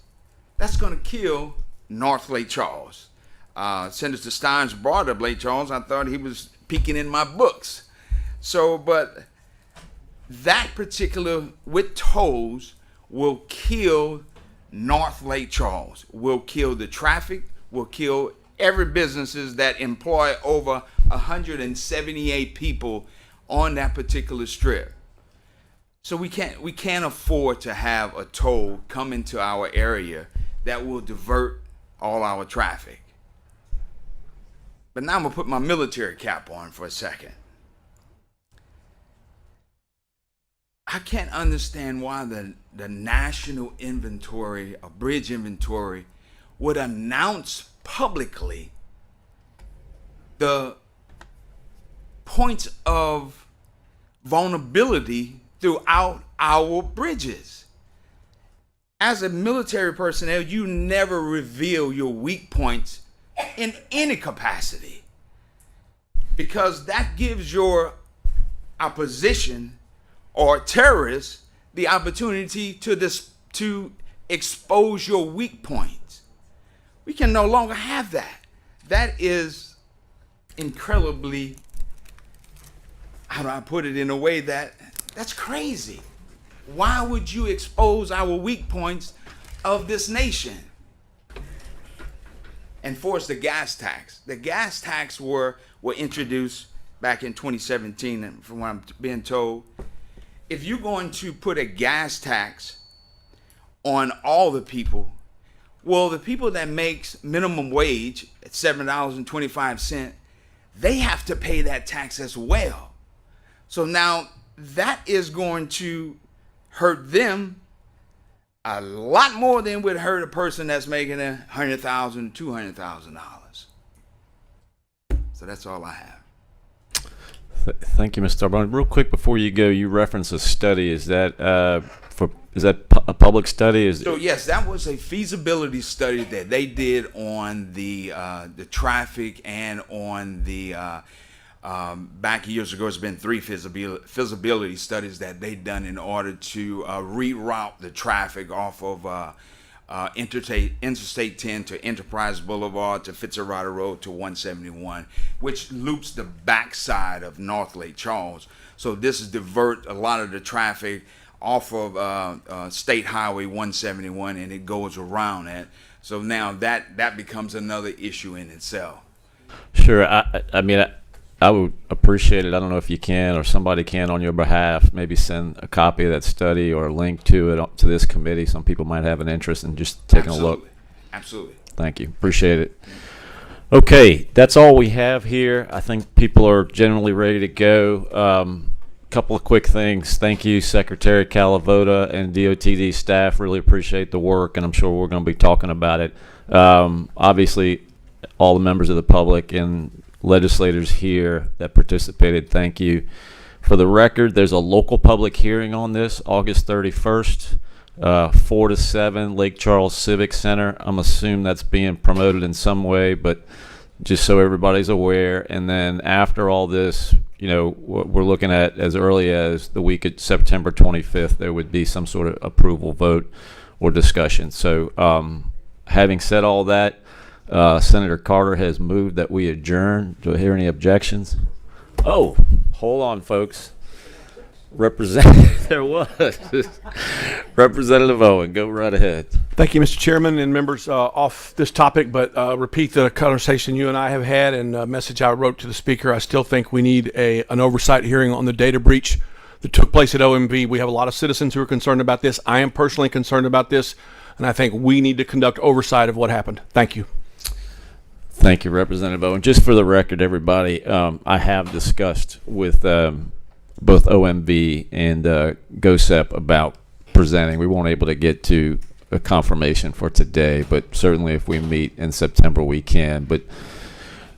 That's going to kill North Lake Charles. Senator Steins brought up Lake Charles. I thought he was peeking in my books. So, but that particular with tolls will kill North Lake Charles, will kill the traffic, will kill every businesses that employ over 178 people on that particular strip. So we can't afford to have a toll come into our area that will divert all our traffic. But now I'm gonna put my military cap on for a second. I can't understand why the national inventory, a bridge inventory, would announce publicly the points of vulnerability throughout our bridges. As a military personnel, you never reveal your weak points in any capacity, because that gives your opposition or terrorists the opportunity to expose your weak points. We can no longer have that. That is incredibly, how do I put it in a way that's crazy. Why would you expose our weak points of this nation? Enforce the gas tax. The gas tax were introduced back in 2017, and from what I'm being told, if you're going to put a gas tax on all the people, well, the people that makes minimum wage at $7.25, they have to pay that tax as well. So now that is going to hurt them a lot more than would hurt a person that's making $100,000, $200,000. So that's all I have. Thank you, Mr. Starburn. Real quick before you go, you referenced a study. Is that a public study? So yes, that was a feasibility study that they did on the traffic and on the back years ago. It's been 3 feasibility studies that they've done in order to reroute the traffic off of Interstate 10 to Enterprise Boulevard to Fitzgerald Road to 171, which loops the backside of North Lake Charles. So this is divert a lot of the traffic off of State Highway 171, and it goes around that. So now that becomes another issue in itself. Sure. I mean, I would appreciate it. I don't know if you can or somebody can on your behalf, maybe send a copy of that study or a link to it to this committee. Some people might have an interest in just taking a look. Absolutely. Thank you. Appreciate it. Okay, that's all we have here. I think people are generally ready to go. Couple of quick things. Thank you, Secretary Calavota and DOTD staff. Really appreciate the work, and I'm sure we're going to be talking about it. Obviously, all the members of the public and legislators here that participated, thank you. For the record, there's a local public hearing on this, August 31st, 4 to 7, Lake Charles Civic Center. I'm assuming that's being promoted in some way, but just so everybody's aware. And then after all this, you know, we're looking at as early as the week of September 25th, there would be some sort of approval vote or discussion. So having said all that, Senator Carter has moved that we adjourn. Do I hear any objections? Oh, hold on, folks. There was. Representative Owen, go right ahead. Thank you, Mr. Chairman and members. Off this topic, but repeat the conversation you and I have had and a message I wrote to the Speaker. I still think we need an oversight hearing on the data breach that took place at OMV. We have a lot of citizens who are concerned about this. I am personally concerned about this, and I think we need to conduct oversight of what happened. Thank you. Thank you, Representative Owen. Just for the record, everybody, I have discussed with both OMV and GOSEP about presenting. We weren't able to get to a confirmation for today, but certainly if we meet in September, we can. But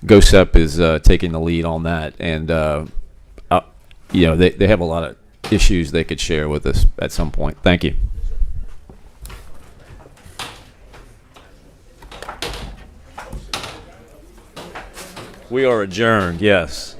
GOSEP is taking the lead on that, and you know, they have a lot of issues they could share with us at some point. Thank you. We are adjourned, yes.